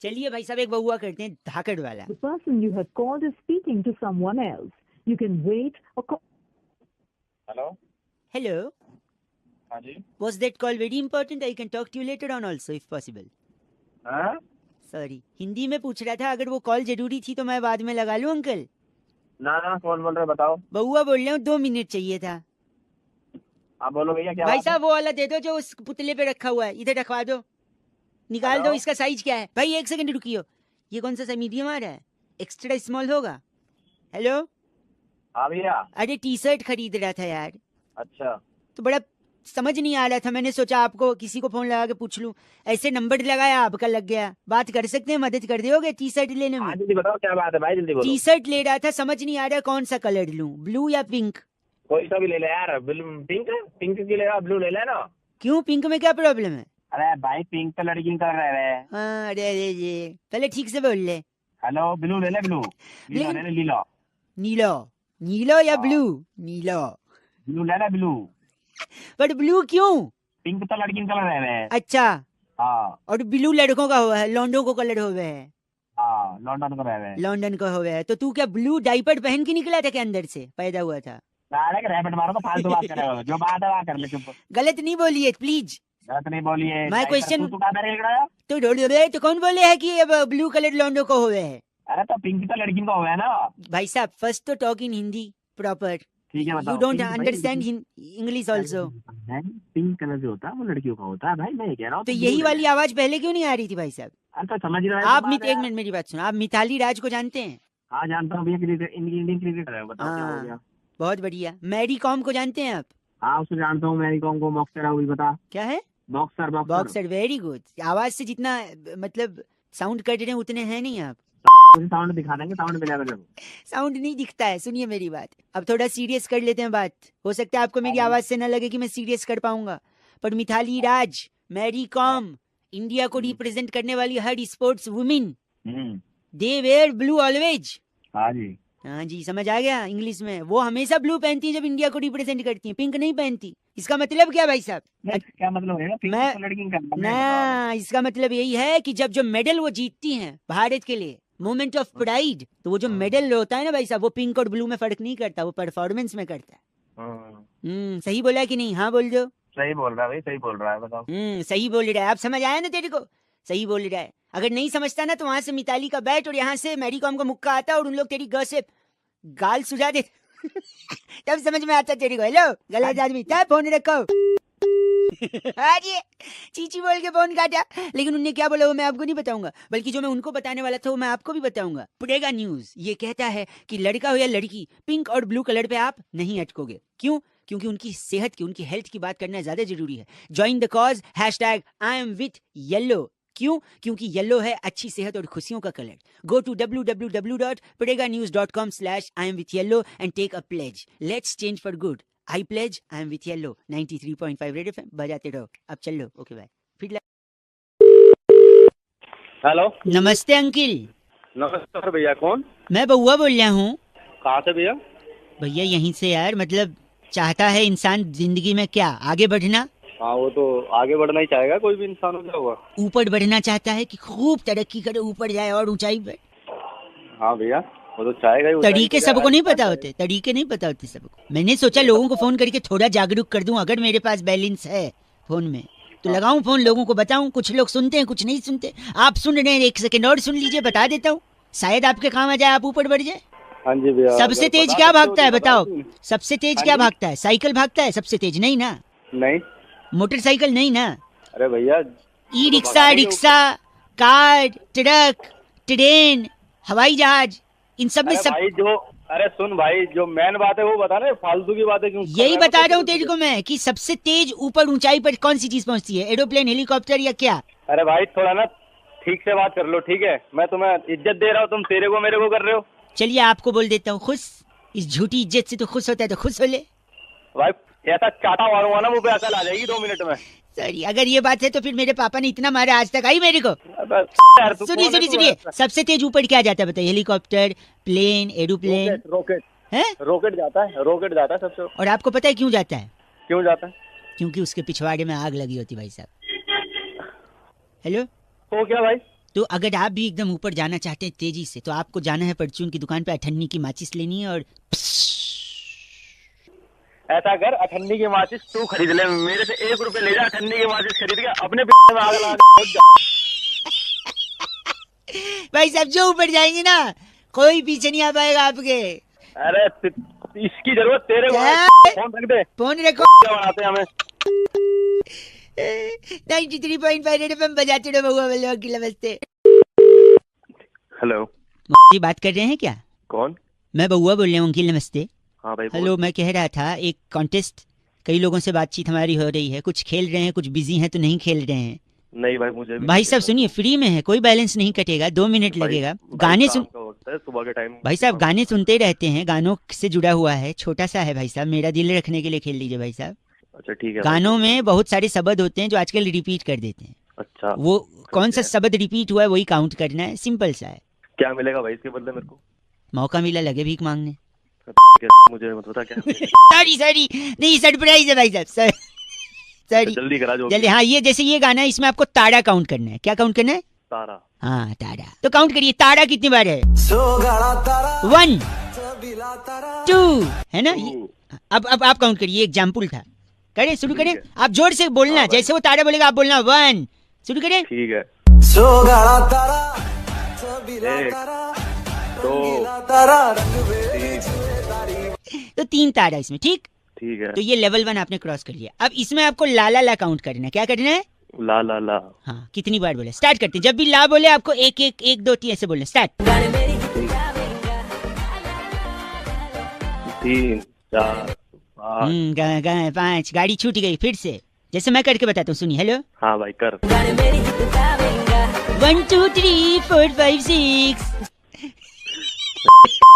चलिए भाई साहब एक बउआ करते हैं धाकड़ वाला। The person you have called is speaking to someone else. You can wait or call. Hello. Hello, हाँ जी। was that call very important? I can talk to you later on also if possible. हाँ? Sorry, Hindi में पूछ रहा था, अगर वो call जरूरी थी तो मैं बाद में लगा लूं अंकल? ना कौन बोल रहे बताओ। बउआ बोल रहे हूँ, 2 मिनट चाहिए था। आप बोलो भैया क्या भाई बात है? साहब वो वाला दे दो जो उस पुतले पे रखा हुआ है, इधर रखवा दो, निकाल दो। हेलो? इसका साइज क्या है भाई? 1 सेकंड रुकियो, ये कौन सा मीडियम आ रहा है? एक्स्ट्रा स्मॉल होगा? हेलो। हाँ भैया। अरे टी शर्ट खरीद रहा था यार। अच्छा। तो बड़ा समझ नहीं आ रहा था, मैंने सोचा आपको किसी को फोन लगा के पूछ लूं। ऐसे नंबर लगाया, आपका लग गया। बात कर सकते हैं, मदद कर दोगे टी शर्ट लेने हाँ में? जल्दी बताओ क्या बात है भाई, जल्दी बोलो। टी शर्ट ले रहा था, समझ नहीं आ रहा कौन सा कलर लूं, ब्लू या पिंक? कोई सा भी ले ले यार। पिंक पिंक की लेगा, ब्लू ले लेना। क्यों, पिंक में क्या प्रॉब्लम है? अरे भाई पिंक तो लड़की का रह रहे। हाँ, अरे अरे ये पहले ठीक से बोल ले। हेलो, ब्लू ले ले, ब्लू लीलो ले ले, लीलो। नीलो? नीलो या हाँ। ब्लू? नीलो। ब्लू ले ले, ब्लू। बट ब्लू क्यों? पिंक तो लड़की का रह रहे। अच्छा, हाँ और ब्लू लड़कों का हुआ है, लॉन्डो को कलर हुए है। हाँ, लंदन को रह रहे। लॉन्डन को हुए है। तो तू क्या ब्लू डाइपर पहन के निकला था, क्या अंदर से पैदा हुआ था? डायरेक्ट रैपिड मारो तो फालतू बात कर रहे हो। जो बात है वहाँ कर ले, चुप। गलत नहीं बोलिए प्लीज। गलत नहीं बोलिए। My question- तू कहाँ रहा? तो ढोल रहे तो कौन बोले है कि अब ब्लू कलर लॉन्डो को हुए है? अरे तो पिंक तो लड़की को हो गया ना। भाई साहब फर्स्ट तो टॉक इन हिंदी प्रॉपर। ठीक है बताओ। यू डोंट पिंक भाई, understand English also. Pink colour जो होता है वो लड़कियों का होता है भाई, मैं ये कह रहा हूँ। तो यही वाली आवाज पहले क्यों नहीं आ रही थी भाई साहब? अरे तो समझ रहे हो आप बात है। एक मिनट मेरी बात सुनो, आप मिताली राज को जानते हैं? हाँ जानता हूँ भैया, इंडियन क्रिकेटर है। बताओ क्या हो गया? बहुत बढ़िया। मैरी कॉम को जानते हैं आप? हाँ उसको जानता हूँ, मैरी कॉम को। बॉक्सर है वो भी, बता। क्या है? Boxer boxer. Boxer, very good. आवाज से जितना मतलब साउंड कर रहे हैं उतने हैं नहीं आप। साउंड दिखा देंगे, साउंड मिला जब। साउंड नहीं दिखता है, सुनिए मेरी बात। अब थोड़ा सीरियस कर लेते हैं बात। हो सकता है आपको मेरी आवाज से न लगे कि मैं सीरियस कर पाऊंगा, पर मिताली राज, मैरी कॉम, इंडिया को रिप्रेजेंट करने वाली हर sports women, they wear blue always. हाँ जी। हाँ जी, समझ आ गया इंग्लिश में? वो हमेशा ब्लू पहनती है जब इंडिया को रिप्रेजेंट करती है, पिंक नहीं पहनती। इसका मतलब क्या भाई साहब? क्या मतलब है? पिंक मैं- तो लड़की का ना, इसका मतलब यही है कि जब जो मेडल वो जीतती हैं भारत के लिए, मोमेंट ऑफ प्राइड, तो वो जो मेडल होता है ना भाई साहब, वो पिंक और ब्लू में फर्क नहीं करता, वो परफॉर्मेंस में करता है। सही बोला कि नहीं? हाँ बोल दो। सही बोल रहा है भाई, सही बोल रहा है, बताओ। सही बोल रहा है। अब समझ आया ना तेरे को? सही बोल रहा है। अगर नहीं समझता ना तो वहां से मिताली का बैट और यहाँ से मैरी कॉम का मुक्का आता और उन लोग तेरी ग से गाल सुझा दे तब समझ में आता तेरे को। हेलो गलत आदमी, तब फोन रखो। अरे चीची बोल के फोन काटा, लेकिन उनने क्या बोला वो मैं आपको नहीं बताऊंगा, बल्कि जो मैं उनको बताने वाला था वो मैं आपको भी बताऊंगा। पड़ेगा न्यूज ये कहता है कि लड़का हो या लड़की, पिंक और ब्लू कलर पे आप नहीं अटकोगे। क्यों? क्योंकि उनकी सेहत की, उनकी हेल्थ की बात करना ज्यादा जरूरी है। Join the cause, #IamWith Yellow। क्यों? क्योंकि येलो है अच्छी सेहत और खुशियों का colour. Go to www.padeganews.com/IamWithYellow and take a pledge. Let's change for good. I pledge I am with Yellow 93.5 red FM बजाते रहो। अब चलो, ओके बाय। फिर हेलो नमस्ते अंकिल। नमस्कार भैया, कौन? मैं बउआ बोल रहा हूँ। कहाँ से भैया? भैया यहीं से यार, मतलब चाहता है इंसान जिंदगी में क्या, आगे बढ़ना। हाँ वो तो आगे बढ़ना ही चाहेगा कोई भी इंसान, हो क्या हुआ? ऊपर बढ़ना चाहता है कि खूब तरक्की करे, ऊपर जाए और ऊंचाई पे। हाँ भैया वो तो चाहेगा ही। तरीके सबको नहीं पता होते, तरीके नहीं पता होते सबको। मैंने सोचा लोगों को फोन करके थोड़ा जागरूक कर दूं। अगर मेरे पास बैलेंस है फोन में तो लगाऊं फोन, लोगों को बताऊं। कुछ लोग सुनते हैं, कुछ नहीं सुनते। आप सुन रहे हैं, 1 सेकंड और सुन लीजिए, बता देता हूँ, शायद आपके काम आ जाए, आप ऊपर बढ़ जाए। हाँ जी भैया। सबसे तेज क्या भागता है बताओ? सबसे तेज क्या भागता है? साइकिल भागता है सबसे तेज? नहीं ना। नहीं, मोटरसाइकिल नहीं ना। अरे भैया e rickshaw, rickshaw, car, truck, train, हवाई जहाज, इन सब में सब। भाई जो, अरे सुन भाई, जो मेन बात है वो बता ना, फालतू की बातें क्यों? यही बता रहा हूँ तेरे को मैं कि सबसे तेज ऊपर ऊंचाई पर कौन सी चीज पहुंचती है? एरोप्लेन, हेलीकॉप्टर या क्या? अरे भाई थोड़ा ना ठीक से बात कर लो, ठीक है? मैं तुम्हें इज्जत दे रहा हूँ, तुम तेरे को मेरे को कर रहे हो। चलिए आपको बोल देता हूँ खुश। इस झूठी इज्जत से तो खुश होता है तो खुश हो ले भाई। ऐसा चाटा मारूंगा ना मुंह पे, अकल आ जाएगी 2 मिनट में। सॉरी, अगर ये बात है तो फिर मेरे पापा ने इतना मारा आज तक आई मेरे को। सुनिए सुनिए सुनिए, सबसे तेज ऊपर क्या जाता है बताइए? Helicopter, plane, aeroplane. रॉकेट है? रॉकेट जाता है, रॉकेट जाता है सबसे। और आपको पता है क्यों जाता है? क्यों जाता है? क्योंकि उसके पिछवाड़े में आग लगी होती भाई साहब। हेलो, हो क्या भाई? तो अगर आप भी एकदम ऊपर जाना चाहते हैं तेजी से, तो आपको जाना है परचून की दुकान पे, अठन्नी की माचिस लेनी है और ऐसा कर, अठन्नी की माचिस तू खरीद ले, मेरे से 1 रुपए ले जा, अठन्नी की माचिस खरीद के अपने में आग लगा के। भाई साहब जो ऊपर जाएंगे ना, कोई पीछे नहीं आ पाएगा आपके। अरे इसकी जरूरत तेरे को है। क्या? फोन रख दे, फोन रखो। क्या बनाते हैं हमें। 93.5 रेड एफएम बजाते रहो बउआ बोले वकील नमस्ते। हेलो, जी बात कर रहे हैं क्या? कौन? मैं बउआ बोल रहा हूँ, वकील नमस्ते। हाँ भाई हेलो, मैं कह रहा था एक कॉन्टेस्ट, कई लोगों से बातचीत हमारी हो रही है, कुछ खेल रहे हैं, कुछ बिजी हैं तो नहीं खेल रहे हैं। नहीं भाई, मुझे भी भाई साहब सुनिए, फ्री में है, कोई बैलेंस नहीं कटेगा, 2 मिनट लगेगा। गाने सुन, सुबह के टाइम भाई साहब गाने सुनते ही रहते हैं, गानों से जुड़ा हुआ है, छोटा सा है भाई साहब, मेरा दिल रखने के लिए खेल लीजिए भाई साहब। अच्छा ठीक है। गानों में बहुत सारे शब्द होते हैं जो आजकल रिपीट कर देते हैं। अच्छा, वो कौन सा शब्द रिपीट हुआ है वही काउंट करना है, सिंपल सा है। क्या मिलेगा भाई इसके बदले मेरे को? मौका मिला लगे भीख मांगने। मुझे मत बता क्या मिलेगा। सॉरी नहीं, सरप्राइज है भाई साहब, सॉरी। जल्दी करा जो जल्दी। हाँ, ये जैसे ये गाना है, इसमें आपको ताड़ा काउंट करना है। क्या काउंट करना है? तारा। हाँ ताड़ा, तो काउंट करिए, ताड़ा कितनी बार है? 1 2 है ना। अब आप काउंट करिए, एग्जाम्पल था। करें, शुरू करें। आप जोर से बोलना, जैसे वो ताड़ा बोलेगा आप बोलना 1। शुरू करें। ठीक है। 1 2 तो 3 ताड़ा इसमें, ठीक। ठीक है। तो ये लेवल 1 आपने क्रॉस कर लिया। अब इसमें आपको ला ला ला काउंट करना है। क्या करना है? ला ला ला। हाँ, कितनी बार बोले? स्टार्ट करते हैं, जब भी ला बोले आपको 1 1 1 2 3 ऐसे बोलना। स्टार्ट। 3 4 5। 5। गाड़ी छूट गई, फिर से जैसे मैं करके बताता हूँ, सुनिए। हेलो। हाँ भाई कर। 1 2 3 4 5 6।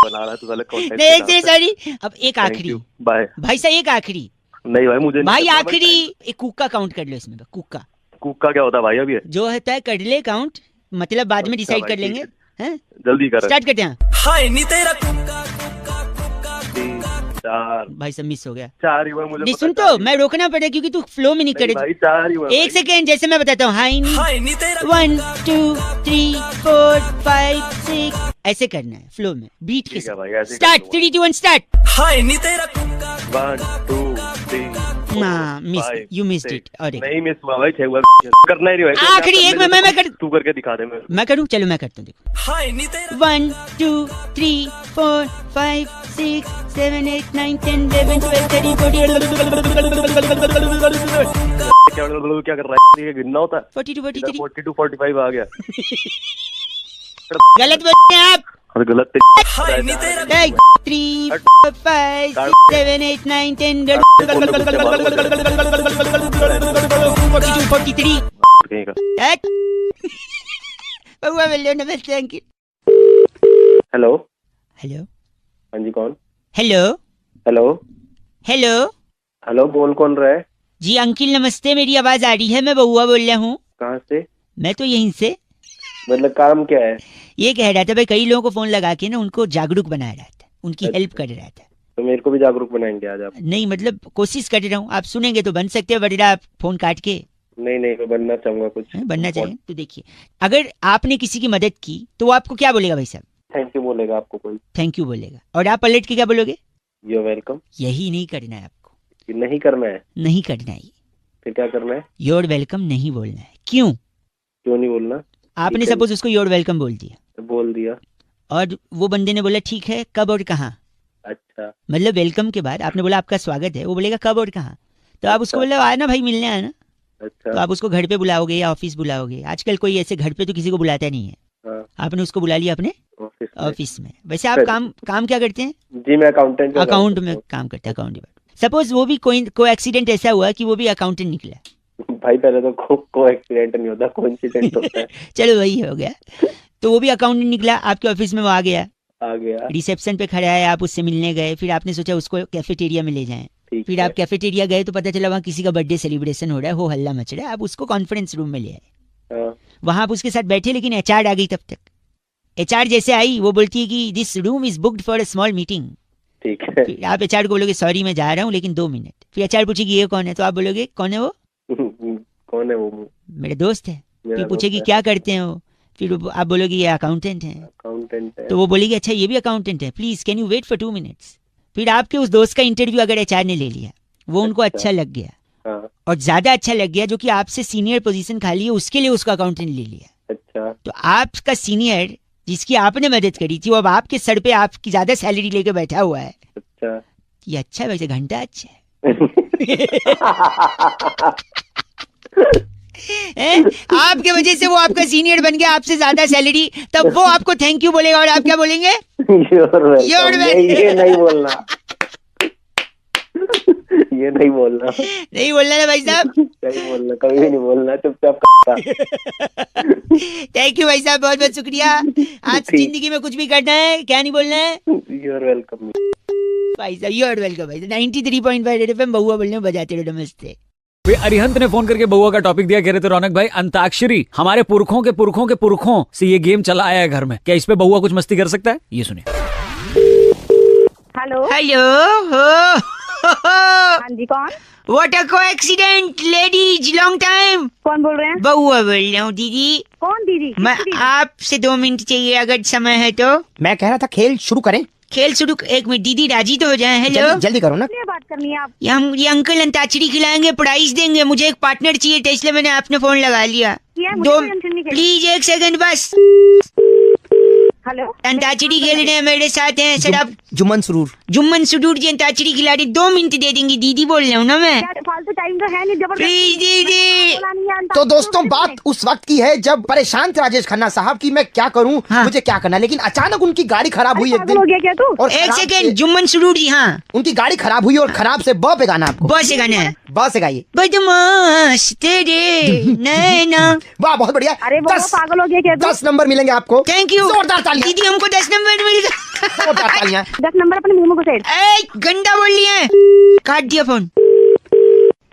बना रहा है तू साले content नहीं, के साथ। सॉरी। अब एक Thank आखिरी you, बाय। भाई साहब, एक आखिरी नहीं भाई, मुझे नहीं भाई, करना, आखिरी मैं एक कुक्का काउंट कर लो इसमें। कुक्का कुक का क्या होता है भाई? अभी जो होता है कर ले काउंट, मतलब बाद में अच्छा डिसाइड भाई, कर ठीक लेंगे। हैं? जल्दी कर। स्टार्ट करते हैं। 3 4। भाई सब मिस हो गया। 4 ही हुआ मुझे नहीं पता, सुन, 4 तो ही मैं रोकना पड़ेगा क्योंकि तू फ्लो में नहीं हुआ। नहीं करे। भाई 4 ही हुआ एक सेकेंड, जैसे मैं बताता हूँ, हाई नी 1 2 3 4 5 6 ऐसे करना है, फ्लो में, बीट के ठीक है भाई, साथ। ऐसे ही स्टार्ट। कर 3 2 1 स्टार्ट। 1 2 3 हाँ, miss, you missed it। और एक नहीं मिस हुआ भाई, 6 बार करना ही नहीं भाई। आखिरी एक में मैं कर, तू करके दिखा दे मेरे को। मैं करूँ? चलो मैं करता हूँ, देखो। 1 2 3 4 5 6 7 8 9 10 11 12 13 14 क्या कर रहा है? ये गिनना होता है। 42 43। 42 45 आ गया। गलत बोलते हैं आप। अरे गलत 3 4 5 6 7 8 9 10 42 43। कहीं का। बउआ बोलो नमस्ते अंकिल। हेलो। हेलो। हाँ जी, कौन? हेलो। हेलो। हेलो। हेलो, बोल कौन रहा है? जी अंकिल नमस्ते, मेरी आवाज आ रही है? मैं बउआ बोल रहा हूँ। कहाँ से? मैं तो यहीं से। मतलब काम क्या है? ये कह रहा था भाई, कई लोगों को फोन लगा के ना उनको जागरूक बनाया रहा था, उनकी अच्छा। हेल्प कर रहा था। तो मेरे को भी जागरूक बनाएंगे आज आप? नहीं मतलब कोशिश कर रहा हूँ, आप सुनेंगे तो बन सकते हैं, वरना आप फोन काट के। नहीं नहीं, मैं बनना चाहूंगा कुछ। बनना चाहिए तो देखिए, अगर आपने किसी की मदद की तो वो आपको क्या बोलेगा भाई साहब? थैंक यू बोलेगा आपको कोई? थैंक यू बोलेगा। और आप पलट के क्या बोलोगे? You welcome. यही नहीं करना है आपको। ये नहीं करना है? नहीं करना है। फिर क्या करना है? योर वेलकम नहीं बोलना है। क्यों? क्यों नहीं बोलना? आपने ठीक है। सपोज उसको योर वेलकम बोल दिया बोल दिया। और वो बंदे ने बोला ठीक है, कब और कहाँ। अच्छा। मतलब वेलकम के बाद आपने बोला आपका स्वागत है, वो बोलेगा कब और कहाँ। तो आप उसको बोले आना भाई, मिलने आना। तो अच्छा। आप उसको घर पे बुलाओगे या ऑफिस बुलाओगे। आजकल कोई ऐसे घर पे तो किसी को बुलाता नहीं है। हाँ, आपने उसको बुला लिया अपने ऑफिस में। ऑफिस में। वैसे आप फिर- काम क्या करते हैं? जी मैं अकाउंटेंट। अकाउंट में काम करते हैं, अकाउंट डिपार्टमेंट। सपोज वो भी कोई एक्सीडेंट ऐसा हुआ कि वो भी अकाउंटेंट निकला। भाई पहले तो को एक्सीडेंट नहीं होता, कोइंसिडेंट होता है। चलो वही हो गया। तो वो भी अकाउंटेंट निकला, आपके ऑफिस में वो आ गया, आ गया। रिसेप्शन पे खड़ा है, आप उससे मिलने गए, फिर आपने सोचा उसको कैफेटेरिया में ले जाएं। ठीक फिर है। आप कैफेटेरिया गए तो पता चला वहाँ किसी का बर्थडे सेलिब्रेशन हो रहा है, हो हल्ला मच रहा है। आप उसको कॉन्फ्रेंस रूम में ले आए, हाँ, वहां आप उसके साथ बैठे, लेकिन एचआर आ गई तब तक। एचआर जैसे आई वो बोलती है कि this room is booked for a small meeting. ठीक है। फिर आप एचआर को बोलोगे सॉरी मैं जा रहा हूँ लेकिन 2 मिनट। फिर एचआर पूछेगी ये कौन है, तो आप बोलोगे कौन है वो? कौन है वो? मेरे दोस्त है। मेरा फिर पूछेगी दोस्त है। क्या करते हैं वो? फिर आप बोलोगे ये अकाउंटेंट है, अकाउंटेंट है। तो वो बोलेगी अच्छा ये भी अकाउंटेंट है, please can you wait for 2 minutes. फिर आपके उस दोस्त का इंटरव्यू अगर एचआर ने ले लिया, वो उनको अच्छा लग गया हाँ, और ज्यादा अच्छा लग गया, जो कि आपसे सीनियर पोजीशन खाली है उसके लिए उसका अकाउंटेंट ले लिया, अच्छा तो आपका सीनियर जिसकी आपने मदद करी थी वो अब आपके सर पे आपकी ज्यादा सैलरी लेके बैठा हुआ है। अच्छा। ये अच्छा है, वैसे घंटा अच्छा है। आपके वजह से वो आपका सीनियर बन गया, आपसे ज्यादा सैलरी, तब वो आपको थैंक यू बोलेगा और आप क्या बोलेंगे? You're ये नहीं बोलना, ये नहीं बोलना, नहीं बोलना ना भाई साहब। नहीं बोलना, कभी भी नहीं बोलना, चुपचाप। थैंक यू भाई साहब, बहुत बहुत शुक्रिया। आज जिंदगी में कुछ भी करना है क्या नहीं बोलना है? You're welcome। भाई साहब यू आर वेलकम भाई साहब। 93.5 रेड एफएम बहुआ बोलने में बजाते रहो, नमस्ते। वे अरिहंत ने फोन करके बउआ का टॉपिक दिया, कह रहे थे रौनक भाई अंताक्षरी हमारे पुरखों के पुरखों के पुरखों से ये गेम चला आया है घर में, क्या इस पे बउआ कुछ मस्ती कर सकता है? ये सुनिए। हेलो, हेलो हो हाँ जी, कौन what a coincidence ladies, long time. कौन बोल रहे हैं? बहुआ बोल रहा हूँ दीदी। कौन दीदी? मैं किसकी दीदी? आपसे 2 मिनट चाहिए अगर समय है तो। मैं कह रहा था खेल शुरू करें। खेल शुरू, 1 मिनट दीदी राजी तो हो जाए। हेलो, जल्दी जल्दी करो ना। किससे बात करनी है आप? ये अंकल अंताक्षरी खिलाएंगे, प्राइस देंगे, मुझे एक पार्टनर चाहिए था इसलिए मैंने आपने फोन लगा लिया। ये मुझे कोई टेंशन नहीं, प्लीज 1 सेकंड बस। हेलो, अंताक्षरी खेल रहे हैं मेरे साथ हैं सर आप। जुम्मन सुरूर। जुम्मन सुडूर जी अंताक्षरी खिला रही, 2 मिनट दे देंगी दीदी बोल रहा हूँ ना मैं। क्या फालतू टाइम तो है नहीं, जबरदस्ती प्लीज दीदी। बोला नहीं है, तो दोस्तों बात उस वक्त की है जब परेशान थे राजेश खन्ना साहब की मैं क्या करूं, हाँ। मुझे क्या करना, लेकिन अचानक उनकी गाड़ी खराब हुई एक पागल हो दिन। गया क्या तू? और 1 खराब सेकंड, से- जुम्मन सुडूर जी। हाँ उनकी गाड़ी खराब हुई और खराब से ब पे गाना आपको। बस से गाना है। ब से गाइए। बदमाश तेरे नैना। वाह बहुत बढ़िया। अरे वो 10 पागल हो गया क्या तू? 10 नंबर मिलेंगे आपको। थैंक यू जोरदार तालियां। दीदी, हमको 10 नंबर मिल गया। जोरदार तालियां। 10 नंबर अपने मुंह में घुसेड़। ए, गंदा बोल रही है, काट दिया फोन।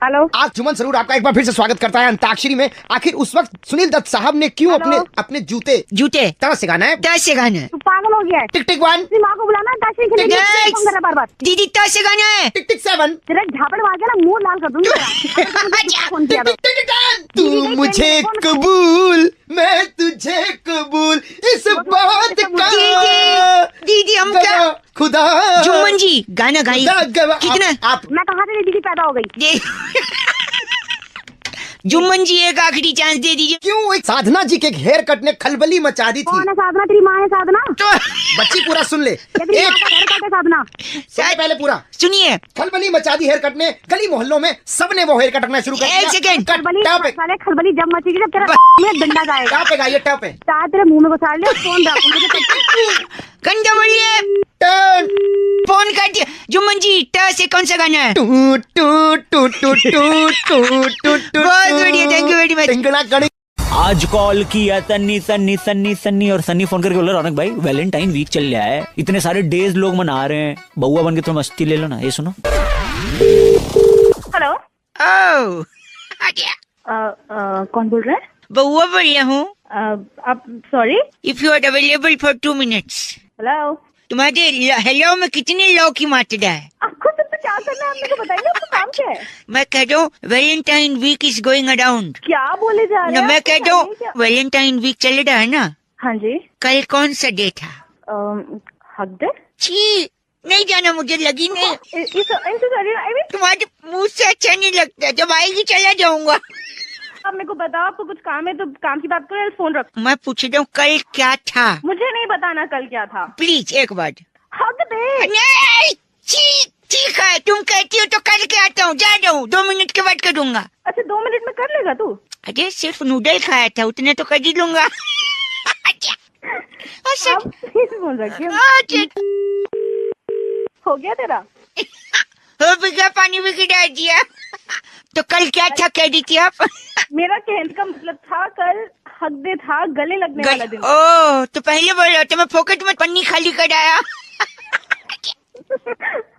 हेलो, आज जुम्मन सरूर आपका एक बार फिर से स्वागत करता है अंताक्षरी में। आखिर उस वक्त सुनील दत्त साहब ने क्यों हेलो। अपने जूते जूते तरह से गाना है। 10 से गाना है। तू पागल हो गया है? टिक टिक 1 अपनी माँ को बुलाना, ताशी खेलने के लिए फोन कर रहा बार-बार। दीदी 10 से गाना है। टिक टिक 7 तेरा झापड़ मार के ना मुंह लाल कर दूंगी तेरा। फोन किया तो। टिक टिक 10 तू मुझे कबूल, मैं तुझे कबूल, इस बात का दीदी हम क्या, गवाह खुदा। जुम्मन जी गाना गाइए। खुदा गवाह। कितना आप मैं कहाँ से दीदी पैदा हो गई? ये जुम्मन जी एक आखिरी चांस दे दीजिए। क्यों एक साधना जी के हेयर कट ने खलबली मचा दी थी। कौन है साधना? तेरी माँ है साधना? तो बच्ची पूरा सुन ले। या तेरी माँ का हेयर कट है साधना? सुन पहले पूरा। सुनिए, खलबली मचा दी हेयर कट ने, गली मोहल्लों में सबने वो हेयर कट रखना शुरू कर दिया। एक सेकंड। खलबली टप पे साले खलबली जब मचेगी जब तेरा में डंडा जाएगा। टप पे गाइए, टप पे। चाहे तेरे मुंह में घुसा ले, फोन रख मुझे। गंदा बोलिए, टन फोन काट दिया। जुम्मन जी ट से कौन सा गाना है? टू टू टू टू टू टू टू टू। बहुत बढ़िया, थैंक यू वेरी मच। टिंगना कड़ी। आज कॉल किया सन्नी सन्नी सन्नी सन्नी और सन्नी फोन करके बोला रौनक भाई वैलेंटाइन वीक चल रहा है, इतने सारे डेज लोग मना रहे हैं, बउआ बन के थोड़ा मस्ती ले लो ना। ये सुनो। हेलो, ओह आ गया। कौन बोल रहे हैं? बउआ बोल रहा हूँ। आप sorry. If you are available for 2 minutes. Hello, तुम्हारे हेलो में कितने लौ की मात्रा है? आपको सबसे क्या करना है? आप मेरे को बताइए, आपका काम क्या है? मैं कह रहा हूँ Valentine week is going around. क्या बोले जा रहे ना हैं? मैं आपको कह रहा बताइए क्या? हूँ वैलेंटाइन वीक चल रहा है ना, हाँ जी। कल कौन सा डे था? हक दे। छी, नहीं जाना, मुझे लगी नहीं। सॉरी, तुम्हारे मुंह से अच्छा नहीं लगता, जब आएगी चला जाऊंगा। आप मेरे को बताओ, आपको कुछ काम है तो काम की बात करो, फोन रखो। मैं पूछ रहा हूँ कल क्या था? मुझे नहीं बताना कल क्या था। प्लीज एक बार। हक दे। नहीं, छी, ठीक है, तुम कहती हो तो करके आता हूँ, जा रहा हूँ, 2 मिनट के बाद करूंगा। अच्छा, 2 मिनट में कर लेगा तू? अरे सिर्फ नूडल खाया था, उतने तो कर ही लूंगा। अच्छा, आप प्लीज फोन रखिए। अच्छा, हो गया तेरा? हो भी गया, पानी भी गिरा दिया। तो कल क्या था कह दी थी आप? मेरा कहने का मतलब था कल हक दे था, गले लगने वाला दिन। ओह, तो पहले बोल रहा था, मैं पॉकेट में पन्नी खाली कराया।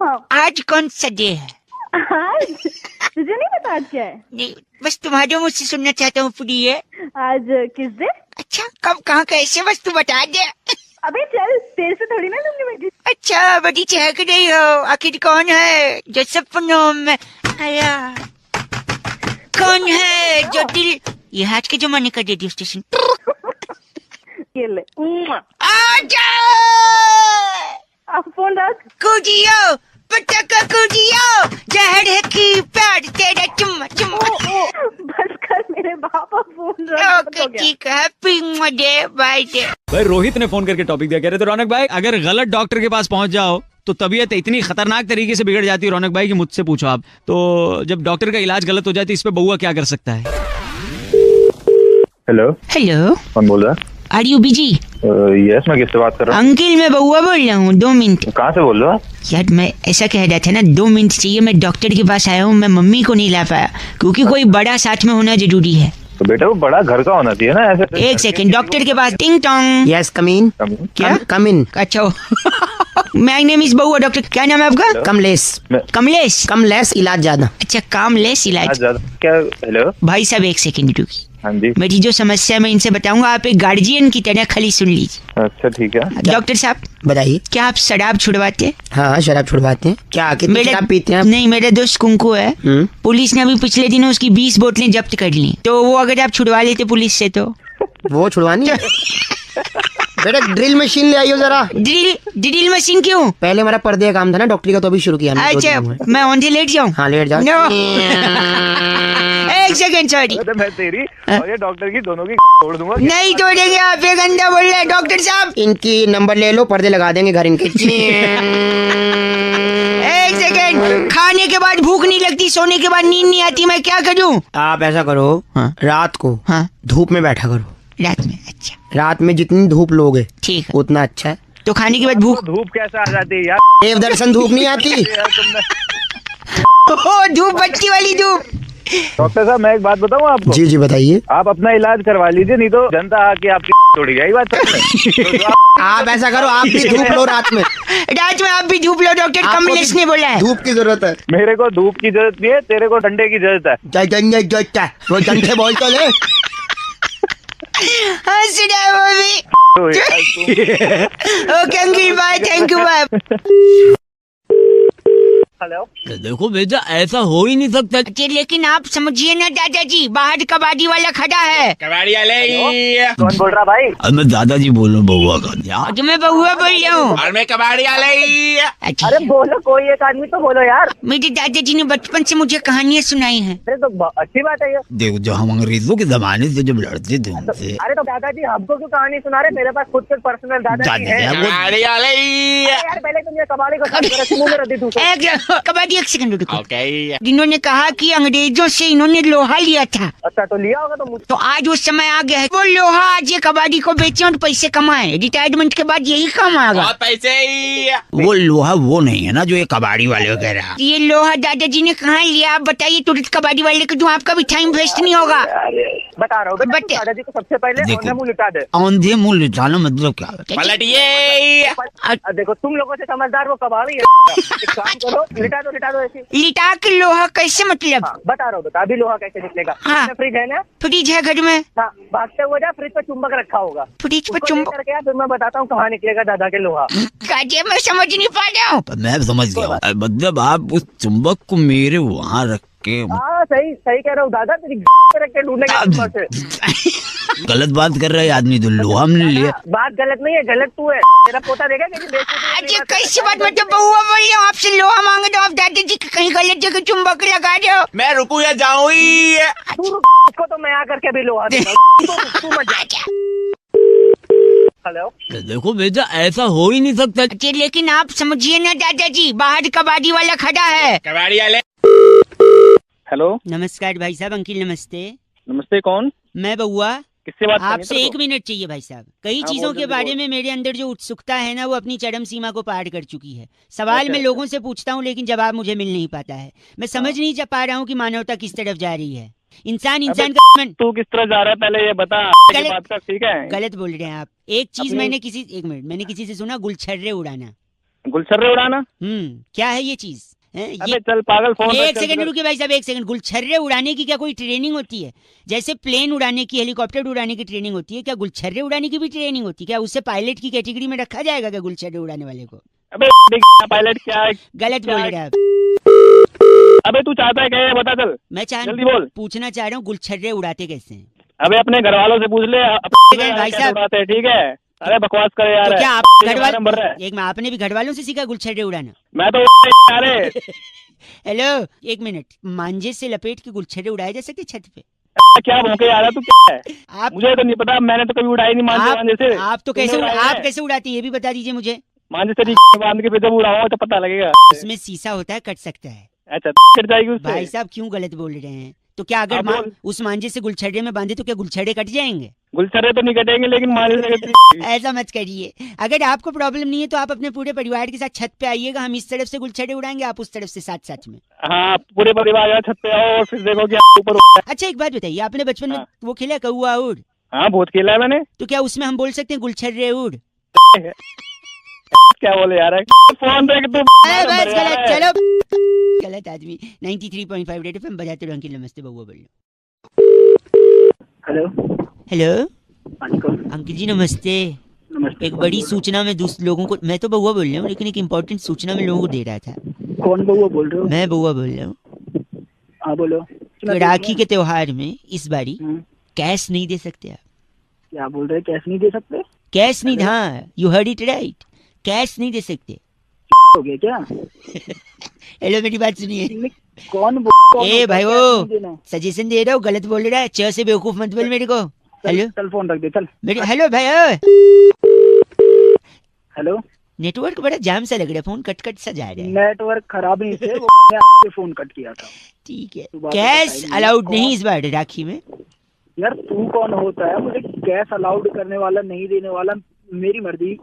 हाँ। आज कौन सा डे है? आज तुझे नहीं पता आज क्या है? नहीं, बस तुम्हारे मुझसे सुनना चाहता हूँ पूरी है। आज किस दिन? अच्छा, कब कहाँ कैसे, बस तू बता दे। अबे चल, तेरे से थोड़ी ना लूंगी मैं। अच्छा, बड़ी चहक रही हो, आखिर कौन है जो सपनों में आया? कौन है जो दिल, ये आज के जमाने का रेडियो स्टेशन। ये ले आजा आप फोन रख। कुजियो पटका कुजियो जहर है की प्यार तेरा चुम्मा चुम्मा। बस कर मेरे बाबा फोन रख। ओके ठीक है हैप्पी डे बाय डे। भाई रोहित ने फोन करके टॉपिक दिया, कह रहे थे रौनक भाई अगर गलत डॉक्टर के पास पहुंच जाओ तो तबीयत इतनी खतरनाक तरीके से बिगड़ जाती है रौनक भाई कि मुझसे पूछो आप। तो जब डॉक्टर का इलाज गलत हो जाती है इस पे बउआ क्या कर सकता है? हेलो, हेलो कौन बोल रहा है? Are you busy? यस, मैं किससे बात कर रहा अंकल मैं बउआ बोल रहा हूँ 2 मिनट। हूँ? कहाँ से बोल रहे हो आप? यार मैं ऐसा कह रहा था ना 2 मिनट चाहिए, मैं डॉक्टर के पास आया हूँ, मैं मम्मी को नहीं ला पाया क्योंकि कोई बड़ा साथ में होना जरूरी है। तो बेटा वो बड़ा घर का होना चाहिए ना, ऐसे। एक सेकंड डॉक्टर के पास टिंग टोंग। यस कम इन। क्या? कम इन। अच्छा माय नेम इज बउआ। डॉक्टर क्या नाम है आपका? कमलेश। कमलेश। कम लेस इलाज ज्यादा। अच्छा कामलेस इलाज। क्या? हेलो, भाई साहब एक सेकंड रुकिए, हाँ जी, मेरी जो समस्या है मैं इनसे बताऊंगा, आप एक गार्जियन की तरह खाली सुन लीजिए। अच्छा ठीक है। डॉक्टर साहब बताइए। क्या आप शराब छुड़वाते हैं? हाँ शराब छुड़वाते हैं। क्या कितनी शराब पीते हैं आप? नहीं मेरा दोस्त कुंकू है, पुलिस ने अभी पिछले दिनों उसकी 20 बोतलें जब्त कर ली, तो वो अगर आप छुड़वा लेते पुलिस से तो। वो छुड़वानी है? बेटा ड्रिल मशीन ले आइयो जरा। ड्रिल मशीन क्यों? पहले हमारा पर्दे का काम था ना डॉक्टरी का, तो अभी शुरू किया हमने। अच्छा मैं औंधे लेट जाऊं? हाँ लेट जाओ। No. एक सेकंड सॉरी। मैं तेरी और ये डॉक्टर की दोनों की तोड़ दूंगा। नहीं तोड़ेंगे आप, ये गंदा बोल रहे हैं डॉक्टर साहब। इनकी नंबर ले लो, पर्दे लगा देंगे घर इनके। एक सेकंड, खाने के बाद भूख नहीं लगती, सोने के बाद नींद नहीं आती, मैं क्या करूं? आप ऐसा करो, रात को धूप में बैठा करो। रात में? अच्छा रात में जितनी धूप लोगे ठीक है, उतना अच्छा है। तो खाने के बाद भूख? धूप कैसे आ जाती है यार? देव दर्शन धूप नहीं आती। यार तुमने। ओ धूप, बत्ती वाली धूप। डॉक्टर साहब मैं एक बात बताऊँ आपको? जी जी बताइए। आप अपना इलाज करवा लीजिए, नहीं तो जनता आके आपकी तोड़ी जाएगी। बात आप ऐसा करो, आप भी धूप लो रात में। रात में आप भी धूप लो, डॉक्टर कमलेश ने बोला है। धूप की जरूरत है। मेरे को धूप की जरूरत नहीं है, तेरे को ठंडे की जरूरत है। वो डंडे बोल तो ले। हंस रहा है वो भी। तो यार तुम- okay uncle bye, thank you bye. Hello, देखो बेटा ऐसा हो ही नहीं सकता। अच्छा, लेकिन आप समझिए ना दादाजी, बाहर कबाड़ी वाला खड़ा है। कबाड़ी वाले कौन बोल रहा भाई? अब मैं दादाजी बोल रहा हूँ बउआ का। तो मैं बउआ बोल रहा हूँ। और मैं कबाड़ी वाले। अच्छा अरे बोलो, कोई एक आदमी तो बोलो यार। मेरे दादाजी ने बचपन से मुझे कहानियाँ सुनाई हैं। अरे तो अच्छी बात है ये। देखो जो हम अंग्रेजों के जमाने से जब लड़ते थे उनसे। अरे तो दादाजी हमको क्यों कहानी सुना रहे? मेरे पास खुद के पर्सनल दादाजी है। कबाड़ी वाले। यार पहले तुम ये कबाड़ी को साफ करो, मुंह में रद्दी दूसरा। कबाड़ी एक सेकंड रुको। ओके। इन्होंने कहा कि अंग्रेजों से इन्होंने लोहा लिया था, अच्छा तो लिया होगा तो मुझ तो आज वो समय आ गया है वो लोहा आज ये कबाड़ी को बेचे और पैसे कमाए। रिटायरमेंट के बाद यही काम आएगा। पैसे। वो लोहा वो नहीं है ना जो ये कबाड़ी वाले वगैरह। ये लोहा दादाजी ने कहाँ लिया आप बताइए, तुरंत कबाड़ी वाले को, जो आपका भी टाइम वेस्ट नहीं होगा। बता रहा हूँ बेटा, बट- दादाजी को सबसे पहले देखो। औंधे मुंह लिटा दे। औंधे मुंह लिटाना मतलब क्या है? पलटिए। देखो तुम लोगों से समझदार वो कबाड़ी है। एक काम करो, लिटा दो ऐसी। लिटा के लोहा कैसे मतलब? हाँ, बता रहा हूँ, बता अभी लोहा कैसे निकलेगा। हाँ। फ्रिज है ना? फ्रिज है घर में? हाँ, भागते हुए जा, फ्रिज पे चुंबक रखा होगा। फ्रिज पे उसको चुंबक? लेकर के आ, फिर मैं बताता हूँ कहाँ निकलेगा दादा के लोहा। काजे मैं समझ नहीं पा रहा हूँ। मैं समझ गया, मतलब आप उस चुंबक को मेरे वहाँ रख के हाँ सही सही कह रहा हूँ दादा, तेरी रख के ढूंढने के ऊपर से। गलत बात कर रहा है आदमी, तो लोहा हमने लिया। बात गलत नहीं है, गलत तू है। तेरा पोता देखा कैसी बेइज्जती अरे कैसी बात, मतलब बउआ बोल रही हूँ आपसे लोहा मांगे तो आप दादाजी की कहीं गलत जगह चुंबक लगा रहे हो। मैं रुकू या जाऊँ? तू रुक, उसको तो मैं आकर के भी लोहा दूंगा। तू मत जा। हेलो, देखो बेटा ऐसा हो ही नहीं सकता। अच्छा, लेकिन आप समझिए ना दादाजी, बाहर कबाड़ी वाला खड़ा है। कबाड़ी वाले। हेलो, नमस्कार भाई साहब। अंकिल नमस्ते। नमस्ते। कौन? मैं बउआ। किससे बात करनी आपसे है? 1 मिनट चाहिए भाई साहब। कई हाँ, चीजों बोल के जल्दी बारे बोल। में मेरे अंदर जो उत्सुकता है ना वो अपनी चरम सीमा को पार कर चुकी है। सवाल अच्छा, मैं अच्छा। लोगों से पूछता हूँ लेकिन जवाब मुझे मिल नहीं पाता है। मैं समझ नहीं पा रहा हूँ कि मानवता किस तरफ जा रही है। इंसान इंसान का दुश्मन। तू किस तरह जा रहा है पहले ये बता। गलत- बात कर, ठीक है? गलत बोल रहे हैं आप। एक चीज अपनी- मैंने किसी 1 मिनट मैंने किसी से सुना, गुलछर्रे उड़ाना। गुलछर्रे उड़ाना? क्या है ये चीज? अबे चल पागल, फोन रख, एक चल सेकंड चल। रुकिए भाई साहब, 1 सेकंड। गुलछर्रे उड़ाने की क्या कोई ट्रेनिंग होती है? जैसे प्लेन उड़ाने की, हेलीकॉप्टर उड़ाने की ट्रेनिंग होती है, क्या गुलछर्रे उड़ाने की भी ट्रेनिंग होती है? क्या उससे पायलट की कैटेगरी में रखा जाएगा क्या गुलछर्रे उड़ाने वाले को? अबे पायलट क्या है? गलत बोल रहे हैं आप। अबे तू चाहता है क्या, ये बता चल। मैं जल्दी बोल। पूछना चाह रहा हूँ गुलछर्रे उड़ाते कैसे हैं? अबे अपने घर वालों से पूछ ले, भाई साहब। ठीक है। अरे बकवास करे यार। तो क्या आप तेरे घर बारे में बढ़ रहा है। वाले एक में आपने भी घर वालों से सीखा गुलछड़े उड़ाना? मैं तो अरे हेलो, एक मिनट, मांझे से लपेट के गुलछड़े उड़ाए जा सकते छत पे? क्या भौंके आ रहा तू, क्या है? आप मुझे तो नहीं पता, मैंने तो कभी उड़ाई नहीं मांझे से। आप तो कैसे तुमने उड़ाया आप है? कैसे उड़ाते हैं ये भी बता दीजिए मुझे। मांझे से बांध के फिर जब उड़ाऊंगा तो पता लगेगा। उसमें शीशा होता है, कट सकता है। अच्छा कट जाएगी उससे। भाई साहब क्यों गलत बोल रहे हैं? तो क्या अगर आप बोल। उस मांझे से गुलछड़े में बांधे तो क्या गुलछड़े कट जाएंगे? गुलछड़े तो नहीं कटेंगे लेकिन मांझे से कटेंगे। ऐसा मत करिए। अगर आपको प्रॉब्लम नहीं है तो आप अपने पूरे परिवार के साथ छत पे आइएगा, हम इस तरफ से गुलछड़े उड़ाएंगे, आप उस तरफ से साथ साथ में। हाँ पूरे परिवार यार छत पे आओ और फिर देखो कि ऊपर। अच्छा एक बात बताइए, आपने बचपन में हाँ। वो खेला कौआ उड़? हाँ बहुत खेला है मैंने। तो क्या उसमें हम बोल सकते हैं गुलछर्रे उड़? क्या बोले यार, फोन देख तू। बस गलत, चलो गलत आदमी। 93.5 रेड एफएम बजाते रहो। अंकिल नमस्ते, बउआ बोल। हेलो। हेलो हाँ जी, कौन? अंकिल जी नमस्ते। नमस्ते। एक बड़ी सूचना में लोगों को, मैं तो बउआ बोल रहा हूँ लेकिन एक इम्पोर्टेंट सूचना में लोगों को दे रहा था। कौन बउआ बोल रहे हो? मैं बउआ बोल रहा हूँ। हाँ बोलो। तो राखी के त्योहार में इस बारी हम्म, कैश नहीं दे सकते आप? क्या बोल रहे हैं? कैश नहीं दे सकते? कैश नहीं, हाँ you heard it right, cash नहीं दे सकते। हो गया क्या? हेलो मेरी बात सुनिए। कौन ए भाई वो सजेशन दे रहा हूँ, गलत बोल रहा है। च से बेवकूफ मत बोल मेरे को। हेलो चल फोन रख दे चल। मेरी, हेलो भाई। हेलो। नेटवर्क बड़ा जाम सा लग रहा है, फोन कट कट सा जा रहा है। नेटवर्क खराब नहीं थे, वो मैं आपसे फोन कट किया था। ठीक है, तू बात कैश बताई अलाउड कौन? नहीं इस बार राखी में। यार तू कौन होता है मुझे कैश अलाउड करने वाला, नहीं देने वाला? मेरी मर्जी,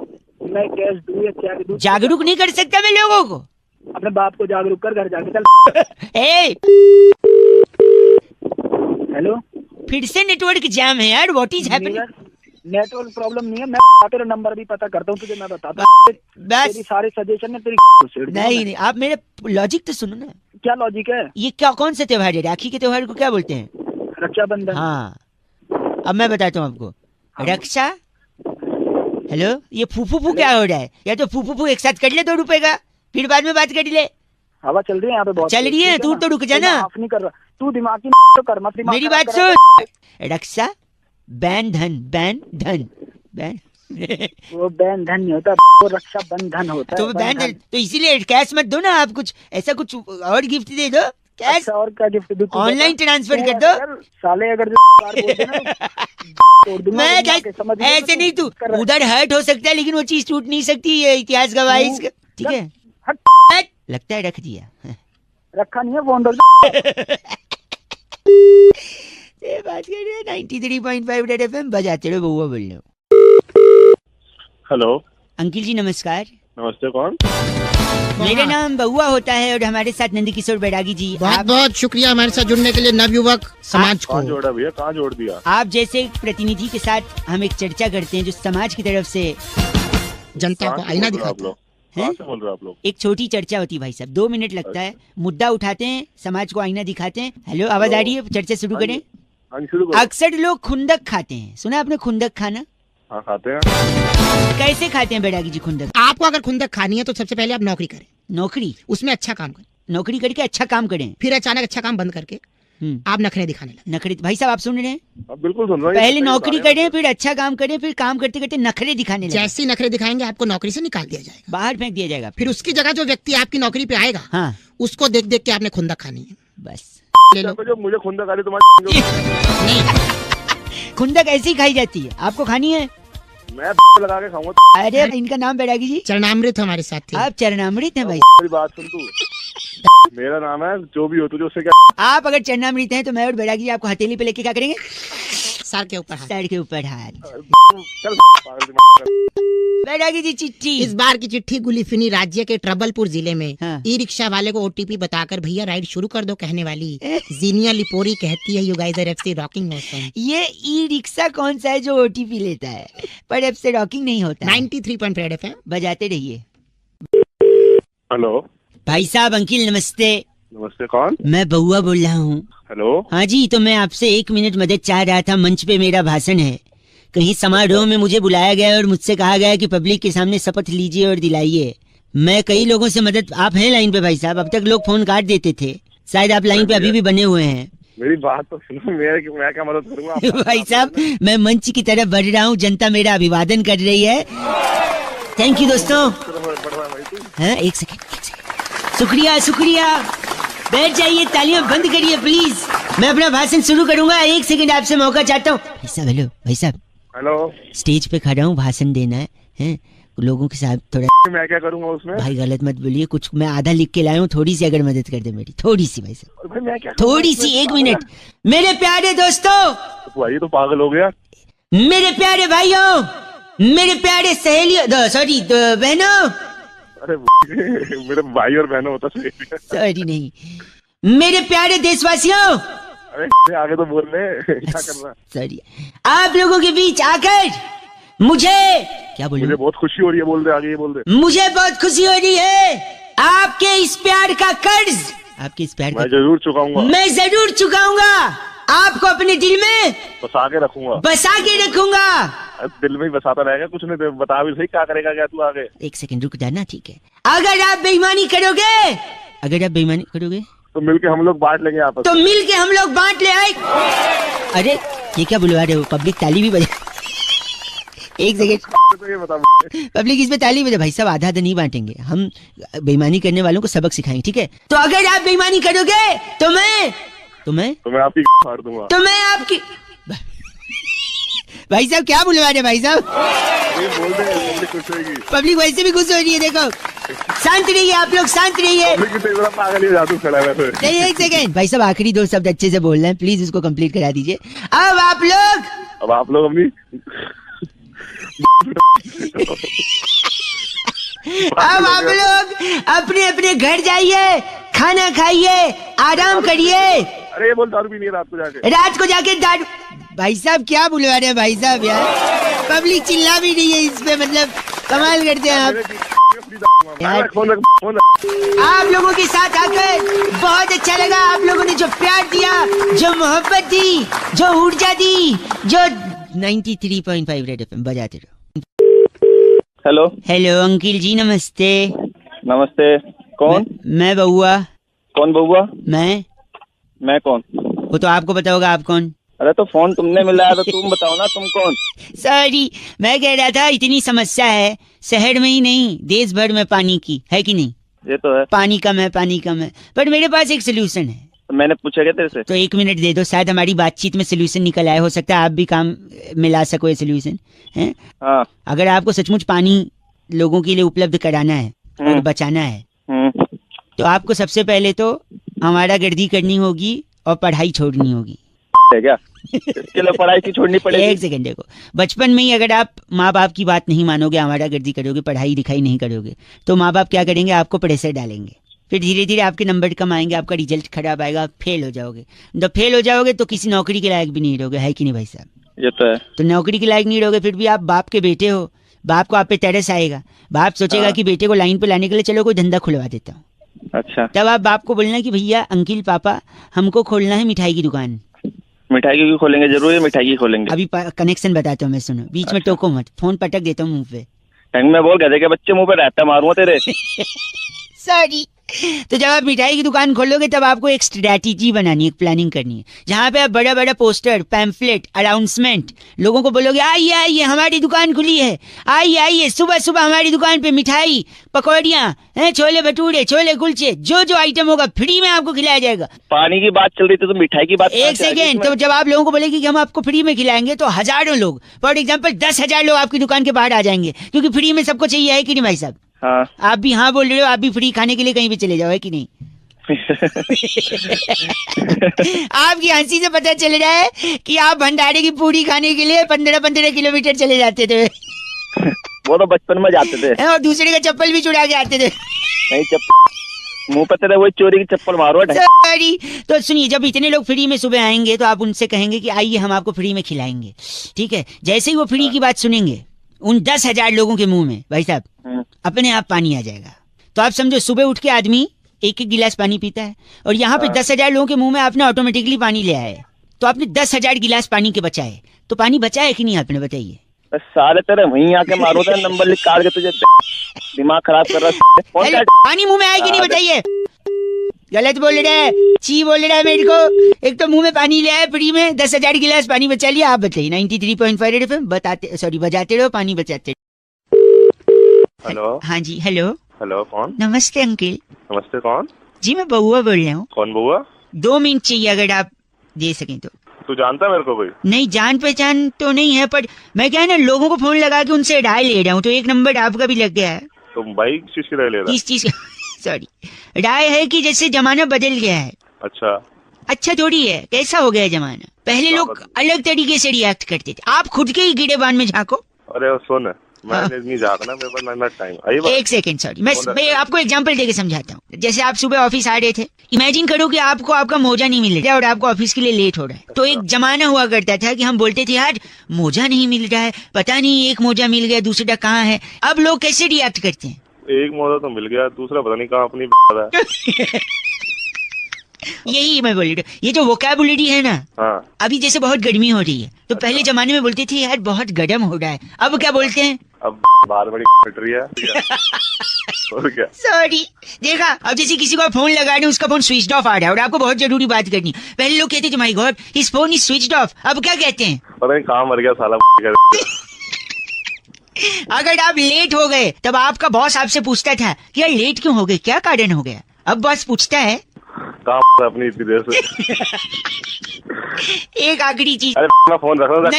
मैं कैश दूं या क्या दूं? जागरूक नहीं कर सकता मैं लोगों को। अपने बाप को जागरूक कर, घर जाके चल। ए, हेलो। फिर से नेटवर्क जाम है यार, what is happening? Network problem नहीं है, मैं तेरा नंबर भी पता करता हूँ तुझे, मैं बताता हूँ। बस तेरी सारे सजेशन में तेरी छेड़ दूंगा नहीं मैं। नहीं, आप मेरे लॉजिक तो सुनो ना। क्या लॉजिक है? ये क्या, कौन सा त्योहार है? राखी के त्योहार को क्या बोलते हैं? रक्षाबंधन। हाँ, अब मैं बताता हूँ आपको। रक्षा, हेलो, ये फूफू क्या हो रहा है? या तो फूफू एक साथ कर ले 2 रुपए का, फिर बाद में बात कर ले। हवा चल रही है यहाँ पे बहुत। चल रही है, ठीक तू ना? तो रुक जा ना। माफ नहीं कर रहा तू, दिमाग की तो कर मत। दिमाग मेरी खराब बात कर सुन। रक्षा बैन धन, बैन धन, बैन वो बैन धन नहीं होता, वो रक्षा बंधन होता तो है। बैन बंधन। धन, तो इसीलिए कैश मत दो ना आप, कुछ ऐसा कुछ और गिफ्ट दे दो। कैश अच्छा, और क्या गिफ्ट दूं? तू ऑनलाइन बता। ट्रांसफर तू कर ऐसा दो। साले अगर जो बार बोल देना तो तोड़ दूंगा, मैं दिमाग के, समझ गया ऐसे तू नहीं, तू कर रहा है। उधर हर्ट हो सकता है लेकिन वो चीज टूट नहीं सकती, ये इतिहास गवाह है इसका। ठीक है, हट। हट, लगता है रख दिया। रखा नहीं है, फोन रख दो। ये बात कर रहे हैं 93.5 रेड एफएम बजाते रहो, बउआ बोल रहे हो। हेलो अंकिल जी नमस्कार। नमस्ते, कौन? मेरा नाम बउआ होता है और हमारे साथ नंदकिशोर बैरागी जी। बहुत बहुत शुक्रिया हमारे साथ जुड़ने के लिए नवयुवक समाज को। कहाँ जोड़ा भैया, कहाँ जोड़ दिया? आप जैसे एक प्रतिनिधि के साथ हम एक चर्चा करते हैं जो समाज की तरफ से जनता को कहाँ से आईना बोल रहे हो आप दिखाता लोग? हैं? कहाँ से बोल रहे हो आप लोग? एक छोटी चर्चा होती है भाई साहब, 2 मिनट लगता है, मुद्दा उठाते हैं, समाज को आईना दिखाते हैं। हेलो, आवाज आ रही है? चर्चा शुरू हाँ जी। करें। हाँ जी, शुरू करो। अक्सर लोग खुंदक खाते हैं, सुना आपने खुंदक खाना? हाँ खाते हैं। कैसे खाते हैं बैरागी जी खुंदक? आपको अगर खुंदक खानी है तो सबसे पहले आप नौकरी करें, नौकरी, उसमें अच्छा काम करें, नौकरी करके अच्छा काम करें, फिर अचानक अच्छा काम बंद करके आप नखरे दिखाने लगे। नखरे। भाई साहब आप सुन रहे हैं? अब बिल्कुल सुन रहा हूँ। ये पहले सही नौकरी बता रहे हैं। करें, फिर अच्छा काम करें, फिर काम करते करते नखरे दिखाने लगे, जैसे ही नखरे दिखाएंगे आपको नौकरी से निकाल दिया जाएगा। बाहर फेंक दिया जाएगा। फिर उसकी जगह जो व्यक्ति आपकी नौकरी पे आएगा हाँ उसको देख देख के आपने खुंदक खानी है। बस, ले लो। तो जो मुझे खुंदा खा रही तुम्हारी नहीं, खुंदक ऐसी ही खाई जाती है, आपको खानी है? मैं लगा के खाऊंगा। अरे इनका नाम बैरागी जी, चरणामृत हमारे साथ थे। आप चरणामृत हैं भाई। मेरी बात सुन तू, मेरा नाम है जो भी हो तुझे उससे क्या? आप अगर चरणामृत हैं तो मैं और बैरागी जी आपको हथेली पे लेके क्या करेंगे? सर के ऊपर हाथ। सर के ऊपर हाथ। चल पागल दिमाग का। बैरागी जी चिट्ठी। इस बार की चिट्ठी गुलिफिनी राज्य के ट्रबलपुर जिले में हाँ। ई रिक्शा वाले को ओटीपी बताकर भैया राइड शुरू कर दो कहने वाली जीनिया लिपोरी कहती है, you guys are FC rocking awesome. ये ई रिक्शा कौन सा है जो ओटीपी लेता है? पर अब से रॉकिंग नहीं होता है। 93.5 FM। बजाते रहिए। हेलो भाई साहब अंकिल नमस्ते। नमस्ते, कौन? मैं बउआ बोल रहा हूँ। हेलो। हाँ जी, तो मैं आपसे 1 मिनट मदद चाह रहा था। मंच पे मेरा भाषण है, कहीं समारोह में मुझे बुलाया गया और मुझसे कहा गया कि पब्लिक के सामने शपथ लीजिए और दिलाइए। मैं कई लोगों से मदद, आप हैं लाइन पे भाई साहब? अब तक लोग फोन काट देते थे, शायद आप लाइन पे अभी भी बने हुए हैं। मेरी बात तो सुनो, मैं क्या मदद करूंगा भाई साहब मैं मंच की तरफ बढ़ रहा हूँ, जनता मेरा अभिवादन कर रही है। थैंक यू दोस्तों। हाँ, एक सेकंड, शुक्रिया शुक्रिया। बैठ जाइए, तालियां बंद करिए प्लीज। मैं अपना भाषण शुरू करूंगा, एक सेकंड आपसे मौका चाहता हूँ। भाई साहब हेलो, भाई साहब हेलो, स्टेज पे खड़ा हूँ, भाषण देना है लोगों के साथ। थोड़ा मैं क्या करूंगा उसमें? भाई गलत मत बोलिए, कुछ मैं आधा लिख के लाया हूँ, थोड़ी सी अगर मदद कर दे मेरी, थोड़ी सी भाई साहब, भाई मैं क्या थोड़ी सी, एक मिनट। मेरे प्यारे दोस्तों, भाई तो पागल हो गया। मेरे प्यारे भाइयों, मेरे प्यारे सहेलियों, सॉरी बहनों, अरे मेरे भाई और बहनों होता सॉरी नहीं, मेरे प्यारे देशवासियों, अरे आगे तो बोल रहे क्या करना। सॉरी, आप लोगों के बीच आकर मुझे क्या बोलूं? मुझे बहुत खुशी हो रही है, बोल दे आगे, ये बोल दे। मुझे बहुत खुशी हो रही है। आपके इस प्यार का कर्ज, आपके इस प्यार मैं जरूर चुकाऊंगा, मैं जरूर चुकाऊंगा। आपको अपने दिल में बसा के रखूंगा, बसा के रखूंगा। दिल में ही बसाता रहेगा, कुछ नहीं बता भी सही क्या करेगा क्या तू आगे। एक सेकंड रुक जाना, ठीक है? अगर आप बेईमानी करोगे, अगर आप बेईमानी करोगे तो मिलके हम लोग बांट लेंगे आपस तो मिलके हम लोग बांट ले आए। अरे ये क्या बुलवा रहे हो? पब्लिक ताली भी बजा। एक सेकंड, तो ये बता पब्लिक इसमें ताली बजा। भाई साहब आधा आधा नहीं बांटेंगे हम, बेईमानी करने वालों को सबक सिखाएंगे, ठीक है? तो अगर आप बेईमानी करोगे तो मैं आपकी फाड़ दूंगा, तो मैं आपकी भाई साहब क्या बुलवा रहे भाई साहब? बोल दे, पब्लिक खुश होगी। पब्लिक वैसे भी खुश हो रही है, देखो। शांत रहिए आप लोग, शांत रहिए। पागल ही जादू खड़ा है। नहीं एक सेकंड भाई साहब, आखिरी दो शब्द अच्छे से बोल रहे हैं, प्लीज उसको कंप्लीट करा दीजिए। अब आप लोग अपनी अब आप लोग अपने अपने घर जाइए, खाना खाइए, आराम करिए। अरे ये बोल दारू भी नहीं, रात को जाके दारू। भाई साहब क्या बुलवा रहे हैं भाई साहब यार? पब्लिक चिल्ला भी नहीं है इस पे, मतलब कमाल करते हैं आप यार। आप लोगों के साथ आकर बहुत अच्छा लगा। आप लोगों ने जो प्यार दिया, जो मोहब्बत दी, जो ऊर्जा दी, जो 93.5 रेड एफएम बजाते रहो। हेलो हेलो अंकिल जी, नमस्ते। नमस्ते, कौन? मैं बउआ। कौन बउआ? मैं कौन? वो तो आपको पता होगा, आप कौन? अरे तो फोन तुमने मिलाया तो तुम बताओ ना, तुम कौन? सॉरी, मैं कह रहा था इतनी समस्या है शहर में ही नहीं, देश भर में पानी की, है कि नहीं? ये तो है, पानी कम है, पर मेरे पास एक सोल्यूशन है। तो मैंने पूछा क्या तेरे से? तो एक मिनट दे दो, शायद हमारी बातचीत में सोल्यूशन निकल आए, हो सकता है आप भी काम मिला सको ये सोल्यूशन है। हाँ। अगर आपको सचमुच पानी लोगों के लिए उपलब्ध कराना है और बचाना है, तो आपको सबसे पहले तो हमारा गर्दी करनी होगी और पढ़ाई छोड़नी होगी। क्या इसके लिए पढ़ाई की छोड़नी पड़ेगी? एक सेकंड देखो, बचपन में ही अगर आप माँ बाप की बात नहीं मानोगे, हमारा गर्दी करोगे, पढ़ाई लिखाई नहीं करोगे, तो माँ बाप क्या करेंगे? आपको प्रेशर डालेंगे। फिर धीरे धीरे आपके नंबर कम आएंगे, आपका रिजल्ट खराब आएगा, आप फेल हो जाओगे। जब फेल हो जाओगे तो किसी नौकरी के लायक भी नहीं रहोगे, है कि नहीं भाई साहब? ये तो है। तो नौकरी के लायक नहीं रहोगे, फिर भी आप बाप के बेटे हो, बाप को आप पे तरस आएगा। बाप सोचेगा कि बेटे को लाइन पे लाने के लिए चलो कोई धंधा खुलवा देता हूँ। अच्छा, तब आप बाप को बोलना कि भैया अंकिल पापा हमको खोलना है मिठाई की दुकान। मिठाई की खोलेंगे? जरूर है, मिठाई की खोलेंगे। अभी कनेक्शन बताता हूँ मैं, सुनो, बीच में टोको मत, फोन पटक देता हूँ मुंह पे। मैं बोल गया था बच्चे मुंह पे रहता मारूंगा तेरे। सॉरी। तो जब आप मिठाई की दुकान खोलोगे तब आपको एक स्ट्रैटेजी बनानी है, एक प्लानिंग करनी है, जहाँ पे आप बड़ा बड़ा पोस्टर, पैम्फलेट, अनाउंसमेंट लोगों को बोलोगे आइए आइए हमारी दुकान खुली है, आइए आइए सुबह सुबह हमारी दुकान पे मिठाई, पकौड़ियाँ, छोले भटूरे, छोले कुलचे, जो जो आइटम होगा फ्री में आपको खिलाया जाएगा। पानी की बात चल रही थी तो मिठाई की बात? एक सेकेंड, तो जब आप लोगों को बोलेगी कि हम आपको फ्री में खिलाएंगे तो हजारों लोग, फॉर एग्जाम्पल 10,000 लोग आपकी दुकान के बाहर आ जाएंगे, क्योंकि फ्री में सबको चाहिए, है कि नहीं भाई साहब? हाँ। आप भी हाँ बोल रहे हो, आप भी फ्री खाने के लिए कहीं भी चले जाओ, है कि नहीं? आपकी हंसी से पता चल रहा है कि आप भंडारे की पूरी खाने के लिए 15-15 किलोमीटर चले जाते थे। वो तो बचपन में जाते थे, और दूसरे का चप्पल भी चुरा के आते थे। नहीं, चप्पल मुंह पे तेरे वही चोरी की चप्पल मारो। सॉरी। तो सुनिए, जब इतने लोग फ्री में सुबह आएंगे तो आप उनसे कहेंगे कि आइए हम आपको फ्री में खिलाएंगे, ठीक है? जैसे ही वो फ्री की बात सुनेंगे, उन 10,000 लोगों के मुंह में भाई साहब अपने आप पानी आ जाएगा। तो आप समझो, सुबह उठ के आदमी एक एक गिलास पानी पीता है, और यहाँ पे 10,000 लोगों के मुंह में आपने ऑटोमेटिकली पानी ले आए, तो आपने 10,000 गिलास पानी के बचाए। तो पानी बचा है कि नहीं आपने, बताइए? सारे तेरे वहीं आके मारो था नंबर लिख काट के तुझे दिमाग खराब कर रहा है। कौन हेलो, सा पानी मुंह में आएगी नहीं बताइए। गलत बोल रहा है, ची बोल रहा है मेरे को। एक तो मुंह में पानी ले आया फ्री में, 10,000 गिलास पानी बचा लिया। आप बताइए 93.5 रेड एफएम बजाते रहो, पानी बचाते रहो। हेलो हाँ जी, हेलो हेलो कौन? नमस्ते अंकिल नमस्ते कौन? जी, मैं बउआ बोल रहा हूँ। कौन बउआ? 2 मिनट चाहिए अगर आप दे सकें तो। तू जानता है मेरे को कोई? नहीं, जान पहचान तो नहीं है, पर मैं क्या है ना, लोगों को फोन लगा के उनसे राय ले रहा हूँ, तो एक नंबर आपका भी लग गया है। तुम भाई किस चीज की राय ले रहा है? किस चीज सॉरी, राय है कि जैसे जमाना बदल गया है। अच्छा थोड़ी है, कैसा हो गया है जमाना। पहले लोग अलग तरीके से रिएक्ट करते थे, आप खुद के ही गिरेबान में झांको। अरे सुन, मैंने नहीं झाँकना, मेरे पास नहीं टाइम। एक सेकंड, सॉरी, मैं आपको एग्जांपल देके समझाता हूँ। जैसे आप सुबह ऑफिस आ रहे थे, इमेजिन करो कि आपको आपका मोजा नहीं मिल रहा है और आपको ऑफिस के लिए लेट हो रहा है। तो एक जमाना हुआ करता था कि हम बोलते थे यार मोजा नहीं मिल रहा है, पता नहीं एक मोजा मिल गया दूसरा कहाँ है। अब लोग कैसे रिएक्ट करते हैं? एक मोजा तो मिल गया, दूसरा पता नहीं कहाँ अपनी यही मैं बोल रही हूँ, ये जो वोकैबुलरी है ना। हाँ। अभी जैसे बहुत गर्मी हो रही है, तो पहले जमाने में बोलते थे यार बहुत गर्म हो रहा है, अब क्या बोलते हैं? अब बात बड़ी फट रही है। और क्या? सॉरी, देखा, अब जैसे किसी को फोन लगा रहे, उसका फोन स्विच ऑफ आ रहा है और आपको बहुत जरूरी बात करनी। पहले लोग कहते थे my God his phone is switch off, अब क्या कहते हैं? पता नहीं कहाँ मर गया साला। अगर आप लेट हो गए तब आपका बॉस आपसे पूछता था कि यार लेट क्यों हो गए, क्या कारण हो गया? अब बॉस पूछता है कहाँ अपनी इतनी देर से। एक आखिरी चीज, अरे मैं फोन रख रहा हूँ।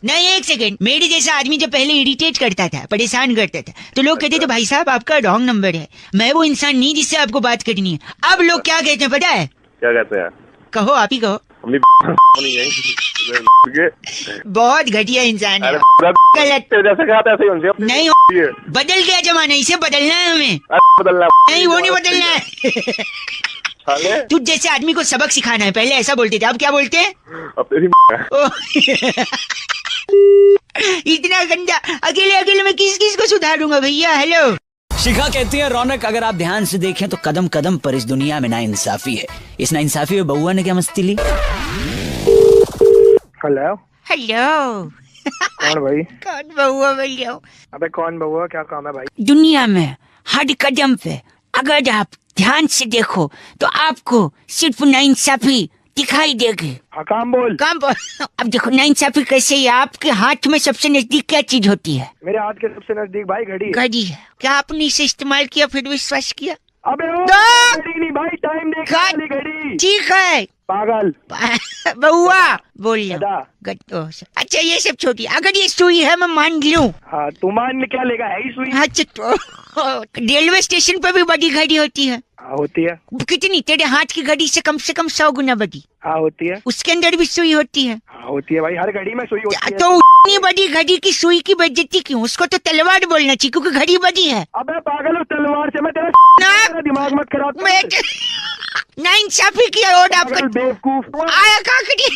नहीं एक सेकंड, मेरे जैसा आदमी जब पहले इरिटेट करता था, परेशान करता था, तो लोग कहते थे भाई साहब आपका रॉन्ग नंबर है, मैं वो इंसान नहीं जिससे आपको बात करनी है। अब लोग क्या कहते हैं पता है? क्या कहते हैं? कहो, आप ही कहो। बहुत घटिया इंसान है। नहीं, बदल गया जमाना, इसे बदलना है हमें। बदलना नहीं, वो नहीं बदलना है। तू जैसे आदमी को सबक सिखाना है, पहले ऐसा बोलते थे, अब क्या बोलते हैं? इतना गंदा, अकेले अकेले मैं किस किस को सुधारूंगा भैया। हेलो, शिखा कहती है रौनक अगर आप ध्यान से देखें तो कदम कदम पर इस दुनिया में नाइंसाफी है। इस नाइंसाफी में बउआ ने क्या मस्ती ली? हेलो हेलो, कौन भाई? कौन बउआ बोल रहा हूँ? अबे कौन बउआ, क्या काम है भाई? दुनिया में हर कदम पे अगर आप ध्यान से देखो तो आपको सिर्फ नाइंसाफी दिखाई देगी। हाँ काम बोल। काम बोल। अब देखो नाइंसाफी कैसे है, आपके हाथ में सबसे नजदीक क्या चीज होती है? मेरे हाथ के सबसे नजदीक भाई घड़ी है। घड़ी है। क्या आपने इसे इस्तेमाल किया फिर विश्वास किया? अबे ओ, दो! घड़ी नहीं भाई, टाइम देखने वाली घड़ी। ठीक है पागल बउआ बोल गधा। अच्छा ये सब छोटी, अगर ये सुई है मैं मान लूं। हाँ तू मान क्या लेगा, है ही सुई। अच्छा तो रेलवे स्टेशन पर भी बड़ी घड़ी होती है। हाँ होती है। कितनी? तेरे हाथ की घड़ी से कम 100 गुना बड़ी। हाँ होती है। उसके अंदर भी सुई होती है। हाँ होती है भाई, हर घड़ी में सुई होती है। तो उतनी बड़ी घड़ी की सुई की बेइज्जती क्यों? उसको तो तलवार बोलना चाहिए क्योंकि घड़ी बड़ी है। अबे पागल, उस तलवार से मैं तेरा दिमाग मत खराब कर। नाइंसाफी किया और आपका बेवकूफ आया काकड़ी।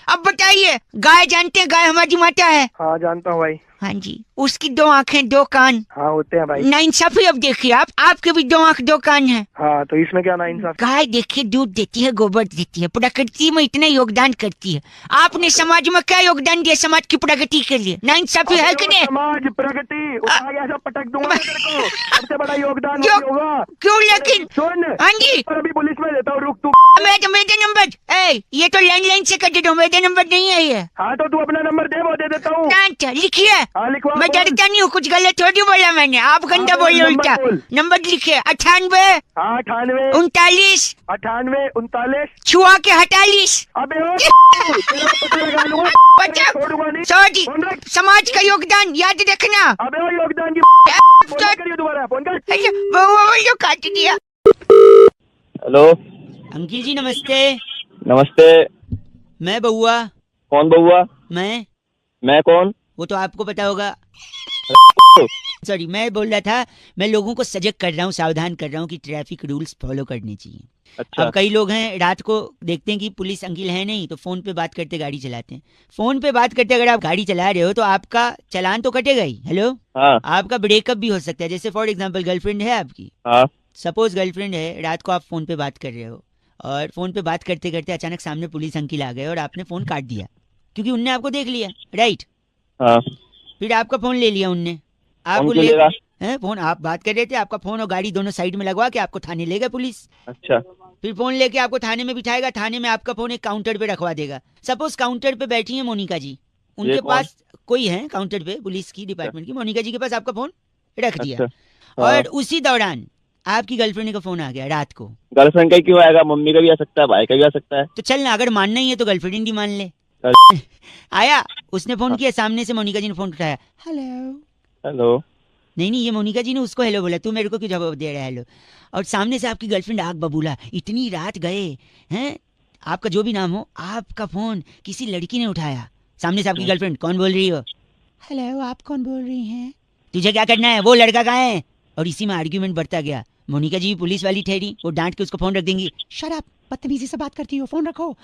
अब बताइए, गाय जानते हैं, गाय हमारी माता है। हाँ जानता हूँ भाई। हाँ जी, उसकी 2 आंखें 2 कान। हाँ होते हैं भाई। नाइंसाफी अब देखिए आप, आपके भी 2 आंख 2 कान है। हाँ तो इसमें क्या नाइंसाफी? गाय देखिए दूध देती है, गोबर देती है, प्रकृति में इतना योगदान करती है। आपने समाज में क्या योगदान दिया समाज की प्रगति के लिए? नाइंसाफी है कि नहीं? समाज प्रगति ऐसा पटक दूंगा तेरे को, सबसे बड़ा योगदान होगा। क्यों लेकिन? सुन, हाँ जी, अभी पुलिस में देता हूँ, रुक तू। मेरा नंबर ये तो लैंडलाइन से कट दो, मेरा नंबर नहीं है ये। हाँ तो तू अपना नंबर दे, वो दे देता हूँ। लिखिए। हाँ लिखवा। मैं डरता नहीं हूँ, कुछ गलत थोड़ी बोला मैंने, आप गंदा बोले उल्टा। नंबर लिखिए 98 98 39 98 39 छुआ के 48। अबे सॉरी, समाज का योगदान याद रखना। अबे योगदान की दोबारा फोन कर। काट दिया। हेलो अंकिल जी नमस्ते। नमस्ते। मैं बउआ। कौन बउआ? मैं कौन? वो तो आपको पता होगा। सॉरी, मैं बोल रहा था, मैं लोगों को सजग कर रहा हूँ, सावधान कर रहा हूँ कि ट्रैफिक रूल्स फॉलो करने चाहिए। अच्छा। अब कई लोग हैं रात को देखते हैं कि पुलिस अंकिल है नहीं, तो फोन पे बात करते गाड़ी चलाते हैं। फोन पे बात करते अगर आप गाड़ी चला रहे हो तो आपका चालान तो कटेगा ही। हेलो। हाँ। आपका ब्रेकअप भी हो सकता है। जैसे फॉर एग्जाम्पल गर्लफ्रेंड है आपकी। हाँ। सपोज गर्लफ्रेंड है, रात को आप फोन पे बात कर रहे हो और फोन पे बात करते करते अचानक सामने पुलिस अंकिल आ गए और आपने फोन काट दिया क्योंकि उनने आपको देख लिया, राइट? हाँ। फिर आपका फोन ले लिया उनने, आपको क्यों ले लेगा? हैं फोन, आप बात कर रहे थे, आपका फोन और गाड़ी दोनों साइड में लगवा के आपको थाने ले गए पुलिस। अच्छा। फिर फोन लेके आपको थाने में बिठाएगा, थाने में आपका फोन एक काउंटर पे रखवा देगा। सपोज काउंटर पे बैठी है मोनिका जी, उनके कौन? पास कोई है काउंटर पे, पुलिस की डिपार्टमेंट की, मोनिका जी के पास आपका फोन रख दिया। अच्छा। और उसी दौरान आपकी गर्लफ्रेंड का फोन आ गया रात को। गर्लफ्रेंड का ही क्यों आएगा? मम्मी का भी आ सकता है, भाई का भी आ सकता है। तो चल ना, अगर मानना ही है तो गर्लफ्रेंड ही मान ले। आया, उसने फोन किया, सामने से मोनिका जी ने फोन उठाया, हेलो। हेलो। नहीं, ये मोनिका जी ने उसको हेलो बोला, तू मेरे को क्यों जवाब दे रहा है हेलो? और सामने से आपकी गर्लफ्रेंड आग बबूला, इतनी रात गए हैं, आपका जो भी नाम हो, आपका फोन किसी लड़की ने उठाया। सामने से आपकी गर्लफ्रेंड, कौन बोल रही हो? हेलो, आप कौन बोल रही हैं? तुझे क्या करना है, वो लड़का कहाँ है? और इसी में आर्ग्यूमेंट बढ़ता गया। मोनिका जी पुलिस वाली ठहरी, वो डांट के उसको फोन रख देंगी, शराब बदतमीजी से बात करती हो, फोन रखो।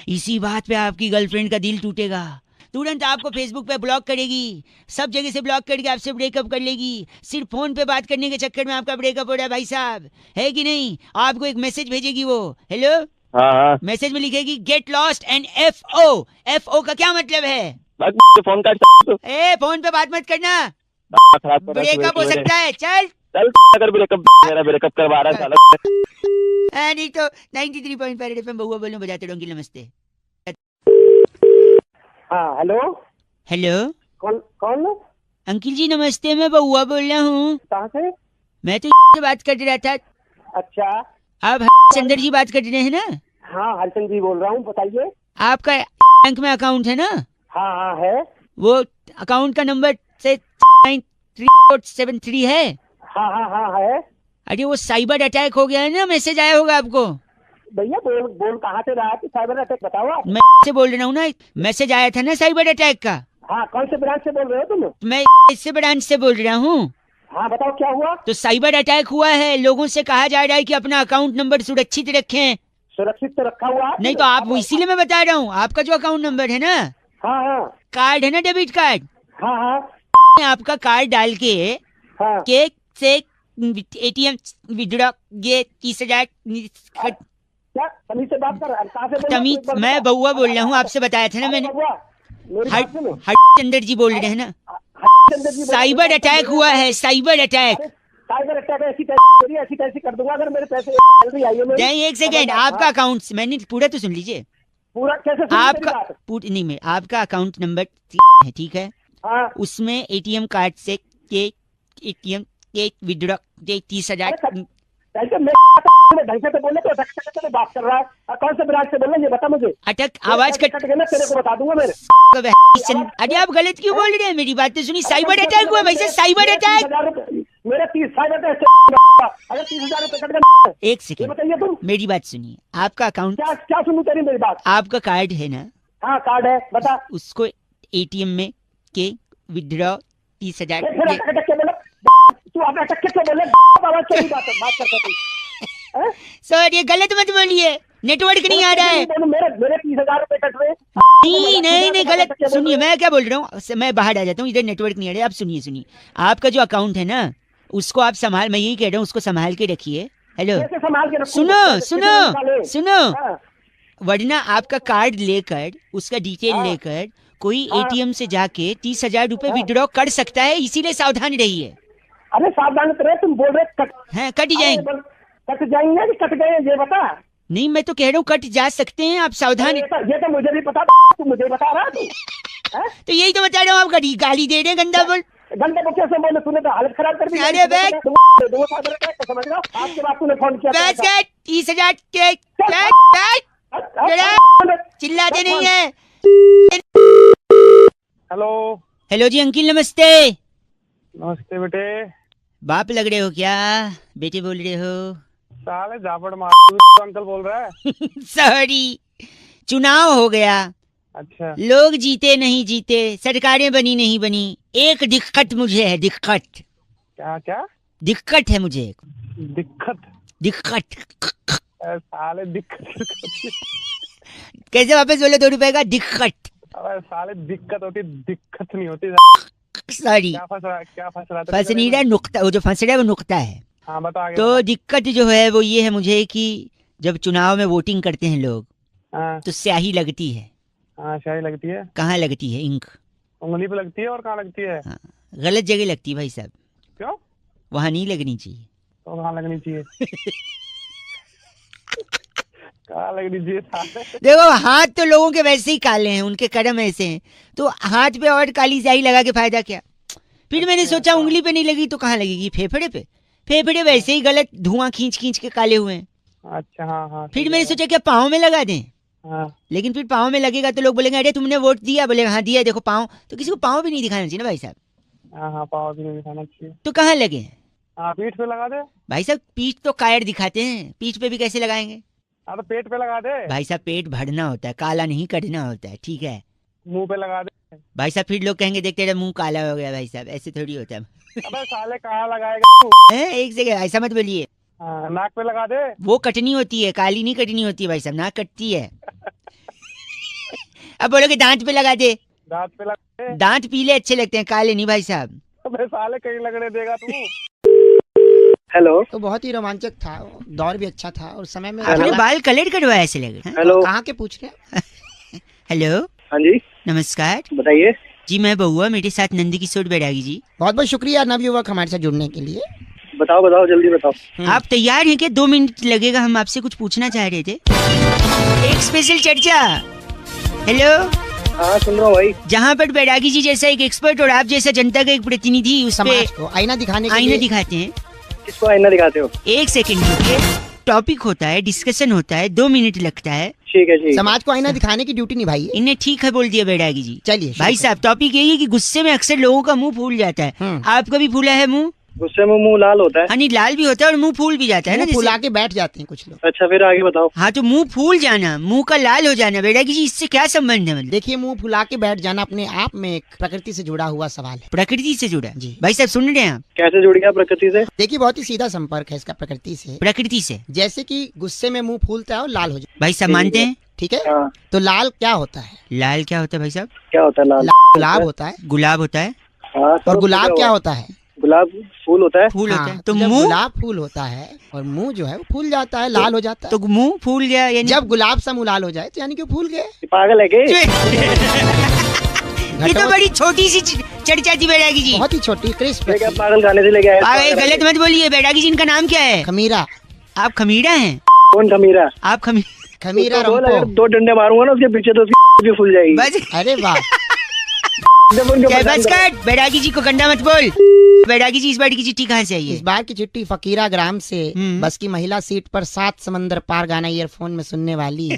इसी बात पे आपकी गर्लफ्रेंड का दिल टूटेगा, तुरंत आपको फेसबुक पे ब्लॉक करेगी, सब जगह से ब्लॉक करके आपसे ब्रेकअप कर लेगी। सिर्फ फोन पे बात करने के चक्कर में आपका ब्रेकअप हो रहा है भाई साहब, है कि नहीं? आपको एक मैसेज भेजेगी वो, हेलो। हाँ। मैसेज में लिखेगी get lost and FO। FO का क्या मतलब है? फोन काट। ए फोन पे बात मत करना, ब्रेकअप हो सकता है। चल अगर ब्रेकअप करवा रहा है साला। नहीं तो 93.5 FM बहुआ बोलो, बजाते रहो। अंकिल नमस्ते। हाँ हेलो। हेलो, कौन? अंकिल जी नमस्ते, मैं बहुआ बोल रहा हूँ। कहाँ से? मैं तो से बात कर रहा था। अच्छा। आप चंदर जी बात कर रहे हैं ना? हाँ हरचंद जी बोल रहा हूँ, बताइए। आपका बैंक में अकाउंट है ना? हाँ है। वो अकाउंट का नंबर से 9373 है। हाँ है। अरे वो साइबर अटैक हो गया है ना, मैसेज आया होगा आपको। भैया बोल कहाँ से रहा है? साइबर अटैक बताओ आप। मैं से बोल रहा हूँ ना, मैसेज आया था ना साइबर अटैक का। हाँ कौन से ब्रांच से बोल रहे हो तुम? मैं इससे ब्रांच से बोल रहा हूँ। हाँ बताओ क्या हुआ? तो साइबर अटैक हुआ है, लोगों से कहा जा रहा है कि अपना अकाउंट नंबर सुरक्षित रखें। सुरक्षित तो रखा हुआ है। नहीं तो आप, इसीलिए मैं बता रहा हूँ, आपका जो अकाउंट नंबर है ना, हाँ कार्ड है ना, डेबिट कार्ड, हाँ आपका कार्ड डाल के हाँ। केक से ATM विड्रॉ, ये 30,000 क्या तमीज से बात कर? कहाँ से बोल रहे हो? तमीज, मैं बउआ बोल रहा हूँ, आपसे बताया था ना मैंने। मेरी बात सुनो। चंदर जी बोल रहे हैं ना, चंदर जी साइबर अटैक हुआ है, साइबर अटैक। साइबर अटैक ऐसी कैसी कर दूंगा अगर मेरे पैसे जल्दी आइए। नहीं एक सेकेंड, आपका अकाउंट, मैंने पूरा तो सुन लीजिए। पूरा कैसे सुन? आपका नहीं, मैं आपका अकाउंट नंबर है, ठीक है? हाँ। उसमें ATM कार्ड से ATM के विड्रॉ 30,000। ढंग से तो बोले, तो अटक से बात कर रहा है। कौन से ब्रांच से बोल रहे हैं ये बता मुझे। अटक आवाज कट गया ना, तेरे को बता दूंगा मेरे। अरे आप गलत क्यों बोल रहे हैं, मेरी बात तो सुनिए। साइबर अटैक हुआ वैसे, साइबर अटैक। मेरा 30,000 अगर 30,000 रुपए कट गए। एक सेकेंड, बताइए तुम। मेरी बात सुनिए। आपका अकाउंट, क्या सुनूं तेरी मेरी बात? आपका कार्ड है ना? हाँ कार्ड है, बता। उसको ATM में के विड्रॉ 30,000। तू आप अटक के बोले, आवाज कैसी बात करता तू? सर ये गलत मत बोलिए, नेटवर्क नहीं आ रहा है। मेरे 30,000 रुपए कट रहे। नहीं गलत सुनिए, मैं क्या बोल रहा हूँ, मैं बाहर आ जाता हूँ, इधर नेटवर्क नहीं आ रहा है। आप सुनिए, आपका जो अकाउंट है ना, उसको आप संभाल, मैं यही कह रहा हूँ, उसको संभाल के रखिए। हेलो सुनो, वरना आपका कार्ड लेकर, उसका डिटेल लेकर कोई ATM से जाके 30,000 रुपए विड्रॉ कर सकता है, इसीलिए सावधान रहिए। अरे सावधान रहे, तुम बोल रहे कट जाएंगे। कट जाएंगे कि कट गए ये बता। नहीं मैं तो कह रहा हूँ कट जा सकते हैं, आप सावधान। ये तो मुझे भी पता, तू मुझे बता रहा तू। तो यही तो बता रहा हूँ, आप गाली दे रहे हैं, गंदा बोल। गंदे को कैसे बोले? तूने तो हालत खराब कर दी। अरे बैग समझ रहा, आपके बाद तूने फोन किया। 30,000 के चिल्लाते नहीं है। हेलो जी अंकिल नमस्ते। नमस्ते बेटे। बाप लग रहे हो क्या? बेटे बोल रहे हो? साले झापड़ मार अंकल बोल रहा है। सॉरी, चुनाव हो गया। अच्छा। लोग जीते नहीं जीते, सरकारें बनी नहीं बनी, एक दिक्कत मुझे है, दिक्कत। क्या दिक्कत है मुझे। दिक्कत साले दिक्कत कैसे वापस बोले 2 रुपए का? दिक्कत। अबे साले दिक्कत होती, दिक्कत नहीं होती। सॉरी, क्या फंस रहा फंस नहीं रहा, नुक्ता, वो जो फंस रहा है वो नुक्ता है। हाँ बता आगे। तो दिक्कत जो है वो ये है मुझे कि जब चुनाव में वोटिंग करते हैं लोग, हाँ। तो स्याही लगती है। हाँ स्याही लगती है। कहाँ लगती है? इंक। उंगली पे लगती है और कहाँ लगती है? हाँ, गलत जगह लगती है भाई साहब, क्यों? वहाँ नहीं लगनी चाहिए। तो कहाँ लगनी चाहिए? कहाँ लगनी चाहिए साले? देखो हाथ तो लोगों के वैसे ही काले हैं, उनके कर्म ऐसे हैं, तो हाथ पे और काली स्याही लगा के फायदा क्या। फिर मैंने सोचा उंगली पे नहीं लगी तो कहाँ लगेगी, फेफड़े पे। फेफड़े वैसे ही गलत धुआं खींच खींच के काले हुए हैं। अच्छा हाँ हाँ। फिर मैंने सोचा क्या पाँव में लगा दें, हाँ लेकिन फिर पाँव में लगेगा तो लोग बोलेंगे अरे तुमने वोट दिया, बोले हाँ दिया, देखो पाँव, तो किसी को पाँव भी नहीं दिखाना चाहिए ना भाई साहब। हाँ हाँ, पाँव भी नहीं दिखाना चाहिए। तो कहाँ लगे हाँ पीठ पे लगा दे। भाई साहब, पीठ तो कायर दिखाते हैं, पीठ पे भी कैसे लगाएंगे हाँ तो पेट पे लगा दे। भाई साहब। पेट भरना होता है, काला नहीं करना होता है, ठीक है मुंह पे लगा दे। भाई साहब। फिर लोग कहेंगे देखते रहे मुंह काला हो गया, भाई साहब ऐसे थोड़ी होता है। अबे साले कहाँ लगाएगा तू? एक सेकंड, ऐसा मत बोलिए, हाँ, नाक पे लगा दे। वो कटनी होती है, काली नहीं कटनी होती है भाई साहब, नाक कटती है। अब बोलोगे दांत पे लगा दे, दांत पे लगा दे। दांत पीले अच्छे लगते हैं, काले नहीं भाई साहब। अबे साले कहीं लगने देगा तू? हेलो तो बहुत ही रोमांचक था, दौर भी अच्छा था और समय में आपने बाल कलर करवाया ऐसे लगे हैं? हेलो कहाँ के पूछ रहे हैं? हेलो हाँ जी नमस्कार बताइए। जी, मैं बउआ, मेरे साथ नंदी किशोर बैरागी जी। बहुत बहुत शुक्रिया नवयुवक हमारे साथ जुड़ने के लिए। बताओ बताओ जल्दी बताओ। आप तैयार हैं क्या? 2 मिनट लगेगा, हम आपसे कुछ पूछना चाह रहे थे। एक स्पेशल चर्चा। हेलो, हाँ सुन रहा हूँ भाई। जहाँ पर बैरागी जी जैसा एक एक्सपर्ट और आप जैसा जनता का एक प्रतिनिधि उस पे समाज को आईना दिखाने के आईना लिए दिखाते हैं। किसको आईना दिखाते हो? एक सेकंड रुकिए, टॉपिक होता है, डिस्कशन होता है, 2 मिनट लगता है। ठीक है ठीक। समाज को आईना दिखाने की ड्यूटी निभाइए। इन्हें ठीक है बोल दिया बैरागी जी। चलिए भाई साहब, टॉपिक यही है कि गुस्से में अक्सर लोगों का मुंह फूल जाता है। आपका भी फूला है मुंह? गुस्से में मुंह लाल होता है। हाँ नहीं, लाल भी होता है और मुंह फूल भी जाता है ना, मुंह फुला जैसे। के बैठ जाते हैं कुछ लोग। अच्छा फिर आगे बताओ। हाँ तो मुंह फूल जाना, मुंह का लाल हो जाना, बैरागी जी इससे क्या संबंध है? मतलब देखिए मुंह फुला के बैठ जाना अपने आप में एक प्रकृति से जुड़ा हुआ सवाल है। प्रकृति से जुड़ा जी। भाई साहब, सुन रहे हैं आप? कैसे जुड़ गया प्रकृति से? देखिए बहुत ही सीधा संपर्क है इसका प्रकृति से। प्रकृति से। जैसे कि गुस्से में मुंह फूलता है और लाल हो जाता भाई साहब मानते हैं? है, ठीक है। हाँ तो लाल क्या होता है? लाल क्या होता है भाई साहब? क्या होता है लाल? गुलाब होता है। गुलाब होता है। हाँ और गुलाब क्या होता है? गुलाब फूल होता है। फूल होता है। तो जब मुंह, गुलाब फूल होता है और मुंह जो है वो फूल जाता है, लाल हो जाता है। तो मुंह फूल गया यानी जब गुलाब सा मुंह लाल हो जाए तो यानी कि फूल गए। पागल है के? ये तो बड़ी छोटी सी चर्चा थी बैरागी जी। बहुत ही छोटी क्रिस्प। क्या पागल गाने से लेके आए? आगे गलत मत बोलिए। बैरागी जी इनका नाम क्या है? खमीरा। आप खमीरा हैं? कौन खमीरा? आप खमीरा तो बोल, रंपो। अगर 2 डंडे मारूंगा ना उसके पीछे तो उसकी भी फूल जाएगी। बस अरे वाह। जब उनके क्या पसंद बस करो। कर, बैरागी जी को गंदा मत बोल। बैरागी जी इस बार की चिट्ठी कहाँ से आई इस है? बार की चिट्ठी फकीरा ग्राम से। हम्म। बस की महिला सीट पर 7 समंदर पार गाना ईयरफोन में सुनने वाली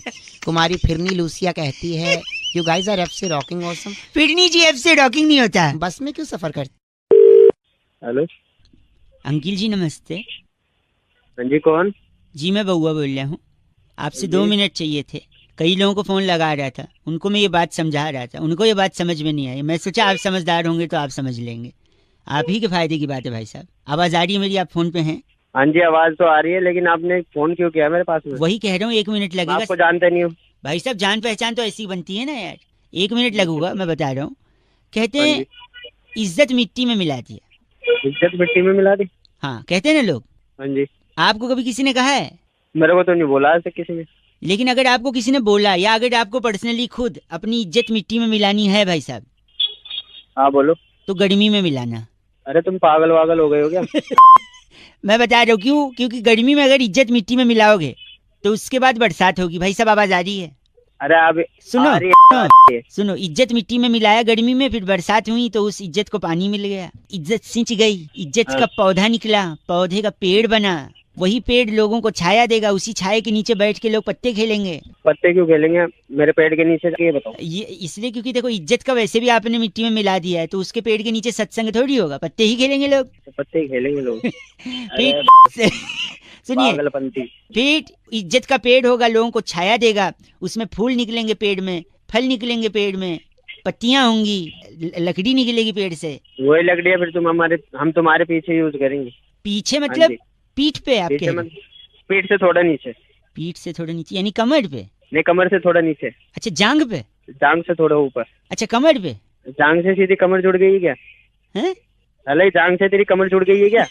कुमारी फिरनी लूसिया कहती है, you guys are FC rocking awesome. फिरनी जी एफ से रॉकिंग नहीं होता। बस में क्यों सफर करते? हेलो अंकिल जी नमस्ते। हाँ जी कौन? जी मैं बउआ बोल रहा हूँ, आपसे 2 मिनट चाहिए थे। कई लोगों को फोन लगा रहा था, उनको मैं ये बात समझा रहा था, उनको ये बात समझ में नहीं आई। मैं सोचा आप समझदार होंगे तो आप समझ लेंगे। आप ही के फायदे की बात है भाई साहब। आवाज आ रही है मेरी? आप फोन पे हैं? हाँ जी आवाज तो आ रही है, लेकिन आपने फोन क्यों किया मेरे पास में? वही कह रहा हूँ, 1 मिनट मैं लगेगा। आपको जानते नहीं हूँ। भाई साहब जान पहचान तो ऐसी बनती है ना यार। 1 मिनट लगूगा, मैं बता रहा हूँ। कहते हाँ हैं इज्जत मिट्टी में मिला दी है। इज्जत मिट्टी में मिला दी? हाँ कहते हैं ना लोग। हाँ जी। आपको कभी किसी ने कहा है? मेरे को तो नहीं बोला आज तक किसी ने। लेकिन अगर आपको किसी ने बोला, या अगर आपको पर्सनली खुद अपनी इज्जत मिट्टी में मिलानी है भाई साहब, हाँ बोलो। तो गर्मी में मिलाना। अरे तुम पागल वागल हो गए हो क्या? मैं बता रहा हूँ क्यों, क्योंकि गर्मी में अगर इज्जत मिट्टी में मिलाओगे तो उसके बाद बरसात होगी। भाई साहब आवाज आ रही है? अरे आप सुनो आ रही है। सुनो, इज्जत मिट्टी में मिलाया गर्मी में, फिर बरसात हुई तो उस इज्जत को पानी मिल गया, इज्जत सिंच गई, इज्जत का पौधा निकला, पौधे का पेड़ बना, वही पेड़ लोगों को छाया देगा, उसी छाया के नीचे बैठ के लोग पत्ते खेलेंगे। पत्ते क्यों खेलेंगे मेरे पेड़ के नीचे? ये बताओ। ये इसलिए क्योंकि देखो इज्जत का वैसे भी आपने मिट्टी में मिला दिया है, तो उसके पेड़ के नीचे सत्संग थोड़ी होगा, पत्ते ही खेलेंगे लोग। तो पत्ते ही खेलेंगे लोग। फिर सुनिए, पागलपंती। फिर इज्जत का पेड़ होगा, लोगों को छाया देगा, उसमें फूल निकलेंगे पेड़ में, फल निकलेंगे पेड़ में, पत्तियां होंगी, लकड़ी निकलेगी पेड़ से। वही लकड़ी है, फिर हम तुम्हारे पीछे यूज करेंगे। पीछे हाँ मतलब जी। पीठ पे आपके? पीछे पीठ से थोड़ा नीचे। पीठ से थोड़ा नीचे यानी कमर पे? नहीं, कमर से थोड़ा नीचे। अच्छा जांग पे? जांग से थोड़ा ऊपर। अच्छा कमर पे? जांग से सीधी कमर जुड़ गई है क्या? हैं? अरे जांग से तेरी कमर जुड़ गई है क्या?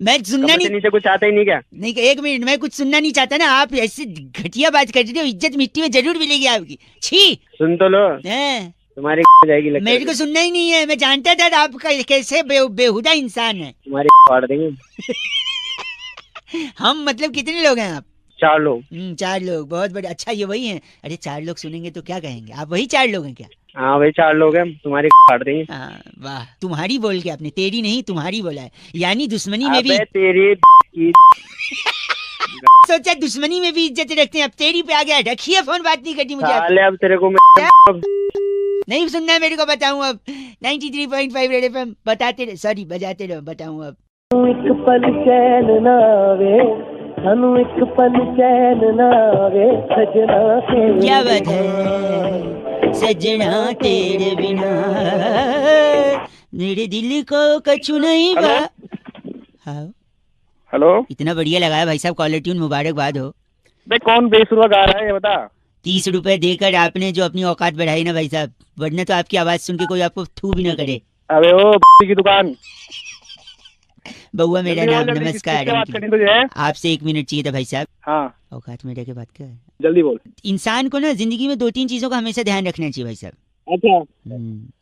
मैं सुनना कमर से नहीं, नीचे कुछ आता ही नहीं क्या? नहीं 1 मिनट, मैं कुछ सुनना नहीं चाहता ना। आप ऐसे घटिया बात कर रहे हो, इज्जत मिट्टी में जरूर मिलेगी आपकी। छी। सुन तो लो। हैं? तुम्हारी हो जाएगी लगता मेरे को सुनना ही नहीं है, मैं जानता था आप कैसे बेहुदा इंसान है। तुम्हारी फाड़ देंगे। हम मतलब कितने लोग हैं आप? 4 लोग। 4 लोग, बहुत बड़े। अच्छा ये वही हैं? अरे 4 लोग सुनेंगे तो क्या कहेंगे? आप वही 4 लोग हैं क्या? हाँ भाई 4 लोग हैं, तुम्हारी फाड़ देंगे। हाँ वाह, तुम्हारी बोल के आपने तेरी नहीं तुम्हारी बोला है, यानी दुश्मनी में भी अबे तेरी की सोचा दुश्मनी में भी इज्जत रखते हैं। अब तेरी पे आ गया, रखिए फोन, बात नहीं करनी मुझे अब। साले अब तेरे को नहीं सुनना है मेरे को, बताऊं अब 93.5 रेड एफएम बताते रहो, सॉरी बजाते रहो, बताऊं अब। एक पल चैन ना आवे, सानू एक पल चैन ना आवे, सजना तेरे क्या बात है, सजना तेरे बिना मेरे दिल को कछु नहीं बा। हाँ हेलो, इतना बढ़िया लगाया भाई साहब, कॉलर ट्यून, मुबारकबाद हो। भाई कौन बेसुरा गा रहा है ये बता। 30 रुपए देकर आपने जो अपनी औकात बढ़ाई ना भाई साहब, वरना तो आपकी आवाज सुन के कोई आपको थू भी ना करे। अबे ओ की दुकान। बउआ मेरा नाम, जल्दी नमस्कार। किससे बात करनी तुझे? आपसे 1 मिनट चाहिए था भाई साहब। हाँ औकात में रह के बात कर। जल्दी बोल। इंसान को ना जिंदगी में 2-3 चीजों का हमेशा ध्यान रखना चाहिए भाई साहब। अच्छा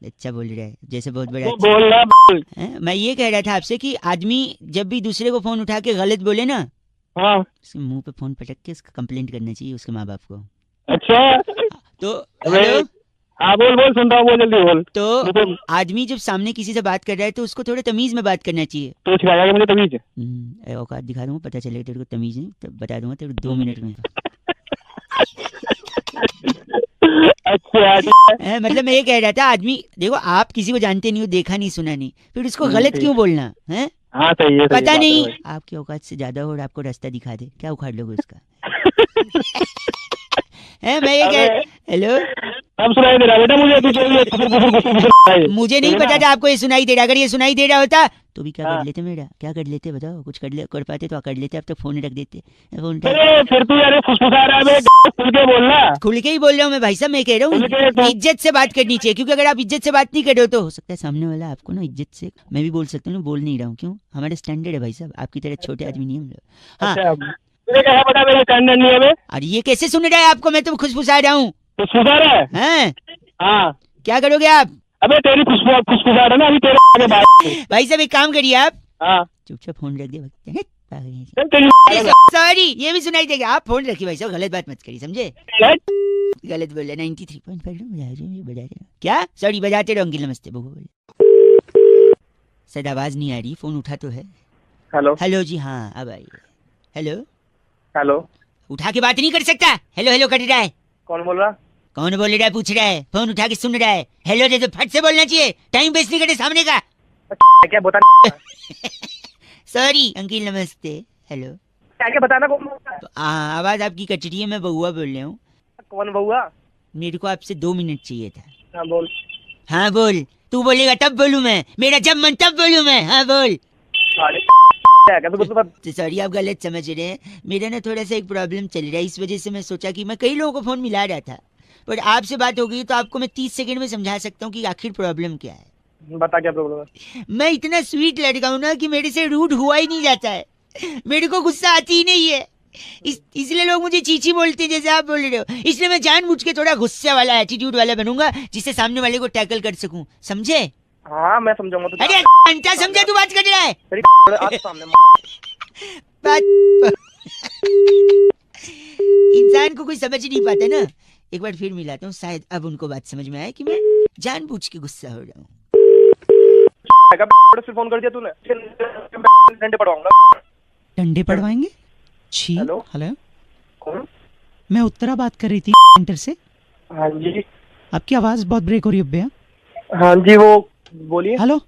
अच्छा बोल रहा है, जैसे बहुत बड़ा तो बोल रहा बोल। हैं? मैं ये कह रहा था आपसे कि आदमी जब भी दूसरे को फोन उठा के गलत बोले ना, हाँ उसके मुंह पे फोन पटक के उसका कंप्लेंट करना चाहिए उसके माँ बाप को। अच्छा तो अबे, हेलो, हाँ बोल बोल, सुन रहा हूँ, बोल जल्दी बोल। तो आदमी जब सामने किसी से बात कर रहा है तो उसको थोड़ा तमीज में बात करना चाहिए। तो सिखाएगा मुझे तमीज। औकात दिखा दूंगा, पता चलेगा तेरे को तमीज नहीं, तो बता दूंगा तेरे को 2 मिनट में। अच्छा मतलब मैं ये कह रहा था, आदमी देखो आप किसी को जानते नहीं हो, देखा नहीं सुना नहीं, फिर उसको गलत क्यों बोलना है? हाँ सही है, पता नहीं आपकी औकात से ज्यादा हो और आपको रास्ता दिखा दे, क्या उखाड़ लोगे उसका? है मैं ये कह, हेलो अब सुनाई दे रहा बेटा मुझे। मुझे नहीं पता था आपको ये सुनाई दे रहा, अगर ये सुनाई दे रहा होता तो भी क्या कर लेते मेरा, क्या कर लेते बताओ, कुछ कर पाते तो कर लेते, अब तक फोन रख देते। फोन फिर तू यार फुसफुसा रहा है, खुल के बोलना। खुल के ही बोल रहा हूँ मैं भाई साहब, मैं कह रहा हूँ इज्जत से बात करनी चाहिए, क्योंकि अगर आप इज्जत से बात नहीं कर रहे हो तो हो सकता है सामने वाला आपको ना इज्जत से, मैं भी बोल सकता हूँ, बोल नहीं रहा हूँ, क्यों हमारे स्टैंडर्ड है भाई साहब, आपकी तरह छोटे आदमी नहीं हम लोग। हाँ अरे ये कैसे सुन रहा है आपको, मैं तो खुशफुसा रहा हूँ। फुसफुसा रहा है? हाँ क्या करोगे आप? अबे तेरी फुसफुसा रहा ना अभी तेरे आगे बात। भाई साहब एक काम करिए आप, हाँ चुपचाप फोन रख दिया। तेरी सॉरी ये भी सुनाई देगा, आप फोन रखिए भाई साहब, गलत बात मत करिए, समझे? गलत बोल रहे 93.5 क्या? सॉरी बजाते रहो अंकिल, नमस्ते। शायद आवाज नहीं आ रही, फोन उठा तो है। हेलो हेलो जी, हाँ अब आई। हेलो हेलो, उठा के बात नहीं कर सकता, हेलो हेलो कर रहा है। कौन बोल रहा? कौन बोल रहा है पूछ रहा है, फोन उठा के सुन रहा है। हेलो जैसे फट से बोलना चाहिए, टाइम वेस्ट नहीं करे सामने का। क्या बता? सॉरी अंकिल नमस्ते। हेलो क्या बताना? कौन बोल रहा है? आवाज आपकी कट रही है, मैं बउआ बोल रहा हूँ। कौन बउआ? मेरे को आपसे 2 मिनट चाहिए था। हाँ बोल। हाँ बोल, तू बोलेगा तब बोलूँ मैं, मेरा जब मन तब बोलूँ मैं। हाँ बोल। सॉरी आप गलत समझ रहे हैं, मेरा ना थोड़ा सा एक प्रॉब्लम चल रहा है, इस वजह से मैं सोचा कि मैं कई लोगों को फोन मिला रहा था, पर आपसे बात हो गई तो आपको मैं 30 सेकंड में समझा सकता हूँ कि आखिर प्रॉब्लम क्या है। बता क्या प्रॉब्लम है? मैं इतना स्वीट लड़का हूँ ना कि मेरे से रूड हुआ ही नहीं जाता है, मेरे को गुस्सा आती ही नहीं है, इसलिए लोग मुझे चीची बोलते हैं जैसे आप बोल रहे हो। इसलिए मैं जानबूझ के थोड़ा गुस्से वाला एटीट्यूड वाला बनूंगा, जिससे सामने वाले को टैकल कर सकूं, समझे? हाँ मैं समझाऊंगा तुझे। अरे घंटा समझा तू बात कर रहा है? इंसान को कोई समझ नहीं पाता ना। एक बार फिर मिलाता हूँ, शायद अब उनको बात समझ में आए कि मैं जानबूझ के गुस्सा हो रहा हूँ। फोन कर दिया तूने, डंडे पड़वाऊंगा। डंडे पड़वाएंगे? छी। हेलो हेलो कौन? मैं उत्तरा बात कर रही थी सेंटर से। हाँ जी। आपकी आवाज बहुत ब्रेक हो रही है भैया। हाँ जी वो बोलिए। हेलो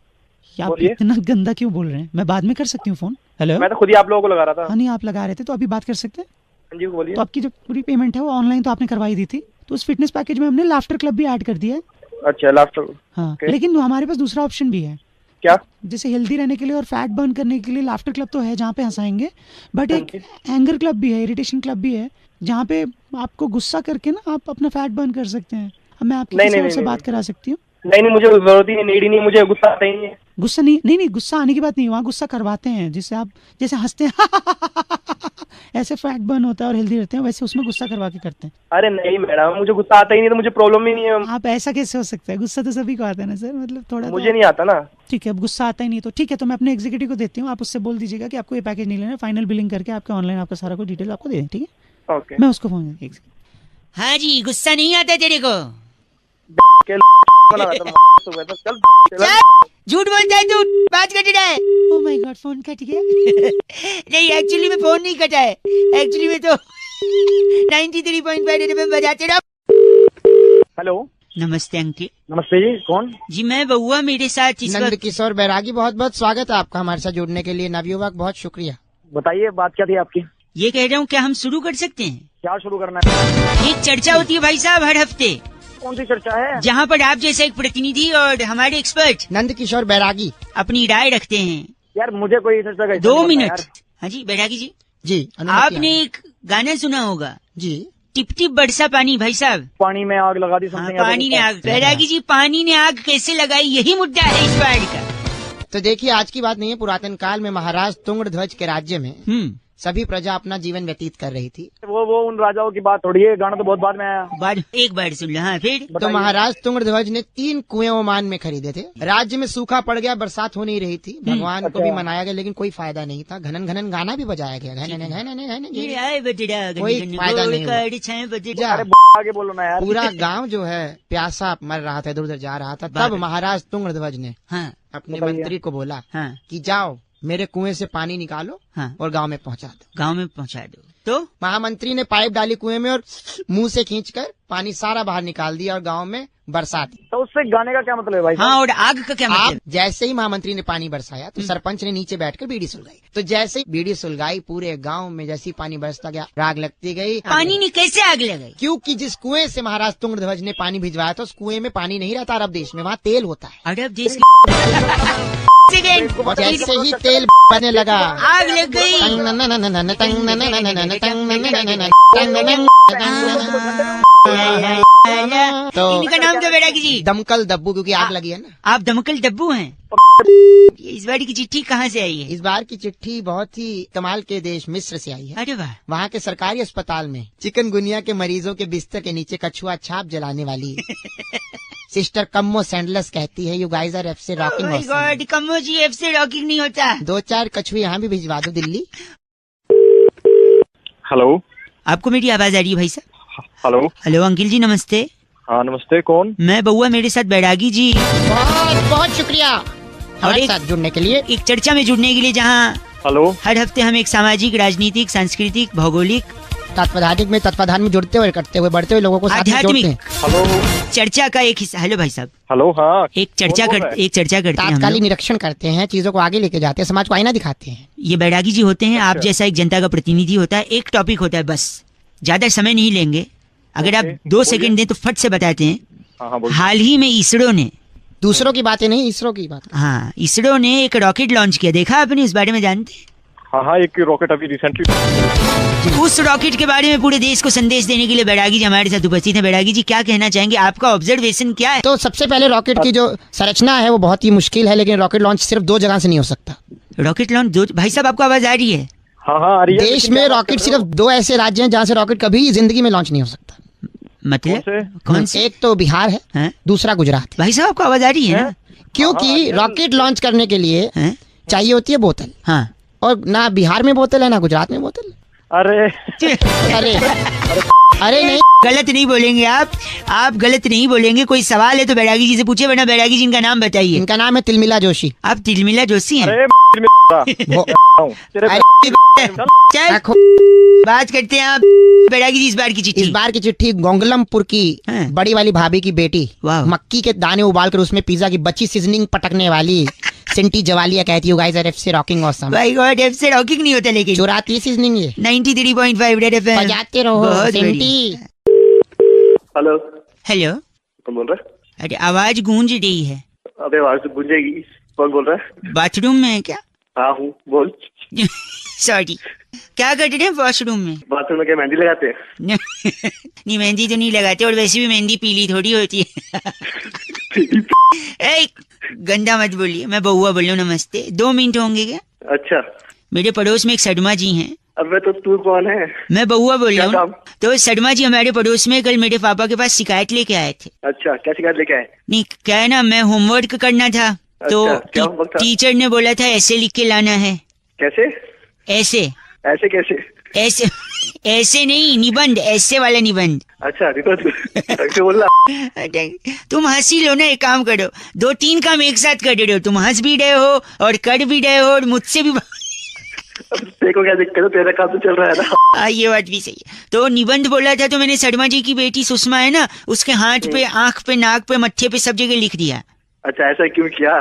आप इतना गंदा क्यों बोल रहे हैं? मैं बाद में कर सकती हूँ फोन। हेलो मैं तो खुद ही आप लोगों को लगा रहा था। हाँ नहीं आप लगा रहे थे तो अभी बात कर सकते हैं। हाँ जी बोलिए। तो आपकी जो पूरी पेमेंट है वो ऑनलाइन तो आपने करवाई दी थी, तो उस फिटनेस पैकेज में हमने लाफ्टर क्लब भी ऐड कर दिया है। अच्छा लाफ्टर। हाँ लेकिन हमारे पास दूसरा ऑप्शन भी है। क्या? जैसे हेल्दी रहने के लिए और फैट बर्न करने के लिए लाफ्टर क्लब तो है जहाँ पे हंसाएंगे, बट एक एंगर क्लब भी है, इरिटेशन क्लब भी है, जहाँ पे आपको गुस्सा करके ना आप अपना फैट बर्न कर सकते हैं। अब मैं आपकी किसी और से बात करा सकती हूँ। नहीं मुझे जरूरत ही नहीं, मुझे गुस्सा आता ही नहीं है। गुस्सा नहीं, गुस्सा आने की बात नहीं, वहाँ गुस्सा करवाते हैं, जिससे आप जैसे हंसते हैं ऐसे फैट बर्न होता है और हेल्दी रहते हैं, वैसे उसमें गुस्सा करवा के करते हैं। अरे नहीं मैडम, मुझे गुस्सा आता ही नहीं, तो मुझे प्रॉब्लम ही नहीं है। आप ऐसा कैसे हो सकता है? गुस्सा तो सभी को आता है ना सर, मतलब थोड़ा मुझे नहीं आता ना। ठीक है, अब गुस्सा आता ही नहीं तो ठीक है, तो मैं अपने एग्जीक्यूटिव को देती हूँ, आप उससे बोल दीजिएगा कि आपको ये पैकेज नहीं लेना, फाइनल बिलिंग करके आपका ऑनलाइन आपका सारा कुछ डिटेल आपको दे दें, ठीक है? ओके, मैं उसको फोन करके। हाँ जी, गुस्सा नहीं आता तेरे को? चल झूठ बोलता है तू, बात कट रहा है। ओह माय गॉड, फोन कट गया। नहीं, एक्चुअली में फोन नहीं कटा है, एक्चुअली में तो 93.5 रेडियो पे बजाते रहो। हेलो, नमस्ते अंकिल। नमस्ते जी, कौन? जी मैं बउआ, मेरे साथ इस नंद वक्त किशोर बैरागी, बहुत बहुत स्वागत है आपका हमारे साथ जुड़ने के लिए। नवयुवक, बहुत शुक्रिया। बताइए, बात क्या थी आपकी? ये कह रहा हूँ, क्या हम शुरू कर सकते हैं? क्या शुरू करना है? एक चर्चा होती है भाई साहब हर हफ्ते। कौन सी चर्चा है? जहाँ पर आप जैसा एक प्रतिनिधि और हमारे एक्सपर्ट नंद किशोर बैरागी अपनी राय रखते हैं। यार मुझे कोई चर्चा का 2 मिनट। हाँ जी बैरागी जी, जी, आपने एक गाना सुना होगा, जी, टिप टिप बरसा पानी। भाई साहब, पानी में आग लगा दी, हाँ, पानी ने आग। बैरागी जी, पानी ने आग कैसे लगाई, यही मुद्दा है इस बार का। तो देखिए, आज की बात नहीं है, पुरातन काल में महाराज तुंगध्वज के राज्य में सभी प्रजा अपना जीवन व्यतीत कर रही थी। वो उन राजाओं की बात थोड़ी है, गाना तो बहुत बाद में आया। एक बार सुन लो। हाँ फिर? तो महाराज तुंगध्वज ने 3 कुएं ओमान में खरीदे थे। राज्य में सूखा पड़ गया, बरसात हो नहीं रही थी, भगवान को भी मनाया गया, लेकिन कोई फायदा नहीं था। घनन घनन गाना भी बजाया गया, कोई फायदा नहीं हुआ। आगे बोलो ना यार। पूरा गांव जो है प्यासा मर रहा था, इधर उधर जा रहा था। तब महाराज तुंगध्वज ने अपने मंत्री को बोला कि जाओ मेरे कुएं से पानी निकालो और गांव में पहुंचा दो। गांव में पहुंचा दो। तो महामंत्री ने पाइप डाली कुएं में और मुंह से खींचकर पानी सारा बाहर निकाल दिया और गांव में बरसात। तो उससे गाने का क्या मतलब है भाई? हाँ, और आग का क्या मतलब? जैसे ही महामंत्री ने पानी बरसाया तो सरपंच ने नीचे बैठकर बीड़ी सुलगाई। तो जैसे ही बीड़ी सुलगाई, पूरे गांव में जैसी पानी बरसता गया, आग लगती गई। पानी ने कैसे आग लगाई? क्योंकि जिस कुएं से महाराज तुंगध्वज ने पानी भिजवाया था, उस कुएं में पानी नहीं रहता अरब देश में, वहाँ तेल होता है। अरब देश जैसे ही तेल बनने लगा, आग लग गई। तो इनका नाम क्या बैरागी जी? दमकल दब्बू, क्योंकि आग लगी है ना। आप दमकल डब्बू हैं? इस बार की चिट्ठी कहाँ से आई है? इस बार की चिट्ठी बहुत ही कमाल के देश मिस्र से आई है। अरे वाह। वहाँ के सरकारी अस्पताल में चिकनगुनिया के मरीजों के बिस्तर के नीचे कछुआ छाप जलाने वाली सिस्टर कम्मो सैंडलस कहती है, यू गाइस आर एफ से rocking. Oh my God, Kammo ji, F से रॉकिंग नहीं होता। 2-4 कछुए यहाँ भी भिजवा दो दिल्ली। हेलो, आपको मेरी आवाज आ रही है भाई साहब? हेलो। हेलो अंकिल जी, नमस्ते। हाँ नमस्ते, कौन? मैं बउआ, मेरे साथ बैरागी जी। बहुत बहुत शुक्रिया हमारे साथ जुड़ने के लिए, एक चर्चा में जुड़ने के लिए, जहाँ हेलो हर हफ्ते हम एक सामाजिक, राजनीतिक, सांस्कृतिक, भौगोलिक, तत्वाधान में जुड़ते हुए, करते हुए, बढ़ते हुए लोगों को साथ में जोड़ते हैं। हेलो, चर्चा का एक हिस्सा। हेलो भाई साहब। हेलो, हाँ। एक चर्चा करते हैं, तात्कालिक निरीक्षण करते हैं, चीजों को आगे लेके जाते हैं, समाज को आईना दिखाते हैं। ये बैरागी जी होते हैं, आप जैसा एक जनता का प्रतिनिधि होता है। एक टॉपिक होता है, बस ज्यादा समय नहीं लेंगे। अगर आप 2 सेकंड दें तो फट से बताते हैं। हाल ही में इसरो ने, दूसरों की बातें नहीं, इसरो की बात। हाँ, इसरो ने एक रॉकेट लॉन्च किया, देखा आपने? इस बारे में जानते हैं? हाँ, एक रॉकेट अभी रिसेंटली। उस रॉकेट के बारे में पूरे देश को संदेश देने के लिए बैरागी जी हमारे साथ उपस्थित हैं। बैरागी जी, क्या कहना चाहेंगे? आपका ऑब्जर्वेशन क्या है? तो सबसे पहले रॉकेट की जो संरचना है वो बहुत ही मुश्किल है, लेकिन रॉकेट लॉन्च सिर्फ 2 जगह से नहीं हो सकता। Rocket launch 2? भाई साहब, आपको आवाज आ रही है? हाँ हाँ, आ रही है। देश में रॉकेट सिर्फ 2 ऐसे राज्य हैं जहाँ से रॉकेट कभी जिंदगी में लॉन्च नहीं हो सकता। मतलब कौन से? एक तो बिहार है, दूसरा गुजरात। भाई साहब, आपको आवाज आ रही है ना? क्योंकि रॉकेट लॉन्च करने के लिए चाहिए होती है बोतल। हाँ, और ना बिहार में बोतल है, ना गुजरात में बोतल। अरे अरे अरे नहीं, गलत नहीं बोलेंगे आप गलत नहीं बोलेंगे। कोई सवाल है तो बैरागी जी से पूछे, वरना बैरागी जी इनका नाम बताइए। इनका नाम है तिलमिला जोशी। आप तिलमिला जोशी हैं? बात करते हैं आप बैरागी जी। इस बार की चिट्ठी गोंगलमपुर की बड़ी वाली भाभी की बेटी मक्की के दाने उबालकर उसमें पिज्जा की बची सीजनिंग पटकने वाली सिंटी जवालिया कहती है, you guys are FC rocking awesome। भाई गॉड, एफ से रॉकिंग नहीं होता, लेकिन चुराती है सीजनिंग ये। 93.5 रेड एफएम बजाते रहो सिंटी। हेलो। हेलो, कौन बोल रहा है? अरे आवाज गूंज रही है। अबे आवाज तो गूंजेगी। कौन बोल रहा है? बाथरूम में है क्या? हाँ हूँ, बोल। सॉरी, क्या कर रहे हैं वॉशरूम में? बाथरूम में क्या मेहंदी लगाते हैं? नहीं, मेहंदी तो नहीं लगाते, और वैसे भी मेहंदी पीली थोड़ी होती है। गंदा मत बोलिए, मैं बउआ बोल रहा हूँ। नमस्ते, 2 मिनट होंगे क्या? अच्छा। मेरे पड़ोस में एक सडमा जी हैं, अबे तो तू कौन है? मैं बउआ बोल रहा क्या हूँ। तो शर्मा जी हमारे पड़ोस में कल मेरे पापा के पास शिकायत लेके आए थे। अच्छा, क्या शिकायत लेके आए? नहीं क्या है ना, मैं होमवर्क करना था तो अच्छा, क्या होमवर्क था? टीचर ने बोला था ऐसे लिख के लाना है। कैसे? ऐसे ऐसे कैसे? ऐसे ऐसे नहीं, निबंध, ऐसे वाला निबंध। अच्छा कैसे बोल रहा? तुम हंसी लो ना, एक काम करो, 2-3 काम एक साथ कर रहे हो, तुम हंस भी रहे हो और कर भी रहे हो और मुझसे भी देखो क्या दिक्कत है, तेरा काम तो चल रहा है ना। ये बात भी सही है। तो निबंध बोला था तो मैंने शर्मा जी की बेटी सुषमा है ना, उसके हाथ पे, आंख पे, नाक पे, मत्थे पे सब जगह लिख दिया। अच्छा, ऐसा क्यों किया?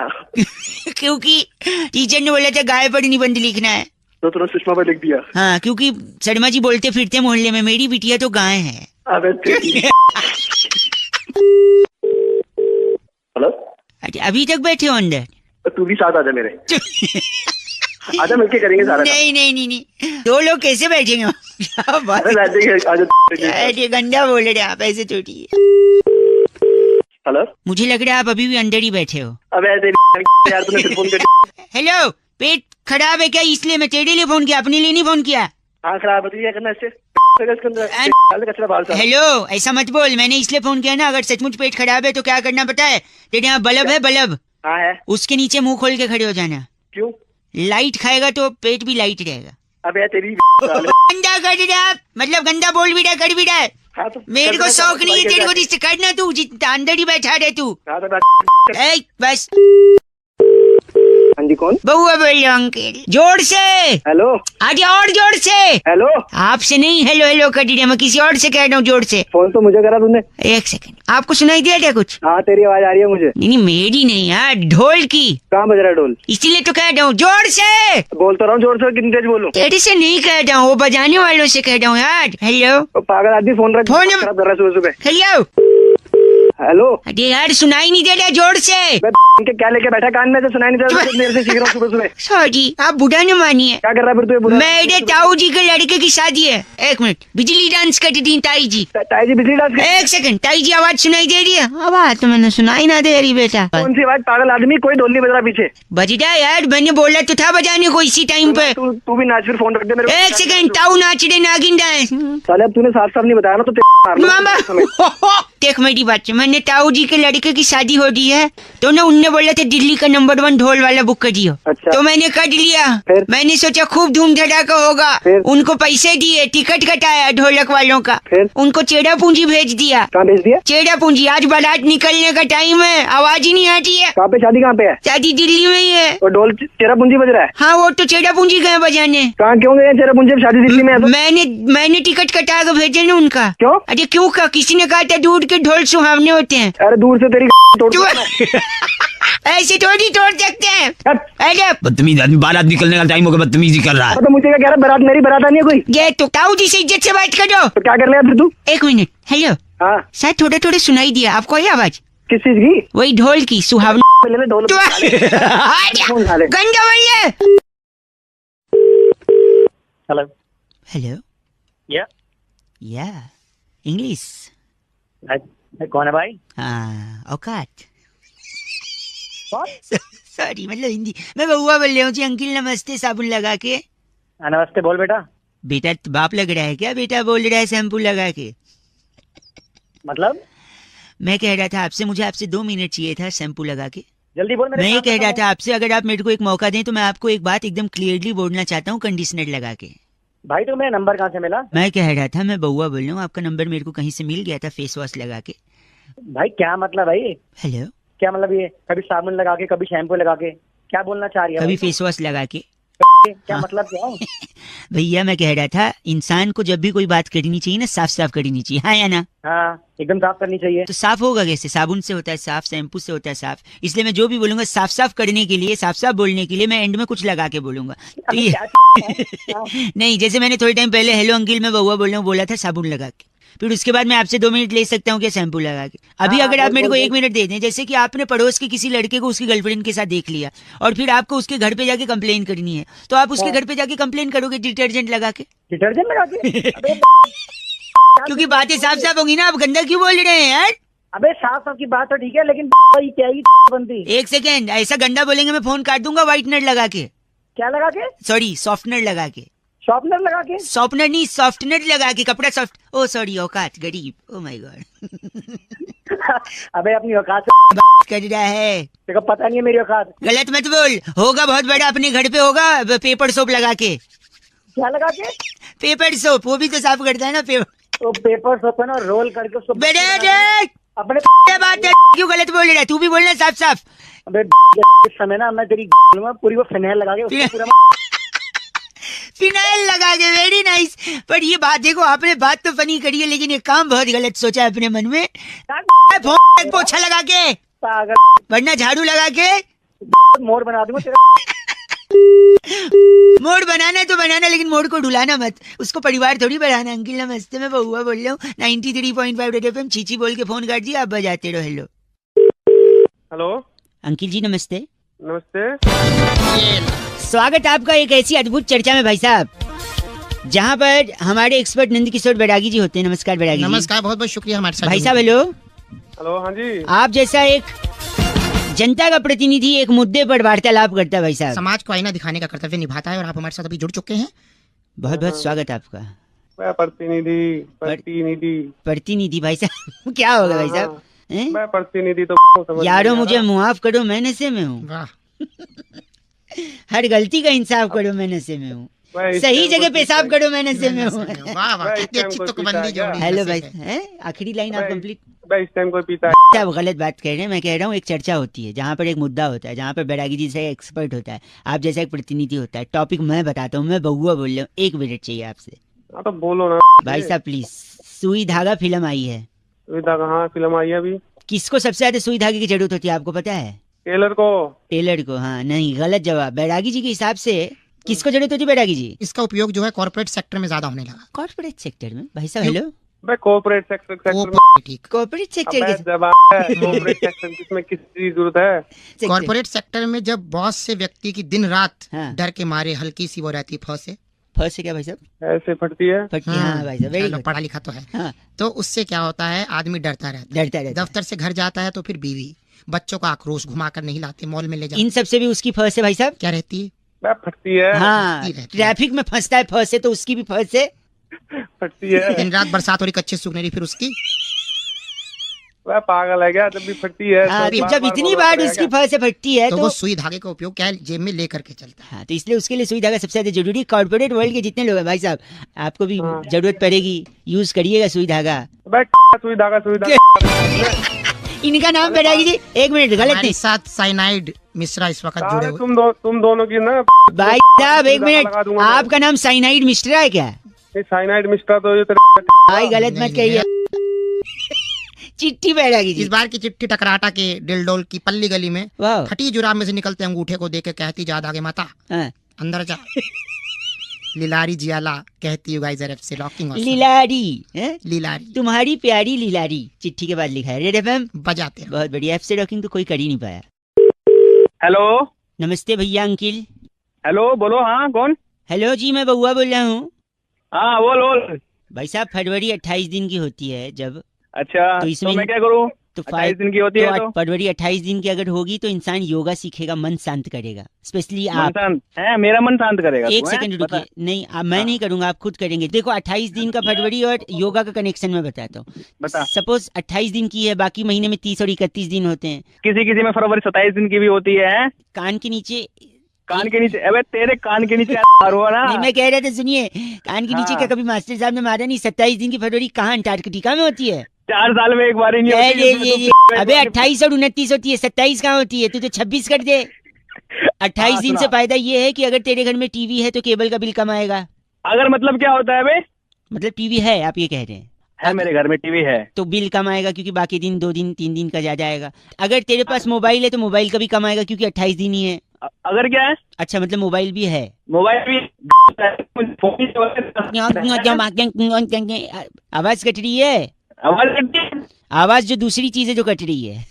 क्योंकि टीचर ने बोला था गाय पर निबंध लिखना है, तो तुमने सुषमा पर लिख दिया? हाँ, क्योंकि शर्मा जी बोलते फिरते मोहल्ले में मेरी बिटिया तो गाय है। अबे हेलो, अभी तक बैठे हो अंदर? तो तू भी साथ आजा मेरे। आजा, मिलके करेंगे सारा। नहीं, 2 लोग कैसे बैठेंगे? आजा। गंदा बोल रहे आप, ऐसे छोटी। हेलो, मुझे लग रहा है आप अभी भी अंदर ही बैठे हो। अबे यार तूने फिर फोन कर। हेलो, पेट खराब है क्या? इसलिए मैं तेरे लिए फोन किया, अपने लिए नहीं फोन किया। हाँ खराब है, क्या करना इससे? हेलो, ऐसा मत बोल, मैंने इसलिए फोन किया ना, अगर सचमुच पेट खराब है तो क्या करना पता है? तेरे यहाँ बल्ब है, बल्ब। हाँ है। उसके नीचे मुंह खोल के खड़े हो जाना। क्यों? लाइट खाएगा तो पेट भी लाइट रहेगा। अबे तेरी गंदा कर रहे आप, मतलब गंदा बोल भी रहा, कर भी रहा है। हाँ, तो मेरे को शौक नहीं है तेरे को जिससे करना, तू अंदर ही बैठा रहे तू। हाँ, तो बस। हाँ जी, कौन? बउआ बोल रहा हूँ अंकल, जोर से। हेलो, आगे और जोर से। हेलो, आपसे नहीं हेलो हेलो कर रही है, मैं किसी और से कह रहा हूँ जोर से। फोन तो मुझे करा तूने। 1 सेकंड, आपको सुनाई दिया क्या कुछ? हाँ, तेरी आवाज आ रही है मुझे। नहीं, मेरी नहीं यार, ढोल की। कहाँ बज रहा है ढोल? इसीलिए तो कह रहा हूँ जोर से। बोल तो रहा हूँ जोर से, कितनी तेज बोलूं? तेरे से नहीं कह रहा हूँ, वो बजाने वालों से कह रहा हूँ यार। हेलो, पागल आदमी फोन खराब कर रहा है सुबह सुबह। हेलो हेलो, अरे यार सुनाई नहीं दे रहा, जोर से। इनके क्या लेके बैठा कान में, तो सुनाई नहीं दे रहा? मेरे से सीख रहा हूँ सुबह सुबह। सॉरी, आप बुढ़ा न मानिए। क्या कर रहा है फिर तू? मेरे ताऊ जी के लड़के की शादी है। 1 मिनट, बिजली डांस करती थी ताई जी। ताई जी बिजली डांस? 1 सेकंड, ताई जी आवाज सुनाई दे रही है? आवाज तो मैंने सुनाई ना दे रही बेटा। कौन सी आवाज? पागल आदमी, कोई ढोल नहीं बज रहा पीछे। बज रहा यार, मैंने बोला तो था बजाने को इसी टाइम पे। तू भी नाच, फिर फोन रख दे मेरे। 1 सेकंड, ताऊ नाच रहे नागिन डांस। साले अब तूने साफ साफ नहीं बताया ना, तो देख मेरी बात, मैंने ताऊ जी के लड़के की शादी हो रही है तो ना उनने बोला था दिल्ली का नंबर 1 ढोल वाला बुक कर दियो। अच्छा। तो मैंने कर लिया। मैंने सोचा खूब धूम धड़ाका होगा। उनको पैसे दिए, टिकट कटाया ढोलक वालों का। उनको चेड़ा पूंजी भेज दिया। कहाँ भेज दिया? चेड़ा पूंजी। आज बारात निकलने का टाइम है, आवाज ही नहीं आती है। कहाँ पे शादी? कहाँ पे है शादी? दिल्ली में ही है। और ढोल चेरा पूंजी बज रहा है? हाँ, वो तो चेड़ा पूंजी गए बजाने। कहाँ क्यों गए चेरा पूंजी? शादी दिल्ली में है तो? मैंने टिकट कटा के भेजे ना उनका। क्यों? अरे क्यों का, किसी ने कहा था दूर के ढोल सुहावने होते हैं। अरे दूर से तेरी तोड़ ऐसे थोड़ी तोड़ सकते हैं। अरे बदतमीज आदमी, बारात निकलने का टाइम होगा, बदतमीजी कर रहा है। तो मुझे क्या कह रहा है? बारात मेरी बारात नहीं है कोई। ये तो ताऊ जी से इज्जत से बात करो। तो क्या कर लिया फिर तू? 1 मिनट, हेलो। हाँ, शायद थोड़ा थोड़ा सुनाई दिया आपको ये आवाज? किस चीज की? वही ढोल की, सुहावनी। ढोल गंगा भैया। हेलो हेलो, या इंग्लिश? कौन है भाई? हाँ, औकात। सॉरी, मतलब हिंदी। मैं बउआ बोल रहा हूँ जी। अंकिल नमस्ते, साबुन लगा के। नमस्ते, बोल बेटा। बेटा बाप लग रहा है क्या? बेटा बोल रहा है शैम्पू लगा के। मतलब? मैं कह रहा था आपसे, मुझे आपसे 2 मिनट चाहिए था शैम्पू लगा के। जल्दी बोल। मैं ये कह रहा था आपसे, अगर आप मेरे को एक मौका दें तो मैं आपको एक बात एकदम क्लियरली बोलना चाहता हूँ, कंडीशनर लगा के। भाई तो मेरा नंबर कहाँ से मिला? मैं कह रहा था, मैं बउआ बोल रहा हूँ, आपका नंबर मेरे को कहीं से मिल गया था फेस वॉश लगा के। भाई क्या मतलब भाई? हेलो, क्या मतलब ये? कभी साबुन लगा के, कभी शैम्पू लगा के, क्या बोलना चाह रही है? कभी फेस वॉश लगा के। क्या मतलब क्या है? भैया मैं कह रहा था, इंसान को जब भी कोई बात करनी चाहिए ना, साफ साफ करनी चाहिए। हाँ या ना? हाँ, एकदम साफ करनी चाहिए। तो साफ होगा कैसे? साबुन से होता है साफ, शैम्पू से होता है साफ। इसलिए मैं जो भी बोलूंगा साफ साफ करने के लिए, साफ साफ बोलने के लिए मैं एंड में कुछ लगा के बोलूंगा। तो ये नहीं, जैसे मैंने थोड़े टाइम पहले हेलो अंकिल मैं बउआ बोल रहा हूँ बोला था साबुन लगा के, फिर उसके बाद मैं आपसे 2 मिनट ले सकता हूँ क्या शैम्पू लगा के? अभी अगर आप मेरे को 1 मिनट दे दें, जैसे कि आपने पड़ोस के किसी लड़के को उसकी गर्लफ्रेंड के साथ देख लिया और फिर आपको उसके घर पे जाके कंप्लेन करनी है, तो आप उसके घर पे जाके कंप्लेन करोगे डिटर्जेंट लगा के? डिटर्जेंट लगा के? क्योंकि बातें साफ साफ होगी ना। आप गंदा क्यों बोल रहे हैं यार? अबे साफ साफ की बात तो ठीक है, लेकिन क्या ही बनती? 1 सेकेंड, ऐसा गंदा बोलेंगे मैं फोन काट दूंगा। व्हाइटनर लगा के? क्या लगा के? सॉरी, सॉफ्टनर लगा के। शॉर्पनर लगा के? सॉफ्टनर नहीं, सॉफ्टनर लगा के, कपड़ा सॉफ्ट। ओ सॉरी, औकात गरीब। Oh my God. अबे अपनी औकात कर रहा है, तेरे को पता नहीं है मेरी औकात। गलत मत बोल। होगा बहुत बड़ा, अपने घर पे होगा पेपर सोप लगा के। क्या लगा के? पेपर सोप, वो भी तो साफ करता है ना पेपर। तो पेपर सोप है ना, रोल करके उसको अपने बात है, क्यों गलत बोल रहा है? तू भी बोलना साफ साफ। अबे इस समय ना मैं तेरी पूरी वो फिनाइल लगा के उसको पूरा फिनाइल लगा के। Very nice. पर ये बात देखो, आपने बात तो फनी करी है, लेकिन ये काम बहुत गलत सोचा है अपने मन में। पोछा लगा के, वरना झाड़ू लगा के मोड़ बना दूंगा तेरा। मोड़ बनाना तो बनाना, लेकिन मोड़ को ढुलाना मत। उसको परिवार थोड़ी बढ़ाना। अंकिल नमस्ते, मैं बहुआ बोल रहा हूँ 93.5 रेड एफएम। चीची बोल के फोन कर दिया, आप बजाते रहो। हेलो हेलो अंकिल जी, नमस्ते। नमस्ते। स्वागत आपका एक ऐसी अद्भुत चर्चा में भाई साहब, जहाँ पर हमारे एक्सपर्ट नंद किशोर बैरागी जी होते हैं। नमस्कार बैरागी जी। नमस्कार, बहुत बहुत शुक्रिया हमारे साथ भाई साहब। हेलो हेलो, हाँ जी। आप जैसा एक जनता का प्रतिनिधि एक मुद्दे पर वार्तालाप करता है भाई साहब, समाज को आईना दिखाने का कर्तव्य निभाता है, और आप हमारे साथ अभी जुड़ चुके हैं। बहुत बहुत स्वागत आपका। प्रतिनिधि भाई साहब क्या होगा भाई साहब? मैं प्रतिनिधि तो यारो मुझे मुआफ करो, मैं नशे में हूँ। हर गलती का इंसाफ करो, मैं नशे में हूँ। सही जगह पेशाब करो, मैं नशे में हूँ। हेलो भाई, आखिरी लाइन आप कंप्लीट। इस टाइम कोई पीता है? आप गलत बात कह रहे हैं। मैं कह रहा हूँ एक चर्चा होती है जहाँ पर एक मुद्दा होता है, जहाँ पर बैरागी जी से एक्सपर्ट होता है, आप जैसा एक प्रतिनिधि होता है। टॉपिक मैं बताता हूँ, मैं बहुआ बोल रहा हूँ, 1 मिनट चाहिए आपसे। तो बोलो ना भाई साहब प्लीज। सुई धागा फिल्म आई है। सुई धागा? हाँ, फिल्म आई है अभी। किसको सबसे ज्यादा सुई धागे की जरूरत होती है, आपको पता है? टेलर को। टेलर को? हाँ नहीं, गलत जवाब। बैरागी जी के हिसाब से किसको जरूरत होती है बैरागी जी? इसका उपयोग जो है कॉर्पोरेट सेक्टर में ज्यादा होने लगा। कॉर्पोरेट सेक्टर में भाई साहब? हेलो, कॉर्पोरेट सेक्टर ठीक। कॉर्पोरेट सेक्टर कॉर्पोरेट सेक्टर किसमें किसकी जरूरत है? कॉर्पोरेट सेक्टर में जब बॉस से व्यक्ति की दिन रात डर के मारे हल्की सी वो रहती फंसे क्या भाई साहब? ऐसे फटती है। हाँ भाई साहब, पढ़ा लिखा तो है। हाँ। तो उससे क्या होता है, आदमी डरता रहता है। दफ्तर से घर जाता है तो फिर बीवी बच्चों का आक्रोश घुमा कर नहीं लाते, मॉल में ले जाते। इन सब से भी उसकी फंस है भाई साहब? क्या रहती है? फटती है। हाँ, ट्रैफिक में फंसता है, फंसे तो उसकी भी फंस है, फटती है। दिन रात बरसात हो रही, कच्चे सूखने रही, फिर उसकी वह पागल है क्या? जब भी फटती है। जब इतनी बार उसकी फंस फटती है तो वो सुई धागे का उपयोग क्या है, जेब में लेकर के चलता है। हाँ, तो इसलिए उसके लिए सुई धागा सबसे ज्यादा जरूरी। कॉर्पोरेट वर्ल्ड के जितने लोग हैं भाई साहब, आपको भी जरूरत पड़ेगी, यूज करिएगा सुई धागा। सुई धागा इनका नाम बैरागी जी। 1 मिनट, गलत नहीं। साथ साइनाइड मिश्रा इस वक्त जुड़े हुए। तुम दोनों की ना भाई साहब 1 मिनट, आपका नाम साइनाइड मिश्रा है क्या? साइनाइड मिश्रा तो भाई गलत मत कहिए। चिट्ठी बैरागी जी। इस बार की चिट्ठी टकराटा के डिलडोल की पल्ली गली में फटी जुराब में से निकलते अंगूठे को देके कहती, जा आगे माता अंदर जा। लिलारी जियाला कहती है गाइस एफ से लॉकिंग। लिलारी तुम्हारी प्यारी लिलारी। चिट्ठी के बाद लिखा है रेड एफएम बजाते हैं। बहुत बढ़िया। एफ से रॉकिंग तो कोई कर ही नहीं पाया। हेलो नमस्ते भैया अंकिल। हेलो बोलो। हाँ कौन? हेलो जी, मैं बहुआ बोल रहा हूँ। हाँ बोल। भाई साहब फरवरी 28 दिन की होती है जब। अच्छा तो इसमें मैं क्या करूँ? तो 28 दिन की होती है तो फरवरी 28 दिन की अगर होगी तो इंसान योगा सीखेगा, मन शांत करेगा। स्पेशली आप है, मेरा मन शांत करेगा। 1 सेकंड रुकिए। नहीं मैं नहीं करूंगा, आप खुद करेंगे। देखो 28 दिन का फरवरी और योगा का कनेक्शन मैं बताता हूँ। सपोज 28 दिन की है, बाकी महीने में 30 और 31 दिन होते हैं। किसी में फरवरी 27 दिन की भी होती है। कान के नीचे अबे तेरे कान के नीचे ना। नहीं मैं कह रहा था, सुनिए, कान के नीचे क्या कभी मास्टर साहब ने मारा नहीं? 27 दिन की फरवरी कहाँ अंटार्कटिका में होती है? 4 साल में एक बार ही नहीं। अबे 28 और 29 होती है, 27 कहाँ होती है? तू तो 26 कर दे। 28 दिन से फायदा ये है कि अगर तेरे घर में टीवी है तो केबल का बिल कम आएगा। अगर मतलब क्या होता है बे? मतलब टीवी है, आप ये कह रहे हैं? है, मेरे घर में टीवी है तो बिल कम आएगा, क्योंकि बाकी दिन 2 दिन 3 दिन का ज्यादा आएगा। अगर तेरे पास मोबाइल है तो मोबाइल का भी कम आएगा, क्योंकि 28 दिन ही है। अगर क्या है? अच्छा, मतलब मोबाइल भी है। मोबाइल भी आवाज कट रही है। आवाज जो दूसरी चीज है जो कट रही है।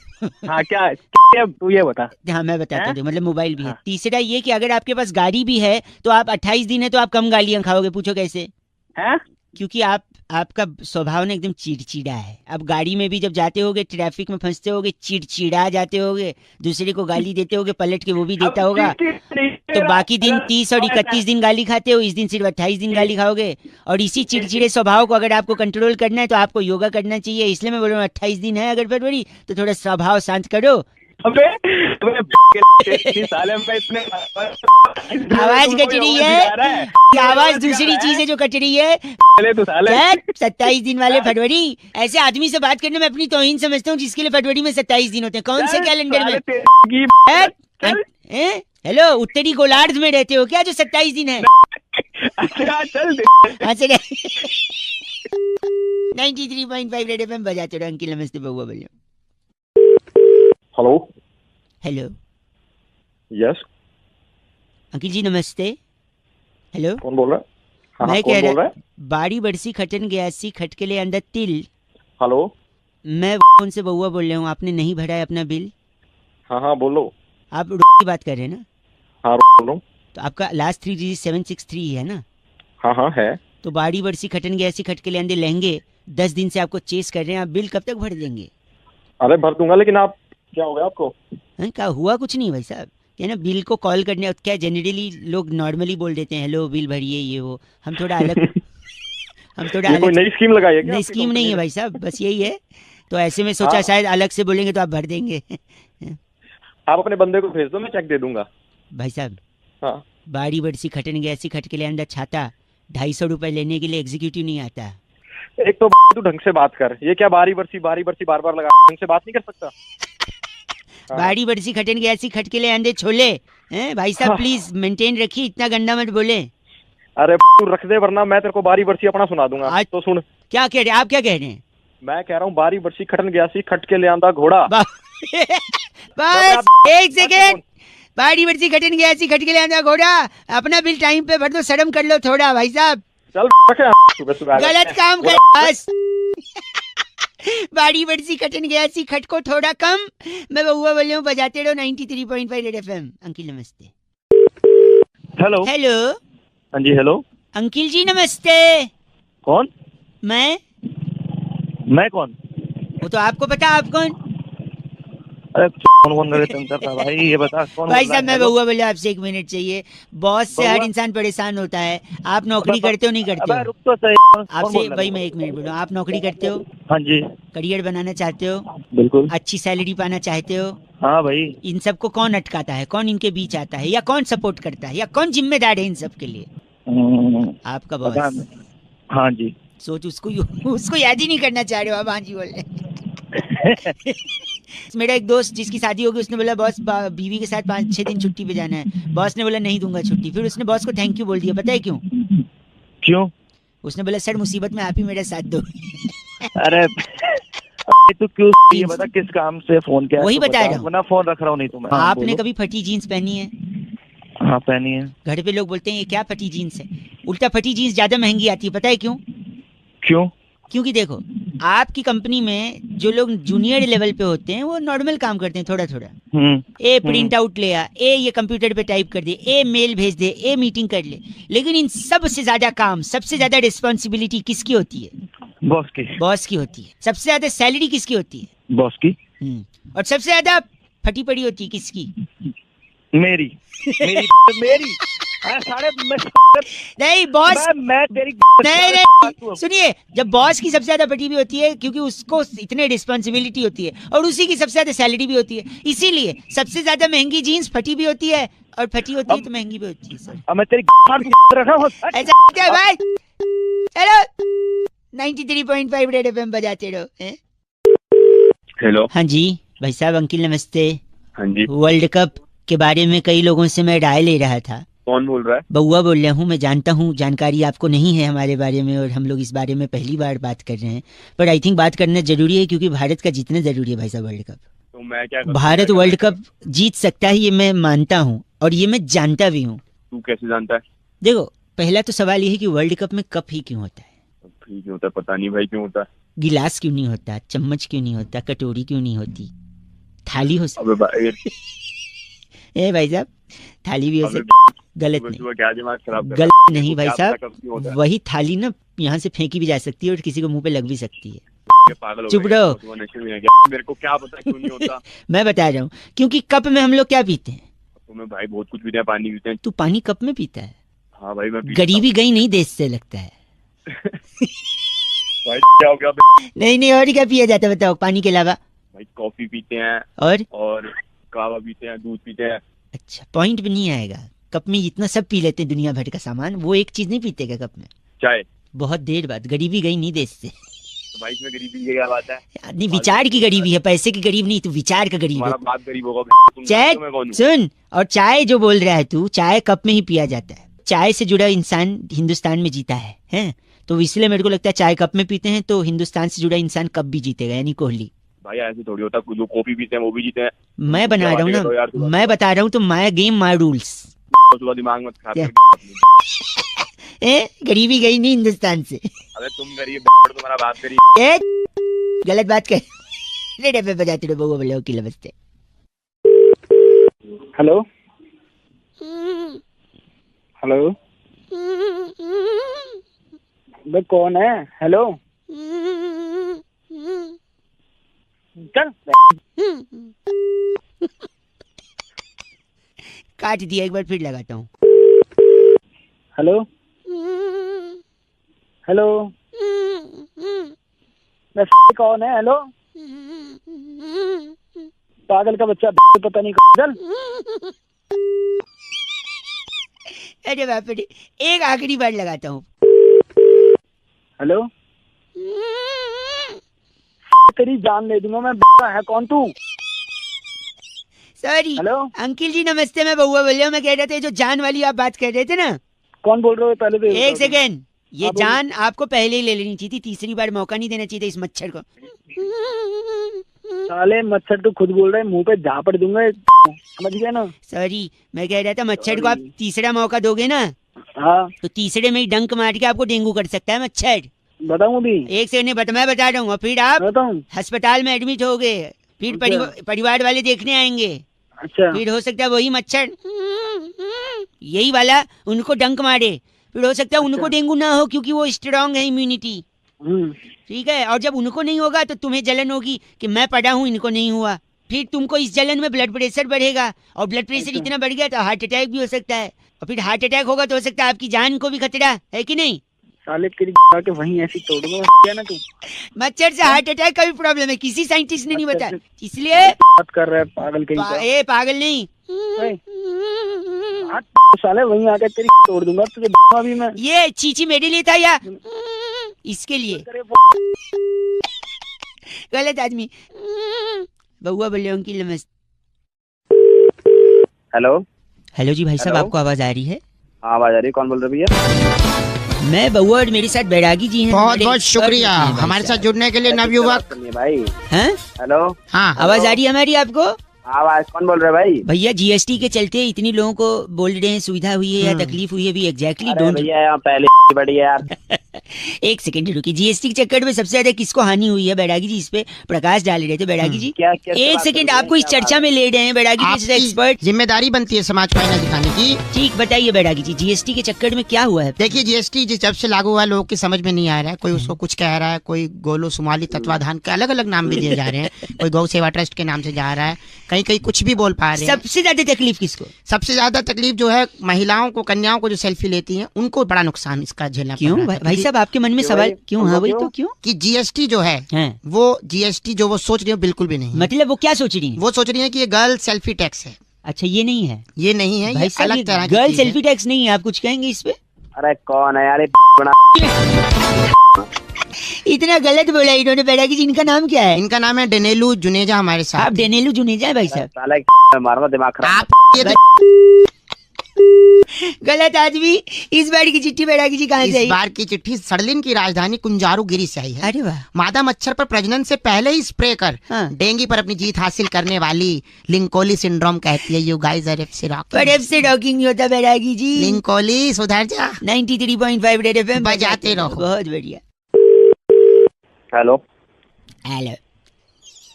हाँ क्या तू ये बता। हाँ मैं बताता हूँ, मतलब मोबाइल भी है। तीसरा ये कि अगर आपके पास गाड़ी भी है तो आप 28 दिन है तो आप कम गालियाँ खाओगे। पूछो कैसे? है क्योंकि आपका स्वभाव ना एकदम चिड़चिड़ा है। अब गाड़ी में भी जब जाते होगे, ट्रैफिक में फंसते होगे, चिड़चिड़ा जाते होगे, दूसरे को गाली देते होगे, पलट के वो भी देता होगा, तो बाकी दिन 30 और 31 दिन गाली खाते हो, इस दिन सिर्फ 28 दिन गाली खाओगे। और इसी चिड़चिड़े स्वभाव को अगर आपको कंट्रोल करना है तो आपको योगा करना चाहिए। इसलिए मैं बोल रहा हूँ 28 दिन है अगर फरवरी, तो थोड़ा स्वभाव शांत करो। आवाज कट रही है, आवाज दूसरी चीज है जो कट रही है। 27 दिन वाले फरवरी, ऐसे आदमी से बात करने में अपनी तौहीन समझता हूँ जिसके लिए फरवरी में 27 दिन होते हैं। कौन से कैलेंडर में? हेलो, उत्तरी गोलार्ध में रहते हो क्या जो 27 दिन है? 93.5 रेड एफएम बजाते रहो। अंकिल नमस्ते, बउआ बोलिए। हेलो हेलो, यस अंकिल जी नमस्ते। हेलो, कौन बोल रहा है? हाँ, मैं कौन कह बोल रहा रहा है? बाड़ी बरसी खटन गयासी खटके ले अंदर तिल। हेलो, मैं उनसे बउआ बोल रहा हूँ, आपने नहीं भरा है अपना बिल। हाँ हाँ बोलो। आप की बात कर रहे हैं ना? हाँ बोल रहा हूँ। तो आपका लास्ट 3 डिजिट 763 है ना? हाँ हाँ है। तो बाड़ी बरसी खटन गयासी खटके ले अंदर लहंगे 10 दिन से आपको चेस कर रहे हैं, आप बिल कब तक भर देंगे? अरे भर दूंगा, लेकिन आप क्या हो गया आपको? क्या हुआ? कुछ नहीं भाई साहब, क्या ना बिल को कॉल करने, क्या जनरली लोग नॉर्मली बोल देते हैं हेलो बिल भरिए ये वो। हम थोड़ा अलग हम थोड़ा ये कोई अलग नई स्कीम लगाई है क्या? नई आपकी स्कीम कंपनी नहीं है ने? भाई साहब, बस यही है। तो ऐसे में सोचा हाँ। शायद अलग से बोलेंगे तो आप भर देंगे। आप अपने बंदे को भेज दो, मैं चेक दे दूंगा। भाई साहब, हाँ बाड़ी बरसी खटन गयासी खटके ले अंदर छाता 250 रुपए लेने के लिए एग्जीक्यूटिव नहीं आता। एक तो तू ढंग से बात कर, ये क्या बारी बरसी बार बार लगा, ढंग से बात नहीं कर सकता? हाँ। बाड़ी बरसी खटन गयासी खटके ले अंदर छोले हैं भाई साहब, हाँ। प्लीज मेंटेन रखिए, इतना गंदा मत बोले। अरे तू रख दे, वरना मैं तेरे को बारी बरसी अपना सुना दूंगा। आज- तो सुन, क्या कह रहे हैं आप? क्या कह रहे हैं? मैं कह रहा हूँ बारी बरसी खटन गया सी खट के ले आंदा घोड़ा। बस एक सेकेंड, बाड़ी बरसी खटन गयासी खटके ले अंदर घोड़ा। अपना बिल टाइम पे भर दो, शर्म कर लो थोड़ा भाई साहब। चल रखे सुबह सुबह गलत काम कर बस। बाड़ी बरसी खटन गयासी खट को थोड़ा कम। मैं बउआ बोल रहा हूँ, बजाते रहो 93.5 रेड एफएम। अंकिल नमस्ते। हेलो। हेलो हाँ जी हेलो। अंकिल जी नमस्ते। कौन? मैं कौन? वो तो आपको पता, आप कौन? अरे कौन था भाई, ये बता कौन? भाई साहब मैं बउआ बोले, आपसे 1 मिनट चाहिए। बॉस से हर इंसान परेशान होता है। आप नौकरी करते हो नहीं करते हो? रुक तो सही। आपसे भाई मैं 1 मिनट बोल रहा हूँ, आप नौकरी करते हो? हाँ जी करियर बनाना चाहते हो? बिल्कुल। अच्छी सैलरी पाना चाहते हो? हाँ भाई। इन सबको कौन अटकाता है? कौन इनके बीच आता है? या कौन सपोर्ट करता है? या कौन जिम्मेदार है इन सब के लिए? आपका बॉस। हाँ जी। सोच, उसको याद ही नहीं करना चाह रहे हो आप। हाँ जी बोल रहे। मेरा एक दोस्त जिसकी शादी होगी, उसने बोला बॉस बीवी के साथ 5-6 दिन छुट्टी पे जाना है। बॉस ने बोला नहीं दूंगा छुट्टी। फिर उसने बॉस को थैंक यू बोल दिया, पता है क्यों? क्यों? उसने बोला सर मुसीबत में आप ही मेरा साथ दो। अरे तू क्यों ये बता किस काम से फोन किया? वही बता रहा हूँ ना, फोन रख रहा हूँ नहीं तो मैं। आपने कभी फटी जीन्स पहनी है? हाँ पहनी है। घर पे लोग बोलते हैं ये क्या फटी जीन्स है। उल्टा फटी जीन्स ज्यादा महंगी आती है, पता है क्यों? क्यों? क्योंकि देखो, आपकी कंपनी में जो लोग जूनियर लेवल पे होते हैं वो नॉर्मल काम करते हैं, थोड़ा थोड़ा। ए प्रिंट आउट ले आ, ए ये कंप्यूटर पे टाइप कर दे, ए मेल भेज दे, ए मीटिंग कर ले। लेकिन इन सबसे ज्यादा काम, सबसे ज्यादा रिस्पॉन्सिबिलिटी किसकी होती है? बॉस की। बॉस की होती है। सबसे ज्यादा सैलरी किसकी होती है? बॉस की। और सबसे ज्यादा फटी पड़ी होती है किसकी? मेरी। मेरी। नहीं बॉस, मैं तेरी नहीं सुनिए, जब बॉस की सबसे ज्यादा फटी भी होती है क्योंकि उसको इतने रिस्पॉन्सिबिलिटी होती है, और उसी की सबसे ज्यादा सैलरी भी होती है। इसीलिए सबसे ज्यादा महंगी जीन्स फटी भी होती है, और फटी होती है तो महंगी भी होती है। सर अब मैं तेरी रखा हूँ ऐसा क्या भाई? चलो 93.5 रेड एफएम बजाते रहो। हेलो। हाँ जी भाई साहब, अंकिल नमस्ते। हाँ जी। वर्ल्ड कप के बारे में कई लोगों से मैं राय ले रहा था। कौन बोल रहा है? बउआ बोल रहा हूँ। मैं जानता हूँ जानकारी आपको नहीं है हमारे बारे में, और हम लोग इस बारे में पहली बार बात कर रहे हैं, पर आई थिंक बात करना जरूरी है क्योंकि भारत का जीतना जरूरी है भाई साहब। वर्ल्ड कप तो मैं क्या भारत वर्ल्ड कप जीत सकता है, ये मैं मानता हूँ और ये मैं जानता भी हूँ। तू कैसे जानता है? देखो, पहला तो सवाल ये है कि वर्ल्ड कप में कप ही क्यों होता है? क्यों होता है पता नहीं भाई, क्यों होता है? गिलास क्यों नहीं होता? चम्मच क्यों नहीं होता? कटोरी क्यों नहीं होती? थाली हो सकती? अबे भाई ए भाई साहब, थाली भी हो अबे सकती। गलत सुबह नहीं, सुबह क्या दिमाग खराब कर गलत नहीं भाई क्या पता साहब, कब क्यों होता है? वही थाली ना यहाँ से फेंकी भी जा सकती है और किसी को मुंह पे लग भी सकती है। ये पागल हो चुप गए, रहो। सुबह नशे में है क्या? मेरे को क्या पता क्यों नहीं होता। मैं बता रहा हूँ, क्योंकि कप में हम लोग क्या पीते हैं? तो मैं भाई बहुत कुछ पीते हैं, पानी पीते हैं। तू पानी कप में पीता है? हाँ भाई मैं पीता गरीबी गई नहीं देश से लगता है। हूँ। भाई क्या हो गया? नहीं और क्या पिया जाता है बताओ पानी के अलावा? भाई कॉफी पीते हैं और कावा पीते हैं, दूध पीते हैं। अच्छा, पॉइंट भी नहीं आएगा। कप में इतना सब पी लेते हैं दुनिया भर का सामान, वो एक चीज नहीं पीते क्या कप में? चाय। बहुत देर बाद, गरीबी गई नहीं देश से। तो भाई इसमें गरीबी की क्या बात है? नहीं, विचार की गरीबी है, पैसे की गरीब नहीं, तू विचार का गरीब है। तुम्हारा बाप गरीब होगा, तुम चाय जानते हो मैं कौन हूँ? सुन, और चाय जो बोल रहा है तू, चाय कप में ही पिया जाता है। चाय से जुड़ा इंसान हिंदुस्तान में जीता है, हैं? तो इसलिए मेरे को लगता है चाय कप में पीते हैं तो हिंदुस्तान से जुड़ा इंसान कब भी जीतेगा, यानी कोहली। भाई ऐसे थोड़ी होता, जो कॉफी पीते हैं वो भी जीते हैं। मैं बना रहा हूँ ना, मैं बता रहा हूँ तो माय गेम माय रूल्स। सुबह दिमाग मत खराब क्या? कर। गरीबी गई नहीं हिंदुस्तान से। अबे तुम गरीब, तुम्हारा बाप गरीब। ए, गलत बात कर। रेडियो पे बजाते रहो, बगो बोले की नमस्ते। हेलो हेलो, बे कौन है? हेलो चल। काट दिया, एक बार फिर लगाता हूँ। हेलो हेलो, बे कौन है? हेलो, पागल का बच्चा, पता नहीं। चल। अरे बाप रे, एक आखिरी बार लगाता हूँ। हेलो, तेरी जान ले दूंगा मैं। है कौन तू? सॉरी। हेलो अंकिल जी नमस्ते, मैं बउआ बोल रहा हूँ। मैं कह रहा था जो जान वाली आप बात कर रहे थे ना। कौन बोल रहे हो? पहले तो एक सेकेंड, ये हाँ, बोलो। जान आपको पहले ही ले लेनी चाहिए थी, तीसरी बार मौका नहीं देना चाहिए था इस मच्छर को। साले मच्छर तो खुद बोल रहे हैं, मुंह पे झापड़ दूंगा, समझ गया ना? सॉरी, मैं कह रहा था मच्छर को आप तीसरा मौका दोगे ना, हाँ तो तीसरे में ही डंक मार के आपको डेंगू कर सकता है मच्छर। बताऊं अभी? एक सेकंड, मैं बता रहा हूँ। फिर आप बताऊं? अस्पताल में एडमिट हो गए, फिर अच्छा। परिवार वाले देखने आएंगे, अच्छा, फिर हो सकता है वही मच्छर यही वाला उनको डंक मारे, फिर हो सकता है उनको डेंगू ना हो क्योंकि वो स्ट्रांग है इम्यूनिटी। ठीक है, और जब उनको नहीं होगा तो तुम्हें जलन होगी कि मैं पढ़ा हूँ इनको नहीं हुआ, फिर तुमको इस जलन में ब्लड प्रेशर बढ़ेगा, और ब्लड प्रेशर अच्छा। इतना बढ़ गया तो हार्ट अटैक भी हो सकता है, और फिर हार्ट अटैक होगा तो हो सकता है आपकी जान को भी खतरा है कि नहीं? साले तेरी के वहीं ऐसी तोड़ दूंगा, क्या ना तू? मच्छर से हार्ट अटैक का भी प्रॉब्लम है, किसी साइंटिस्ट ने नहीं मच्छर बताया, से- इसलिए बात कर रहा है पागल कहीं का। ए पागल नहीं, साले वहीं आकर तेरी तोड़ दूंगा तुझे अभी मैं। ये चीची मेरे लिए था या इसके लिए? गलत आदमी। बउआ बोले उनकी नमस्ते। हेलो हेलो जी भाई साहब, हेलो। आपको आवाज आ रही है? हाँ आवाज आ रही है, कौन बोल रहे भैया? मैं बउआ और मेरे साथ बैरागी जी हैं। बहुत हमारे बहुत expert शुक्रिया होते हैं भाई हमारे साथ साहब। जुड़ने के लिए नवयुवक। भाई हैं? हेलो, हाँ आवाज आ रही है हमारी आपको? आवाज कौन बोल रहे भाई? भैया जीएसटी के चलते इतनी लोगों को बोल रहे हैं सुविधा हुई है या तकलीफ हुई है, भी एग्जैक्टली अरे डोंट। भैया यहाँ पहले बड़ी है यार। एक सेकंड रुकिए, जीएसटी के चक्कर में सबसे ज्यादा किसको हानि हुई है? बैरागी जी इस पे प्रकाश डाल रहे थे। बैरागी जी क्या क्या एक सेकंड, आपको इस चर्चा में ले रहे हैं बैरागी जी जैसे एक्सपर्ट। जिम्मेदारी बनती है समाज को आईना दिखाने की। ठीक, बताइए बैरागी जी, जीएसटी के चक्कर में क्या हुआ है? देखिए जीएसटी जब से लागू हुआ लोगों की समझ में नहीं आ रहा है, कोई उसको कुछ कह रहा है, कोई गोलो सुमाली तत्वाधान के अलग अलग नाम भी दिए जा रहे हैं, कोई गौ सेवा ट्रस्ट के नाम से जा रहा है, कहीं कहीं कुछ भी बोल पा रहे हैं। सबसे ज्यादा तकलीफ किसको? सबसे ज्यादा तकलीफ जो है महिलाओं को, कन्याओं को जो सेल्फी लेती हैं उनको बड़ा नुकसान इसका झेलना पड़ क्यों रहा है। भाई साहब, आपके मन में सवाल क्यों? हाँ भाई, तो क्यों? कि जीएसटी जो है हैं? वो जीएसटी जो वो सोच रही है बिल्कुल भी नहीं है। मतलब वो क्या सोच रही है? वो सोच रही है कि ये गर्ल सेल्फी टैक्स है। अच्छा, ये नहीं है, ये नहीं है, ये भाई साहब, अलग तरह की गर्ल चीज है। सेल्फी टैक्स नहीं है। आप कुछ कहेंगे इस पे? अरे कौन है यार ये बना? इतना गलत बोला इन्होंने। बैरागी जी, इनका नाम क्या है? इनका नाम है डेनेलू जुनेजा हमारे साथ। आप डेनेलू जुनेजा है भाई साहब? साला मारो दिमाग खराब। आप ये गलत आदमी। इस बार की चिट्ठी बैरागी जी कहाँ से इस आई? बार की चिट्ठी सड़लिन की राजधानी कुंजारुगिरी से आई है। अरे वाह। मादा मच्छर पर प्रजनन से पहले ही स्प्रे कर हाँ। डेंगू पर अपनी जीत हासिल करने वाली लिंकोली सिंड्रोम कहती है you guys are FC rocking. पर से डॉकिंग नहीं होता बैरागी जी। लिंकोली सुधर जा। 93.5 रेड एफएम बजाते रहो। बहुत बढ़िया। हेलो हेलो,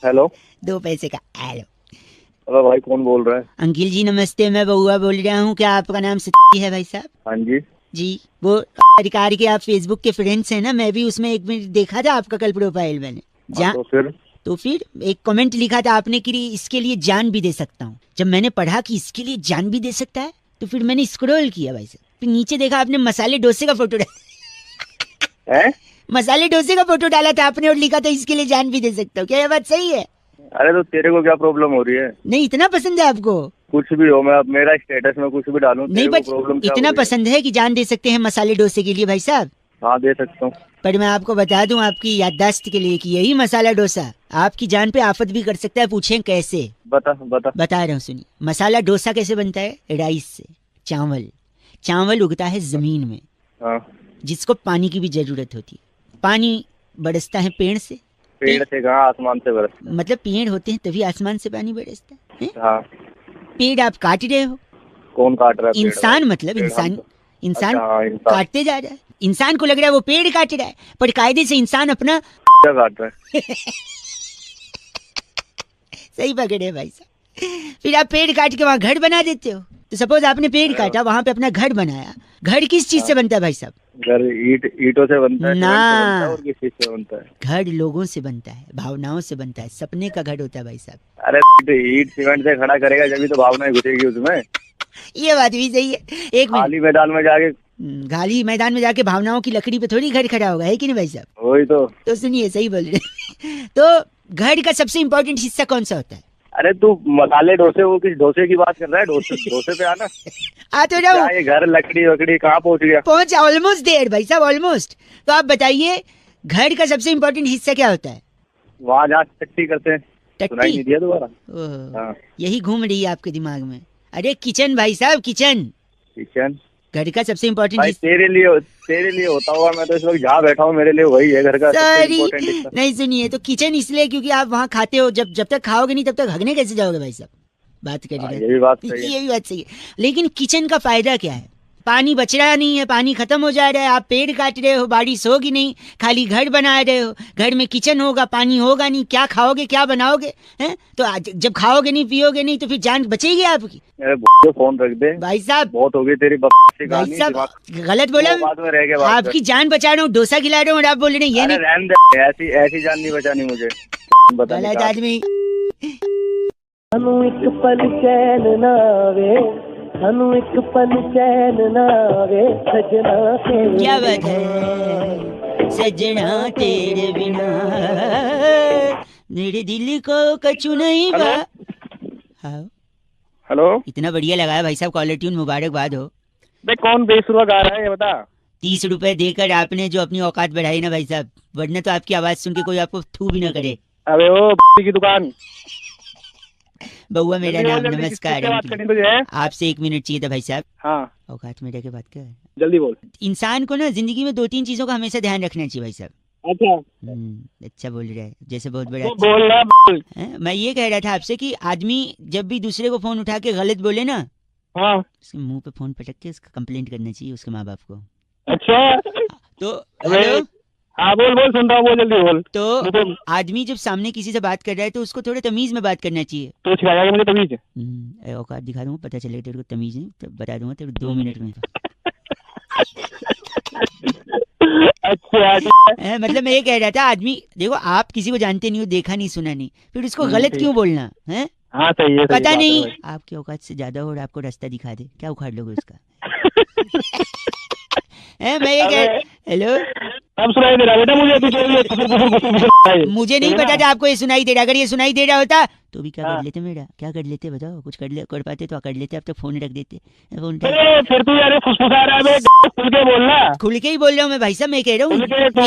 हेलो, 2 पैसे का हेलो। अरे भाई कौन बोल रहा है? अंकिल जी नमस्ते, मैं बउआ बोल रहा हूँ। क्या आपका नाम सती है भाई साहब? हाँ जी। जी, वो अधिकारी के आप फेसबुक के फ्रेंड्स हैं ना? मैं भी उसमें एक मिनट देखा था आपका कल प्रोफाइल मैंने। तो फिर एक कमेंट लिखा था आपने कि इसके लिए जान भी दे सकता हूँ। जब मैंने पढ़ा कि इसके लिए जान भी दे सकता है तो फिर मैंने स्क्रॉल किया भाई साहब, फिर नीचे देखा आपने मसाले डोसे का फोटो डाला। मसाले डोसे का फोटो डाला था आपने और लिखा था इसके लिए जान भी दे सकता हूँ। क्या ये बात सही है? अरे तो तेरे को क्या प्रॉब्लम हो रही है? नहीं, इतना पसंद है आपको? कुछ भी हो, मैं अब मेरा स्टेटस में कुछ भी डालूं, नहीं बट इतना पसंद है कि जान दे सकते हैं मसाले डोसे के लिए भाई साहब? हाँ दे सकता हूँ। पर मैं आपको बता दूं आपकी याददाश्त के लिए कि यही मसाला डोसा आपकी जान पे आफत भी कर सकता है। पूछें कैसे? बता रहा हूँ सुनिए। मसाला डोसा कैसे बनता है? राइस से। चावल उगता है जमीन में। हाँ। जिसको पानी की भी जरूरत होती है। पानी बरसता है पेड़ से। पेड़ से कहाँ, आसमान से बरसता? मतलब पेड़ होते हैं तभी आसमान से पानी बरसता है। हाँ। पेड़ आप काट रहे हो। कौन काट रहा है? इंसान, मतलब इंसान काटते जा रहा है। इंसान को लग रहा है वो पेड़ काट रहा है, पर कायदे से इंसान अपना क्या काट रहा है? सही पकड़े भाई साहब। फिर आप पेड़ काट के वहाँ घर बना देते हो। तो सपोज आपने पेड़ काटा, वहाँ पे अपना घर बनाया। घर किस चीज से बनता है भाई साहब? घर ईंटों से बनता है ना, और किस चीज से बनता है? घर लोगों से बनता है, भावनाओं से बनता है। सपने का घर होता है भाई साहब। अरे ईंट सीमेंट से खड़ा करेगा जब तो भावनाएं घुसेगी उसमें। ये बात भी सही है। एक खाली मैदान में जाके भावनाओं की लकड़ी पे थोड़ी घर खड़ा होगा, है कि नहीं भाई साहब? वही तो सुनिए, सही बोल रहे। तो घर का सबसे इम्पोर्टेंट हिस्सा कौन सा होता है? अरे तू मसाले डोसे, वो किस डोसे की बात कर रहा है? डोसे पे आना। आ तो जाओ। ये घर लकड़ी वकड़ी कहाँ पहुँच गया? पहुँच ऑलमोस्ट देर भाई साहब, ऑलमोस्ट। तो आप बताइए घर का सबसे इम्पोर्टेंट हिस्सा क्या होता है? वहाँ जहाँ टट्टी करते हैं। सुनाई नहीं दिया दोबारा? हाँ। यही घूम रही है आपके दिमाग में। अरे किचन भाई साहब, किचन घर का सबसे इम्पोर्टेंट हिस्सा। तेरे लिए होता होगा, मैं तो इस वक्त जहाँ बैठा हूँ मेरे लिए वही है घर का सबसे इम्पोर्टेंट हिस्सा। नहीं सुनिए, तो किचन इसलिए क्योंकि आप वहाँ खाते हो। जब तक खाओगे नहीं तब तक हगने कैसे जाओगे भाई साहब? बात करिए। ये भी बात सही है। लेकिन किचन का फायदा क्या है? पानी बच रहा नहीं है, पानी खत्म हो जा रहा है। आप पेड़ काट रहे हो, बारिश होगी नहीं, खाली घर बना रहे हो। घर में किचन होगा, पानी होगा नहीं, क्या खाओगे, क्या बनाओगे? हैं? तो जब खाओगे नहीं, पियोगे नहीं, तो फिर जान बचेगी आपकी? फोन रख दे भाई साहब, बहुत हो गई तेरी भाई साहब। गलत बोला, आपकी जान बचा रहा हूँ, डोसा खिला रहा हूँ और आप बोल रहे हैं ये नहीं। ऐसी जान नहीं बचानी मुझे। गलत आदमी। एक पल चैन ना आवे, एक पल चैन ना आवे, सजना तेरे। क्या बात है? सजना तेरे बिना मेरे दिल को कछु नहीं बा। हेलो, इतना बढ़िया लगाया भाई साहब, कॉलर ट्यून, मुबारकबाद हो। बे कौन बेसुरा गा रहा है ये बता? 30 रुपए देकर आपने जो अपनी औकात बढ़ाई ना भाई साहब, वरना तो आपकी आवाज सुन के कोई आपको थू भी ना करे। अबे ओ की दुकान। बउआ मेरा नाम, नमस्कार। आपसे 1 मिनट चाहिए था भाई साहब। हाँ। औकात में रह के बात कर, जल्दी बोल। इंसान को ना जिंदगी में 2-3 चीजों का हमेशा ध्यान रखना चाहिए भाई साहब। अच्छा बोल रहा है, जैसे बहुत बड़ा। बोल। मैं ये कह रहा था आपसे कि आदमी जब भी दूसरे को फोन उठा के गलत बोले ना, हाँ, उसके मुंह पे फोन पटक के उसका कंप्लेंट करना चाहिए उसके माँ बाप को। अच्छा तो हेलो, हाँ बोल, सुन रहा हूँ, जल्दी बोल। तो आदमी जब सामने किसी से बात कर रहा है तो उसको थोड़े तमीज में बात करना चाहिए। तो सिखाया मुझे तमीज? औकात दिखा दूंगा, पता चलेगा तेरे को तमीज नहीं, तो बता दूंगा तेरे 2 मिनट में। अच्छा। मतलब मैं ये कह रहा था, आदमी देखो, आप किसी को जानते नहीं हो, देखा नहीं, सुना नहीं, फिर उसको गलत क्यों बोलना है? हाँ सही है, पता नहीं आपकी औकात से ज्यादा हो और आपको रास्ता दिखा दे, क्या उखाड़ लोगे उसका? मैं ये कह, हेलो, अब सुनाई दे रहा बेटा मुझे नहीं पता था आपको ये सुनाई दे रहा। अगर ये सुनाई दे रहा होता तो भी क्या कर लेते मेरा? क्या कर लेते बताओ? कुछ कर पाते तो कर लेते, अब तो फोन रख देते। फिर तू यार फुसफुसा रहा है, खुल के बोलना। खुल के ही बोल रहा हूँ मैं भाई साहब। मैं कह रहा हूँ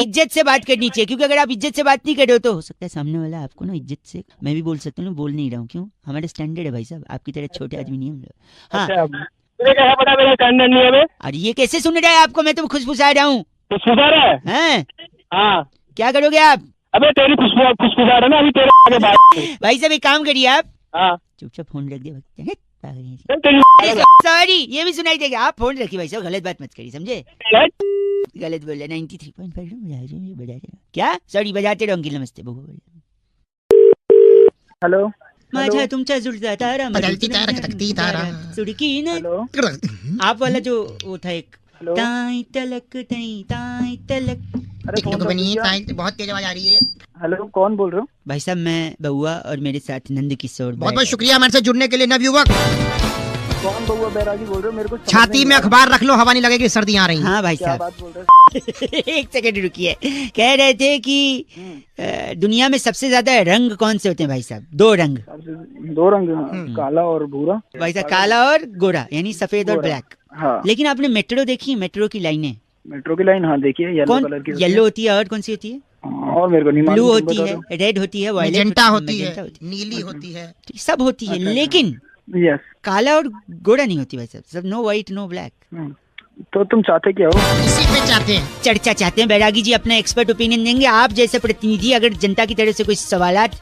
इज्जत से बात करनी चाहिए, क्योंकि अगर आप इज्जत से बात नहीं कर रहे हो तो हो सकता है सामने वाला आपको ना इज्जत से, मैं भी बोल सकता हूँ, बोल नहीं रहा हूँ। क्यों? हमारा स्टैंडर्ड है भाई साहब, आपकी तरह छोटे आदमी नहीं हम लोग। हाँ, और ये कैसे सुन रहा है आपको? मैं तो खुशफुसा रहा हूँ। खुशफुसा रहा है? हाँ, क्या करोगे आप? अबे तेरी खुशफुसा रहा ना अभी तेरे आगे बात। भाई साहब एक काम करिए आप, चुपचाप फोन रख दे। सॉरी, ये भी सुनाई देगा। आप फोन रखिए भाई साहब, गलत बात मत करिए, समझे? गलत बोल रहे। 93.5 बजा क्या? सॉरी, बजाते रहो अंकिल। नमस्ते। हेलो, माझा तुमचा जुळता तारा बदलती तारा खटकती तारा सुडकी न आप वाला जो वो था एक ताई तलक ताई तलक। बहुत तेज आवाज आ रही है। हेलो, कौन बोल रहे हो? भाई साहब मैं बउआ और मेरे साथ नंद किशोर। बहुत बहुत शुक्रिया हमारे साथ जुड़ने के लिए नवयुवक। कौन बउआ बैरागी बोल रहे हो? मेरे को छाती में अखबार रख लो, हवा नहीं लगेगी, सर्दी आ रही है। हाँ भाई साहब, बात बोल रहे एक सेकंड रुकिए। कह रहे थे कि दुनिया में सबसे ज्यादा रंग कौन से होते हैं भाई साहब? दो रंग। दो रंग, काला और भूरा। भाई साहब काला और गोरा, यानी सफेद और ब्लैक। हाँ। लेकिन आपने मेट्रो देखी? मेट्रो की लाइनें, मेट्रो की लाइन, हाँ देखिए, येलो कलर की। येलो होती है और कौन सी होती है? और मेरे को नहीं मालूम। ब्लू होती है, रेड होती है, वायलेट होती है, नीली होती है, सब होती है। लेकिन यस, काला और गोरा नहीं होती भाई साहब। सब नो व्हाइट नो ब्लैक। तो तुम चाहते क्या हो? इसी पे चाहते हैं, चर्चा चाहते हैं। बैरागी जी अपना एक्सपर्ट ओपिनियन देंगे। आप जैसे प्रतिनिधि अगर जनता की तरफ से कुछ सवालात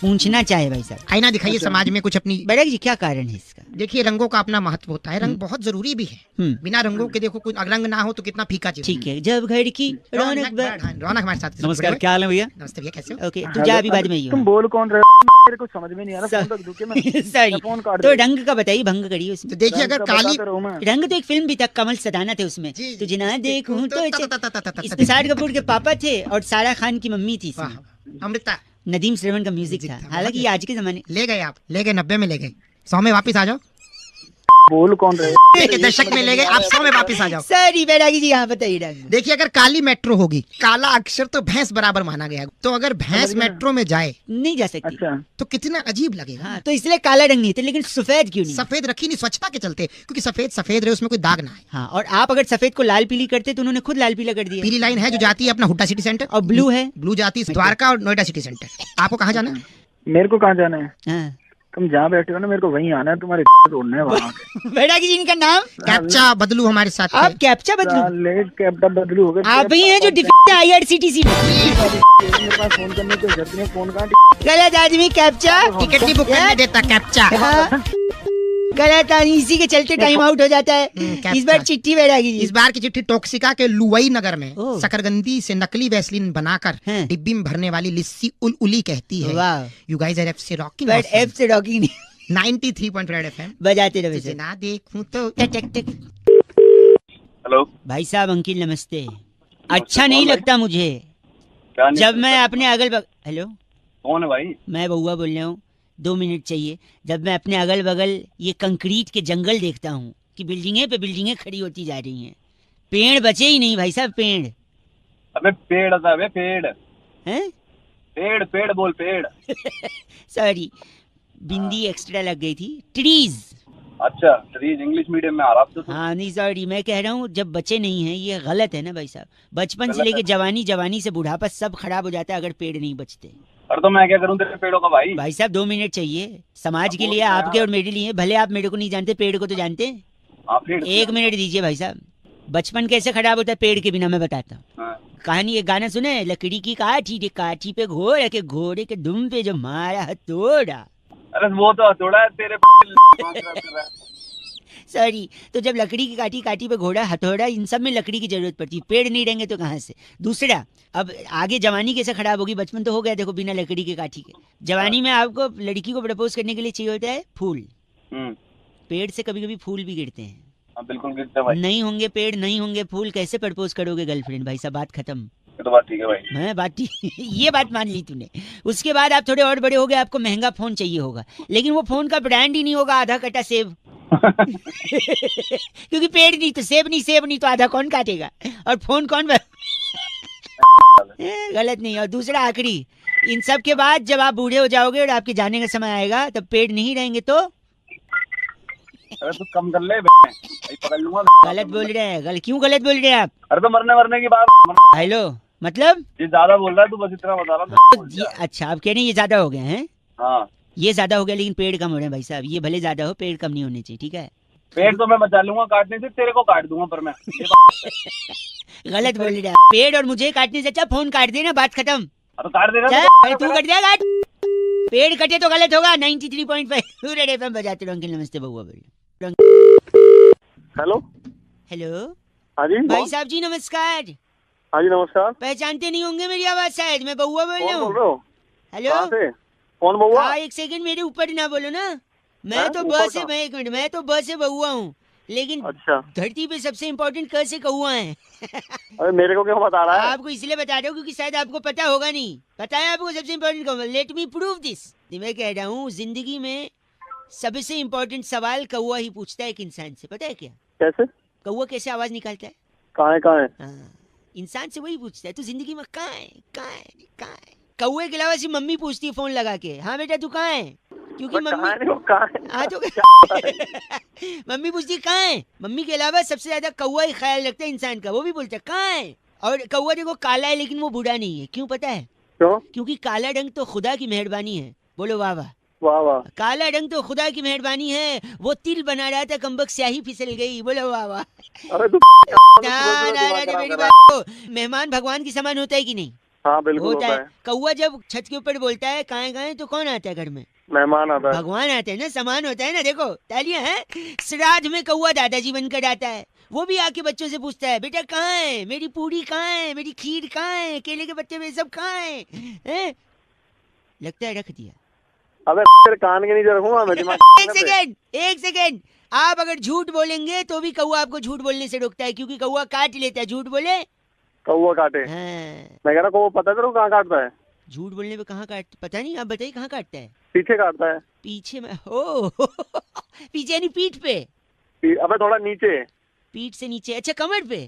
पूछना चाहे भाई साहब, आईना दिखाइए समाज में कुछ अपनी। बैरागी जी क्या कारण है इसका? देखिए, रंगों का अपना महत्व होता है, रंग बहुत जरूरी भी है। बिना रंगों के देखो, कुछ रंग ना हो तो कितना फीका चीज। ठीक है, जब घर की रौनक रौनक हमारे साथ। नमस्कार, क्या हाल है भैया? नमस्ते भैया, कैसे हो? ओके, तू जा अभी बाद में। तुम बोल कौन रहे हो? मेरे को समझ में नहीं आ रहा। फोन रख दूं क्या मैं? सॉरी, फोन काट तो रंग का बताइए, भंग करिए उसमें। तो देखिए, अगर काली रंग तो एक फिल्म भी था, कमल सदाना थे उसमें। तुझे ना देखूं तो इसमें शाहिद कपूर के पापा थे और सारा खान की मम्मी थी। अमृता, नदीम श्रवण का म्यूजिक था। हालांकि ये आज के जमाने ले गए, आप ले गए, 90 में ले गए, 100 में वापस आ जाओ। बोल कौन रहे? दशक में ले गए, आप 100 में वापस आ जाओ। सॉरी बैरागी जी, यहाँ बताइए रंग। देखिए, अगर काली मेट्रो होगी, काला अक्षर तो भैंस बराबर माना गया है, तो अगर भैंस मेट्रो में जाए नहीं जा सकती। अच्छा, तो कितना अजीब लगेगा। हाँ, तो इसलिए काला रंग नहीं थे। लेकिन सफेद क्यों नहीं? सफेद रखी नहीं, स्वच्छता के चलते, क्योंकि सफेद सफेद रहे, उसमें कोई दाग ना है। हाँ, और आप अगर सफेद को लाल पीली करते तो उन्होंने खुद लाल पीला कर दिया। पीली लाइन है जो जाती है अपना हुड्डा सिटी सेंटर, और ब्लू है, ब्लू जाती है द्वारका और नोएडा सिटी सेंटर। आपको कहाँ जाना है? मेरे को कहाँ जाना है? हाँ। तुम जहाँ बैठे हो ना, मेरे को वहीं आना है। तुम्हारे तोड़ना है वहाँ। बैरागी जी, इनका नाम कैप्चा बदलू हमारे साथ। आप कैप्चा बदलू? कैप्चा बदलू हो गए। आप ही हैं जो डिफेक्ट IRCTC में। मेरे पास फोन करने की जरूरत नहीं, फोन कहाँ? गलत आदमी कैप्चा। टिकट भी बुक करने देता कैप्चा। गलत आदमी, इसी के चलते टाइम आउट हो जाता है। इस बार चिट्ठी बैरागी जी। इस बार की चिट्ठी टॉक्सिका के लुवई नगर में शकरगंदी से नकली वैसलीन बनाकर डिब्बी में भरने वाली लिस्सी उली कहती है, you guys are FC rocking. But FC rocking नहीं, 93.5 FM बजाते रहो। तुझे ना देखूं तो हेलो भाई साहब, अंकिल नमस्ते। अच्छा नहीं लगता मुझे जब मैं अपने अगल बगल। हेलो, कौन है भाई? मैं बउआ बोल रहा हूँ। 2 मिनट चाहिए। जब मैं अपने अगल बगल ये कंक्रीट के जंगल देखता हूँ कि बिल्डिंगे पे बिल्डिंगे खड़ी होती जा रही हैं, पेड़ बचे ही नहीं भाई साहब, पेड़। अबे पेड़ था, अबे पेड़ हैं? पेड़ पेड़ बोल, पेड़। सॉरी, बिंदी एक्स्ट्रा लग गई थी। ट्रीज। अच्छा, ट्रीज इंग्लिश मीडियम में आ रहा तो। हाँ नहीं सॉरी, मैं कह रहा हूँ जब बचे नहीं हैं, ये गलत है ना भाई साहब। बचपन से लेके जवानी, जवानी से बुढ़ापा सब खराब हो जाता है अगर पेड़ नहीं बचते। अरे तो मैं क्या करूं तेरे पेड़ों का भाई? भाई साहब 2 मिनट चाहिए समाज के लिए, आपके और मेरे लिए। भले आप मेरे को नहीं जानते, पेड़ को तो जानते हैं। 1 मिनट दीजिए भाई साहब। बचपन कैसे खराब होता है पेड़ के बिना, मैं बताता हूँ। कहानी, एक गाना सुने, लकड़ी की काठी रे काठी पे घोड़ा के घोड़े के दुम पे जो मारा हथौड़ा। अरे वो तो हथौड़ा है तेरे। सॉरी, तो जब लकड़ी की काठी, काठी पे घोड़ा, हथौड़ा, इन सब में लकड़ी की जरूरत पड़ती है। पेड़ नहीं रहेंगे तो कहाँ से? दूसरा, अब आगे जवानी कैसे खराब होगी? बचपन तो हो गया देखो बिना लकड़ी के काठी के। जवानी में आपको लड़की को प्रपोज करने के लिए चाहिए होता है फूल। पेड़ से कभी कभी फूल भी गिरते हैं। बिल्कुल गिरते भाई। नहीं होंगे पेड़, नहीं होंगे फूल, कैसे प्रपोज करोगे गर्लफ्रेंड? भाई साहब बात खत्म। तो बात ठीक है भाई। मैं बात ठीक ये बात मान ली तूने। उसके बाद आप थोड़े और बड़े हो गए, आपको महंगा फोन चाहिए होगा, लेकिन वो फोन का ब्रांड ही नहीं होगा आधा कटा सेब। क्योंकि पेड़ नहीं तो सेब नहीं, सेब नहीं तो आधा कौन काटेगा, और फोन कौन गलत नहीं। और दूसरा आखिरी, इन सब के बाद जब आप बूढ़े हो जाओगे और आपके जाने का समय आएगा, तब पेड़ नहीं रहेंगे तो अरे तो कम कर ले पकड़ लूंगा। गलत बोल रहे हैं। क्यों गलत बोल रहे हैं आप? अरे तो मरने की बात। हेलो, मतलब ये ज्यादा बोल रहा है तू, बस इतना बता रहा। अच्छा, आप कह रहे हैं ये ज्यादा हो गए हैं? हाँ, ये ज्यादा हो गया, लेकिन पेड़ कम हो रहे हैं भाई साहब। ये भले ज्यादा हो, पेड़ कम नहीं होने चाहिए, ठीक है? पेड़ तो मैं बचा लूंगा काटने से, तेरे को काट दूंगा पर मैं। गलत बोल रहे हैं। पेड़ और मुझे काटने से अच्छा फोन काट देना, बात खत्म। तो काट देना, तू कट दिया काट। पेड़ कटे तो गलत होगा। 93.5 रेड FM बजाते रहो। अंकिल नमस्ते, बउआ बोल। हेलो हेलो, हाँ जी भाई साहब जी नमस्कार। हाँ जी नमस्कार। पहचानते नहीं होंगे मेरी आवाज शायद, मैं बउआ बोल रहा हूँ। बोल रहे हो? हेलो, कौन बउआ? हाँ, एक सेकंड मेरे ऊपर ना बोलो ना। मैं तो ब से, मैं एक मिनट, मैं तो ब से बउआ हूँ, लेकिन अच्छा धरती पे सबसे इम्पोर्टेंट क से कौआ है। अरे मेरे को क्यों बता रहा है? आपको इसलिए बता रहा हूँ क्योंकि शायद आपको पता होगा नहीं। पता है आपको सबसे इम्पोर्टेंट कौआ? Let me prove this. मैं कह रहा हूँ जिंदगी में सबसे इम्पोर्टेंट सवाल कौआ ही पूछता है एक इंसान से। पता है क्या? कैसे? कौआ कैसे आवाज निकालता है? कहाँ है? हाँ, इंसान से वही पूछता है, तू जिंदगी में कहाँ है, कहाँ है, कहाँ है? कौए के अलावा सिर्फ मम्मी पूछती है फोन लगा के, हाँ बेटा तू कहाँ है? क्योंकि मम्मी हाँ तो मम्मी पूछती है कहाँ है। मम्मी के अलावा सबसे ज्यादा कौआ ही ख्याल रखता है इंसान का, वो भी बोलता है कहाँ है। और कौआ देखो काला है लेकिन वो बूढ़ा नहीं है। क्यों पता है? क्यों? क्योंकि काला रंग तो खुदा की मेहरबानी है। बोलो वाह वाह। वाह वाह। काला रंग तो खुदा की मेहरबानी है। वो तिल बना रहा था, कमबख्त स्याही फिसल गई। बोलो वाह वाह। अरे तू मेरी बात, मेहमान भगवान की समान होता है कि नहीं? हाँ बिल्कुल होता है। कौआ जब छत के ऊपर बोलता है कहाँ गए, तो कौन आता है घर में? मेहमान आता है। भगवान आते हैं ना, समान होता है ना। देखो तालियां हैं। श्राद्ध में कौआ दादाजी बनकर आता है। वो भी आके बच्चों से पूछता है बेटा कहाँ है, मेरी पूरी कहाँ है, मेरी खीर कहाँ है, केले के पत्ते में सब कहाँ है? लगता है रख दिया। अबे तेरे कान के नीचे रखूंगा मैं दिमाग। एक सेकेंड। आप अगर झूठ बोलेंगे तो भी कौआ आपको झूठ बोलने से रोकता है, क्योंकि कौआ काट लेता है। झूठ बोले कौआ काटे। मैं कह रहा कौआ पता तेरे को कहाँ काटता है? झूठ बोलने पे कहाँ काट, पता नहीं। आप बताइए कहाँ काटता है? पीछे काटता है। पीछे में? ओ पीछे यानी पीठ पे? अबे थोड़ा नीचे। पीठ से नीचे? अच्छा कमर पे?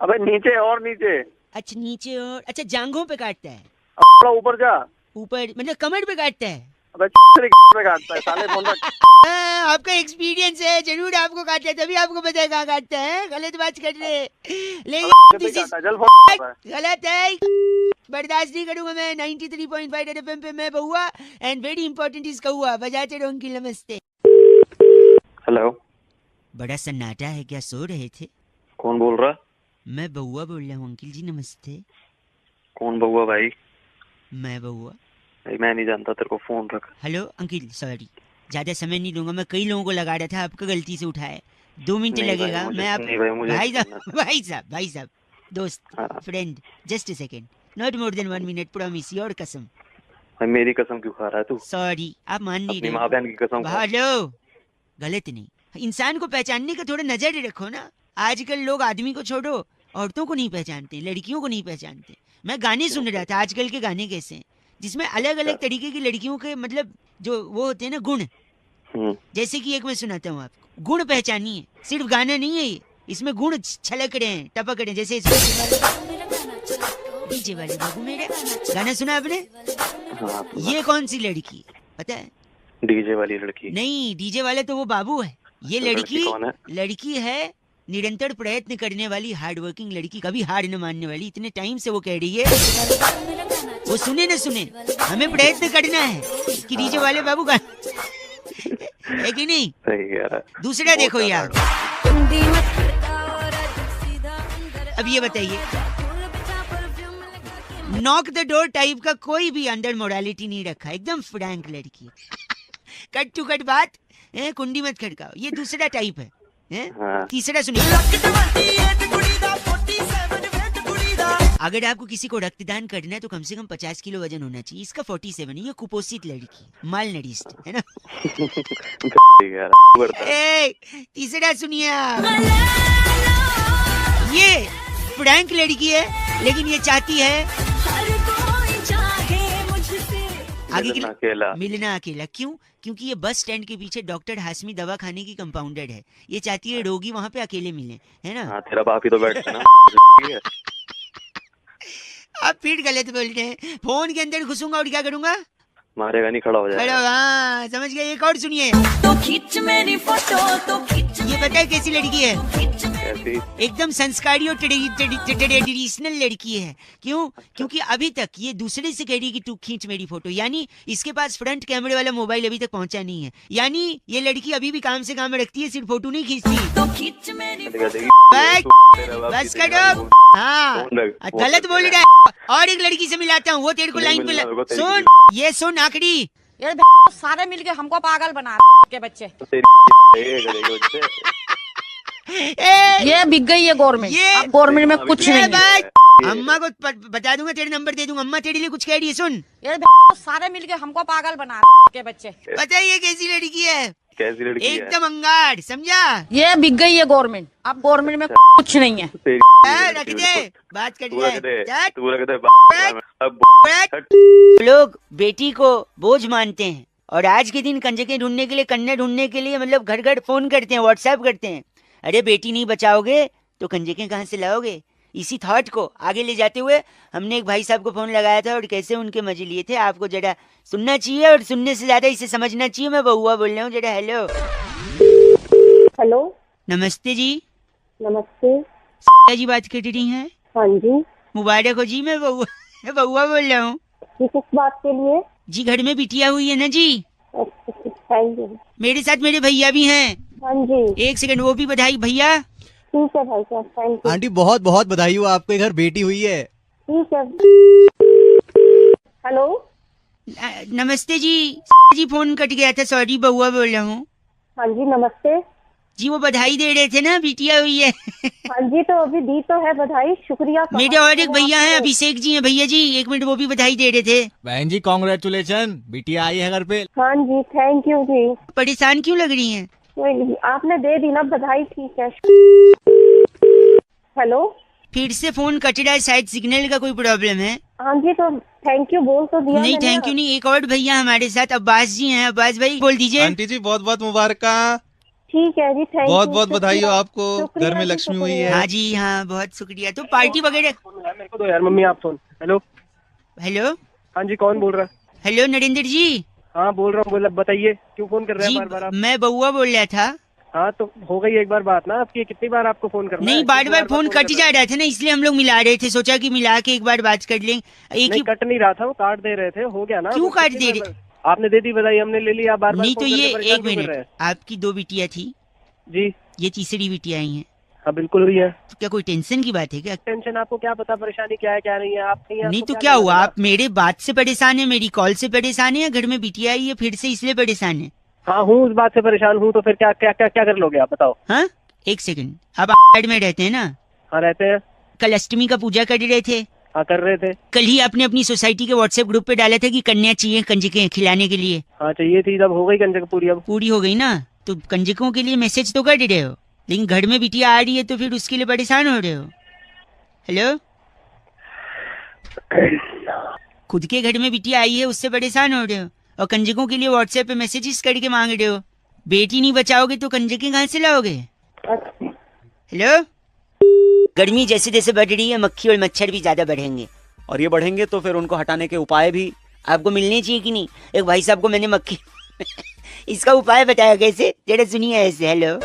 अबे नीचे और नीचे। अच्छा नीचे और, अच्छा जांघों पे काटता है? थोड़ा ऊपर जा। ऊपर मतलब कमर पे काटता है? अबे पे काटता है साले फोन रख। आपका एक्सपीरियंस है, जरूर आपको काटता है, तभी आपको पता है कहाँ काटता है। गलत बात कर रहे, लेकिन गलत है, बर्दाश्त नहीं करूंगा मैं। 93.5 एफएम पे मैं बउआ एंड वेरी इंपॉर्टेंट इज कौआ। बजाते रहो अंकिल। नमस्ते। हेलो। बड़ा सन्नाटा है, क्या सो रहे थे? कौन बोल रहा? मैं बउआ बोल रहा हूँ अंकिल जी। नमस्ते। कौन बउआ भाई? मैं बउआ। मैं नहीं जानता, तेरे को फोन रख। हेलो अंकिल, सॉरी, ज्यादा समय नहीं दूंगा मैं। कई लोगों को लगा रहा था, आपका गलती से उठाया। 2 मिनट लगेगा। मैं आप भाई साहब दोस्त friend, just a second, not more than 1 minute, promise, your कसम। मेरी कसम क्यों खा रहा है तू? सॉरी, आप मान नहीं रहे। माँ बहन की कसम। हेलो, गलत नहीं। इंसान को पहचानने का थोड़ा नजर रखो ना। आजकल लोग आदमी को छोड़ो, औरतों को नहीं पहचानते, लड़कियों को नहीं पहचानते। मैं गाने सुन रहा था, आजकल के गाने कैसे हैं, जिसमें अलग अलग तरीके की लड़कियों के मतलब जो वो होते हैं ना गुण। जैसे कि एक मैं सुनाता हूँ आपको, गुण पहचानिए। सिर्फ गाना नहीं है ये, इसमें गुण छलक रहे हैं, टपक रहे हैं। जैसे डीजे वाले बाबू मेरे गाना सुना आपने? ये कौन सी लड़की पता है? डीजे वाली लड़की नहीं, डीजे वाले तो वो बाबू है। ये लड़की है निरंतर प्रयत्न करने वाली, हार्ड वर्किंग लड़की, कभी हार न मानने वाली। इतने टाइम से वो कह रही है, वो सुने न सुने, हमें प्रयत्न करना है कि डीजे वाले बाबू का है कि नहीं? दूसरा देखो यार, अब ये बताइए, नॉक द डोर टाइप का कोई भी अंदर मोरालिटी नहीं रखा, एकदम फ्रैंक लड़की। कट टू कट बात, कुंडी मत खड़काओ, ये दूसरा टाइप है। तीसरा सुनिए, अगर आपको किसी को रक्तदान करना है तो कम से कम 50 किलो वजन होना चाहिए। इसका 47 है, ये कुपोषित लड़की, माल नरिस्ट है ना। तीसरा सुनिए, ये फ्रैंक लड़की है लेकिन ये चाहती है आगे मिलना अकेला। क्यों? क्योंकि ये बस स्टैंड के पीछे डॉक्टर हाशमी दवा खाने की कंपाउंडर है। ये चाहती है रोगी वहाँ पे अकेले मिले, है ना? हाँ, तेरा बाप ही तो बैठता ना। आप फिर गलत बोल रहे हैं। फोन के अंदर घुसूंगा और क्या करूंगा? मारेगा नहीं, खड़ा हो जाएगा। हाँ समझ गए। एक और सुनिए, तो खींच मेरी फोटो, तो खींच। ये पता है कैसी लड़की है? कैसी? एकदम संस्कारी और ट्रेडिशनल लड़की है। क्यों? क्योंकि अभी तक ये दूसरे से कह रही है कि तू खींच मेरी फोटो, यानी इसके पास फ्रंट कैमरे वाला मोबाइल अभी तक पहुंचा नहीं है। यानी ये लड़की अभी भी काम से काम रखती है, सिर्फ फोटो नहीं खींचती। तो खींच मेरी बस करो। हाँ गलत बोल रहा है। और एक लड़की से मिलाता हूँ, वो तेरे को लाइन पे सुन, ये सुन आखिरी। ये सारे मिलके हमको पागल बना के बच्चे। ये बिक गई है गवर्नमेंट, अब गवर्नमेंट में कुछ नहीं है। अम्मा को बता दूंगा, तेरे नंबर दे दूंगा। अम्मा तेरे लिए कुछ कह रही है, सुन। ये सारे मिलके हमको पागल बना के बच्चे। पता है ये कैसी लड़की है? कैसी लड़की है? एकदम अंगाड़, समझा? ये बिक गई है गवर्नमेंट। अब गवर्नमेंट में कुछ नहीं है। रख दे, बात कर लोग बेटी को बोझ मानते हैं और आज के दिन कंजके ढूंढने के लिए, कन्या ढूंढने के लिए मतलब घर घर फोन करते हैं, व्हाट्सएप करते हैं। अरे बेटी नहीं बचाओगे तो कंजके कहाँ से लाओगे? इसी थॉट को आगे ले जाते हुए हमने एक भाई साहब को फोन लगाया था और कैसे उनके मजे लिए थे आपको जरा सुनना चाहिए, और सुनने से ज्यादा इसे समझना चाहिए। मैं बहुआ बोल रहा हूँ जरा। हेलो हेलो, नमस्ते जी। नमस्ते जी बात कर रही हैं? हाँ जी। मुबारक हो जी। मैं बहुआ बोल रहा हूँ। किस बात के लिए? जी घर में बिटिया हुई है ना जी। Thank you. मेरे साथ मेरे भैया भी हैं। हाँ जी। एक सेकंड, वो भी बधाई भैया। ठीक है भाई साहब, थैंक यू। आंटी बहुत बहुत बधाई हो, आपके घर बेटी हुई है। ठीक है। हेलो नमस्ते जी। जी फोन कट गया था, सॉरी। बहुआ बोल रहा हूँ। हाँ जी नमस्ते जी। वो बधाई दे रहे थे ना, बिटिया हुई है। हाँ जी, तो अभी दी तो है बधाई, शुक्रिया। मेरे और एक भैया हैं, अभिषेक जी हैं। भैया जी एक मिनट, वो भी बधाई दे रहे थे। बहन जी कॉन्ग्रेचुलेशन, बिटिया आई है घर पे। हाँ जी थैंक यू जी। परेशान क्यों लग रही हैं? आपने दे दी ना बधाई, ठीक है। हेलो, फिर से फोन कट रहा है, शायद सिग्नल का कोई प्रॉब्लम है। हाँ जी, तो थैंक यू बोल तो दिया। नहीं थैंक यू नहीं, एक और भैया हमारे साथ अब्बास जी हैं। अब्बास भाई बोल दीजिए। आंटी जी बहुत बहुत मुबारक। ठीक है जी, थैंक यू। बहुत बहुत बधाई हो आपको, घर में लक्ष्मी हुई है। हाँ जी हाँ, बहुत शुक्रिया। तो पार्टी वगैरह मेरे को दो यार, मम्मी आप फोन। Hello hello. हाँ जी, कौन बोल रहा है? हेलो नरेंद्र जी। हाँ बोल रहा हूँ, बोला बताइए क्यों फोन कर रहे हैं बार बार आप? मैं बहुआ बोल रहा था। हाँ तो हो गई एक बार बात ना आपकी, कितनी बार आपको फोन करना? नहीं, बार बार फोन कट जा रहा था ना, इसलिए हम लोग मिला रहे थे। सोचा कि मिला के एक बार बात कर लें। एक ही कट नहीं रहा था, वो काट दे रहे थे। हो गया ना? क्यों काट दे रहे? आपने दे दी बधाई, हमने ले लिया। बार बार नहीं तो ये एक मिनट, आपकी 2 बिटिया थी जी, ये तीसरी बिटिया आई है। हाँ बिल्कुल हुई है। तो क्या कोई टेंशन की बात है क्या? टेंशन आपको क्या पता, परेशानी क्या है क्या नहीं है? आप नहीं तो क्या हुआ? आप मेरे बात से परेशान है, मेरी कॉल से परेशान है, या घर में बिटिया आई है फिर से इसलिए परेशान है? हाँ हूँ, उस बात से परेशान हूँ। तो फिर क्या क्या क्या क्या कर लोगे आप बताओ? हाँ एक सेकंड, आप साइड में रहते हैं ना? हाँ रहते हैं। कल अष्टमी का पूजा कर रहे थे? हाँ कर रहे थे। कल ही आपने अपनी सोसाइटी के व्हाट्सएप ग्रुप पे डाला था कि कन्या चाहिए कंजकें खिलाने के लिए। हाँ चाहिए थी, जब हो गई कंजक पूरी। अब पूरी हो गई ना, तो कंजकों के लिए मैसेज तो कर रहे हो, लेकिन घर में बिटिया आ रही है तो फिर उसके लिए परेशान हो रहे हो। हेलो, खुद के घर में बिटिया आई है उससे परेशान हो रहे हो, और कंजकों के लिए व्हाट्सएप पे मैसेजेस करके मांग रहे हो। बेटी नहीं बचाओगे तो कंजकें कहाँ से लाओगे? हेलो, गर्मी जैसे जैसे बढ़ रही है, मक्खी और मच्छर भी ज्यादा बढ़ेंगे, और ये बढ़ेंगे तो फिर उनको हटाने के उपाय भी आपको मिलने चाहिए कि नहीं? एक भाई साहब को मैंने मक्खी इसका उपाय बताया, कैसे जरा सुनिए ऐसे। हेलो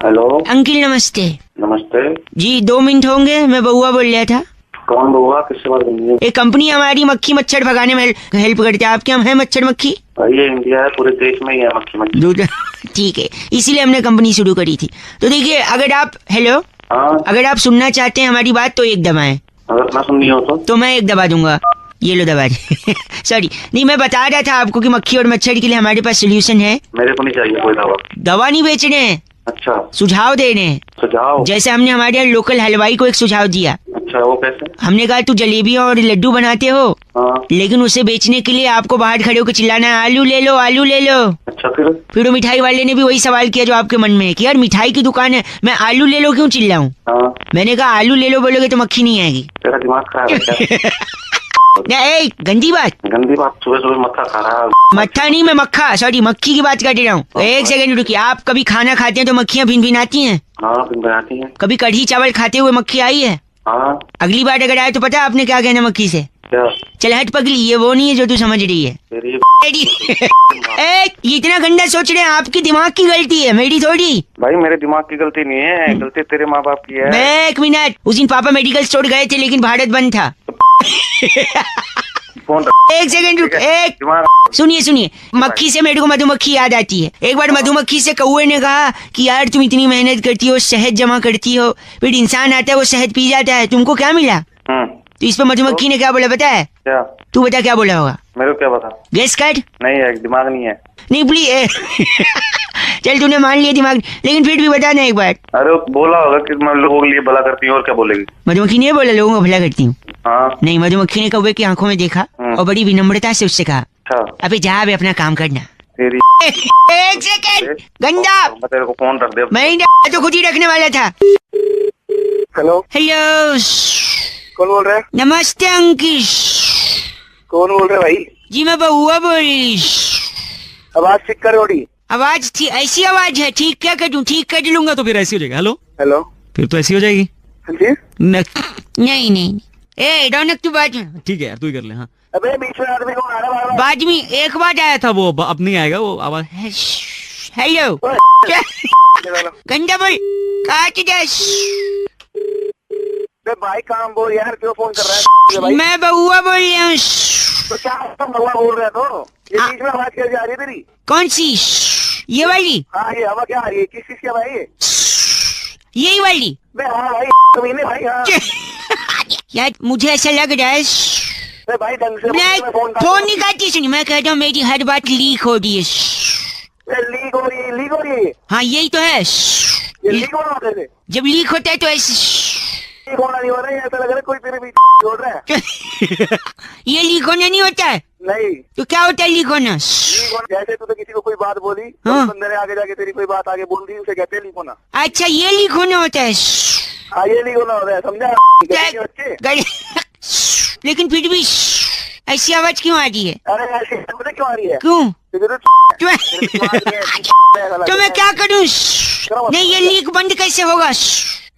हेलो अंकिल, नमस्ते। नमस्ते जी 2 मिनट होंगे, मैं बहुआ बोल रहा था। कौन बहुआ, किससे बात करनी है? एक कंपनी हमारी मक्खी मच्छर भगाने में हेल्प करते हैं। आपके यहाँ है मच्छर मक्खी? ये इंडिया है, पूरे देश में ही है मक्खी मच्छर। ठीक है, इसीलिए हमने कंपनी शुरू करी थी। तो देखिए, अगर आप हेलो हाँ, अगर आप सुनना चाहते हैं हमारी बात तो एक दबाएं। अगर ना सुननी हो तो मैं एक दबा दूंगा। ये लो दबा सॉरी, नहीं मैं बता रहा था आपको कि मक्खी और मच्छर के लिए हमारे पास सोल्यूशन है। मेरे को नहीं चाहिए कोई दवा। दवा नहीं बेच रहे हैं, अच्छा सुझाव दे रहे हैं। सुझाव? जैसे हमने हमारे यहाँ लोकल हलवाई को एक सुझाव दिया। अच्छा, वो कैसे? हमने कहा तू जलेबियाँ और लड्डू बनाते हो, हाँ, लेकिन उसे बेचने के लिए आपको बाहर खड़े होकर चिल्लाना है, आलू ले लो आलू ले लो। अच्छा, फिर वो मिठाई वाले ने भी वही सवाल किया जो आपके मन में है कि यार मिठाई की दुकान है, मैं आलू ले लो क्यों चिल्लाऊं? हाँ। मैंने कहा आलू ले लो बोलोगे तो मक्खी नहीं आएगी। तेरा दिमाग खराब है क्या? गंदी बात सुबह सुबह मक्खा खा रहा। मक्खा नहीं, मैं मक्खा सॉरी मक्खी की बात कर रहा हूँ। एक सेकंड रुकिए, आप कभी खाना खाते हैं तो मक्खियाँ भिनभिनाती हैं? हाँ भिनभिनाती हैं। कभी कढ़ी चावल खाते हुए मक्खी आई है? हाँ। अगली बार अगर आए तो पता है आपने क्या कहना मक्खी से? क्या? चल हट पगली, ये वो नहीं है जो तू समझ रही है। ये इतना गंदा सोच रहे हैं, आपकी दिमाग की गलती है, मेरी थोड़ी। भाई मेरे दिमाग की गलती नहीं है, गलती तेरे माँ बाप की है। एक मिनट, उस दिन पापा मेडिकल स्टोर गए थे लेकिन भारत बंद था। एक सेकंड रुक, एक सुनिए, मक्खी से मेरे को मधुमक्खी याद आती है। एक बार मधुमक्खी से कौवे ने कहा कि यार तुम इतनी मेहनत करती हो, शहद जमा करती हो, फिर इंसान आता है वो शहद पी जाता है, तुमको क्या मिला? तो इस पर मधुमक्खी ने क्या बोला पता है? क्या? तू बता क्या बोला होगा? मेरे को क्या पता? गेस कर। नहीं है, दिमाग नहीं है। नहीं प्लीज चल तूने मान लिया दिमाग, लेकिन फिर भी बता ना एक बार। अरे बोला होगा कि मैं लोगों के लिए भला करती हूँ, और क्या बोलेगी? मधुमक्खी ने बोला लोगों को भला करती हूँ? हाँ। नहीं, मधुमक्खी ने कौवे की आंखों में देखा और बड़ी विनम्रता से उससे कहा अबे जा अबे अपना काम करना। तेरी एक सेकंड गंदा, मैं तेरे को फोन कर दे। मैं तो खुद ही रखने वाला था। हेलो हेलो, कौन बोल रहा है? नमस्ते अंकिश। कौन बोल रहे भाई? जी मैं बउआ बोल रही। आवाज ठीक कर थोड़ी। आवाज ऐसी आवाज है, ठीक क्या कर दूं? ठीक कर लूंगा तो फिर ऐसी हो जाएगा। हेलो हेलो, फिर तो ऐसी हो जाएगी। जी नहीं नहीं, ए रौनक तू बाद में। ठीक है यार, तू ही कर ले। हाँ अबे बीच में आदमी कौन आ रहा है? बाद में एक बार आया था वो, अब नहीं आएगा वो आवाज। हेलो गंदा बोल, काट दे भाई। काम बोल यार, क्यों फोन कर रहा है? मैं बउआ बोल रही हूँ। तो क्या तुम बउआ बोल रहे हो? ये बीच में आवाज कैसे आ रही है तेरी? कौन सी? ये वाली? हाँ, ये हवा क्या आ रही है? किस चीज की हवा है ये? यही वाली? हाँ भाई, कमीने भाई। हाँ यार मुझे ऐसा लग रहा है भाई, ढंग से फोन नहीं काटती। सुनिए, मैं कहता हूँ मेरी हर बात लीक हो रही है। लीक हो रही है? लीक हो रही है? हाँ यही तो है। ये लीक होना है? जब लीक होता है तो ऐसे लीक होना नहीं हो रहा है, ऐसा लग रहा है कोई तेरे बीच छोड़ रहा है। ये लीक होना नहीं होता है। नहीं तो क्या होता है लीक होना? जैसे तू तो किसी को कोई बात बोली, हाँ? बंदे ने आगे जाके तेरी कोई बात आगे बोल दी, उसे कहते हैं लीक होना। अच्छा, ये लीक होना होता है। हाँ, ये लीक होना होता है, समझा? लेकिन फिर भी ऐसी आवाज क्यों आ रही है? अरे ऐसी पता क्यों आ रही है? क्यों? तो मैं क्या करूँ? नहीं, ये लीक बंद कैसे होगा?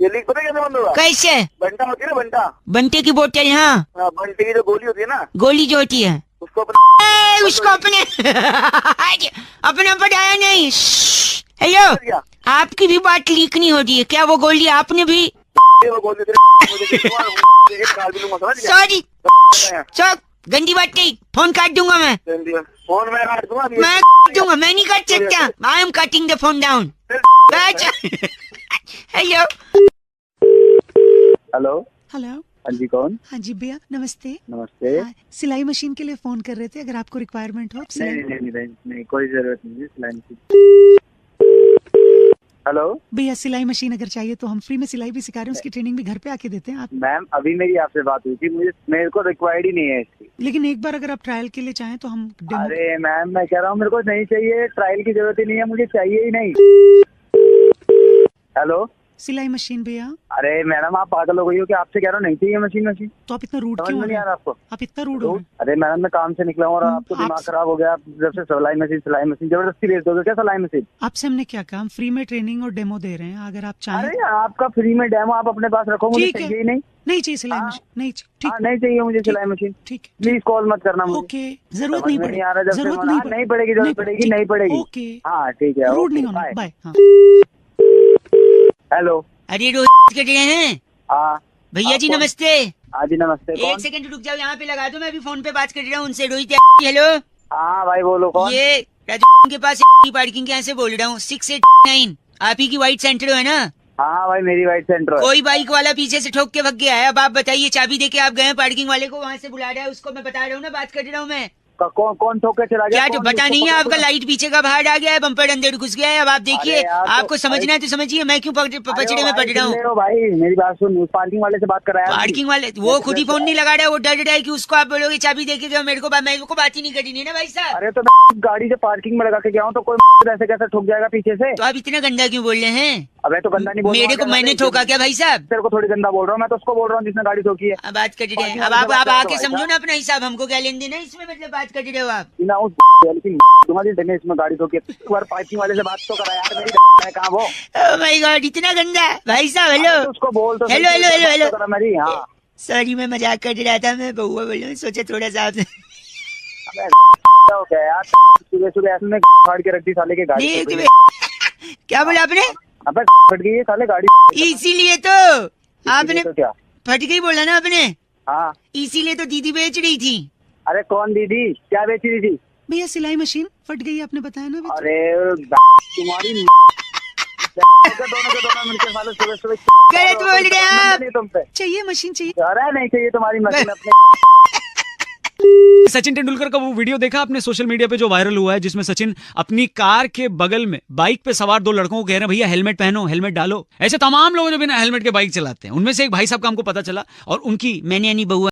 ये लीक पता कैसे बंद होगा? कैसे? बंटा होती है ना, बंटा। बंटे की बोतल? हाँ, बंटे की जो गोली होती है ना, गोली जो होती है उसको अपने अपना पढ़ाया नहीं। हेलो, आपकी भी बात लीक नहीं हो रही है क्या? वो गोली आपने भी? सॉरी, गंदी बात नहीं, फोन काट दूंगा मैं। फोन मैं काट दूंगा? मैं काट दूंगा, मैं नहीं काट सकता। I am cutting the phone down. Hello hello hello. हाँ जी, कौन? हाँ जी भैया, नमस्ते। नमस्ते। सिलाई मशीन के लिए फोन कर रहे थे, अगर आपको रिक्वायरमेंट हो। नहीं, कोई जरूरत नहीं है सिलाई मशीन। हेलो भैया, सिलाई मशीन अगर चाहिए तो हम फ्री में सिलाई भी सिखा रहे हैं, उसकी ट्रेनिंग भी घर पे आके देते हैं। आप मैम, अभी मेरी आपसे बात हुई थी, मेरे को रिक्वायर्ड ही नहीं है इसकी। लेकिन एक बार अगर आप ट्रायल के लिए चाहें तो हम अरे मैम, मैं कह रहा हूँ मेरे को नहीं चाहिए, ट्रायल की जरूरत ही नहीं है, मुझे चाहिए ही नहीं। हेलो, सिलाई मशीन भैया। अरे मैडम, आप पागल हो गई हो कि आपसे कह रहा हूँ नहीं चाहिए मशीन। तो आप इतना रूड क्यों? नहीं आ रहा आपको? आप इतना रूड हो? अरे मैडम, मैं काम से निकला हूँ और आपको दिमाग खराब हो गया। आप जब से सिलाई मशीन जबरदस्ती भेज दोगे क्या? सिलाई मशीन आपसे हमने क्या कहा? हम फ्री में ट्रेनिंग और डेमो दे रहे हैं, अगर आप चाहें। अरे आपका फ्री में डेमो आप अपने पास रखो, मुझे चाहिए ही नहीं। नहीं चाहिए सिलाई मशीन? नहीं चाहिए, ठीक। नहीं चाहिए मुझे सिलाई मशीन। ठीक, प्लीज कॉल मत करना मुझे। ओके, जरूरत नहीं पड़ेगी। आ रहा, जब नहीं पड़ेगी, जरूरत पड़ेगी, नहीं पड़ेगी। ओके, हाँ ठीक है, रूड नहीं होना। बाय। हेलो, अरे रोज के रहे हैं? हाँ भैया जी नमस्ते। हाँ जी नमस्ते। एक सेकंड रुक जाओ, यहाँ पे लगा दो, मैं अभी फोन पे बात कर रहा हूँ उनसे। रोहित। हेलो। हाँ भाई, बोलो कौन? ये राजू के पास पार्किंग के यहाँ से बोल रहा हूँ, 689। आप ही की व्हाइट सेंटर है ना? हाँ भाई, मेरी व्हाइट सेंटर है। कोई बाइक वाला पीछे से ठोक के भाग गया है। अब आप बताइए, चाबी देके आप गए पार्किंग वाले को, वहाँ से बुला रहा है उसको। मैं बता रहा हूँ ना, बात कर रहा हूँ मैं। कौन ठोक के चला गया? क्या जो पता नहीं है आपका? लाइट पीछे का बाहर आ गया है, बम्पर अंदर घुस गया है। अब आप देखिए, आपको समझना है तो समझिए, मैं क्यों पचड़े में पड़ रहा हूँ? भाई मेरी बात सुन, पार्किंग वाले से बात कर रहा है। पार्किंग वाले वो खुद ही फोन नहीं लगा रहा है, वो डर रहा है कि उसको आप बोलोगे चाबी देके गए। मेरे को बात ही नहीं करनी है ना भाई साहब। अरे तो मैं गाड़ी जो पार्किंग में लगा के गया हूँ, तो कोई ऐसे कैसे ठोक जाएगा पीछे से? तो आप इतना गंदा क्यों बोल रहे हैं? अबे तो गंदा नहीं बोल रहा, मेरे को मैंने ठोका क्या भाई साहब? तेरे को थोड़ी गंदा बोल रहा हूँ, मैं तो उसको बोल रहा हूँ जिसने गाड़ी ठोकी है। अब बात कर रहे हैं, अब आप आके समझो ना अपना हिसाब। हमको क्या लेन देना है इसमें? मतलब बात कर रहे हो आप? लेकिन तुम्हारी इसमें गाड़ी ठोकी, पार्किंग वाले से बात तो करा यार। मेरी कहाँ वो? ओह माय गॉड, इतना गंदा भाई साहब। हेलो, उसको बोल तो। Hello hello hello hello. मेरी हाँ सॉरी, मैं मजाक कर रहा था, मैं बउआ बोल रहा हूँ, सोचा थोड़ा सा आपसे। हो गया यार, सुबह सुबह ऐसे फाड़ के रख दी साले के गाड़ी। क्या बोला आपने? अबे फट गई है साले गाड़ी, इसीलिए तो आपने क्या फट गई बोला ना आपने? हाँ, इसीलिए तो दीदी बेच रही थी। अरे कौन दीदी? क्या बेच रही थी? भैया सिलाई मशीन फट गई, आपने बताया ना। अरे तुम्हारी दोनों मिलकर साले सुबह सुबह गलत बोल रहे हैं आप। तुम पे चाहिए मशीन चाहिए? अरे नहीं चाहिए तुम्हारी मशीन अपने। सचिन तेंदुलकर का वो वीडियो देखा आपने सोशल मीडिया पे जो वायरल हुआ है, जिसमें सचिन अपनी कार के बगल में बाइक पे सवार 2 लड़कों को कह रहे हैं भैया हेलमेट पहनो, हेलमेट डालो। ऐसे तमाम लोग जो बिना हेलमेट के बाइक चलाते हैं, उनमें से एक भाई साहब का हमको पता चला और उनकी मैंने यानी बउआ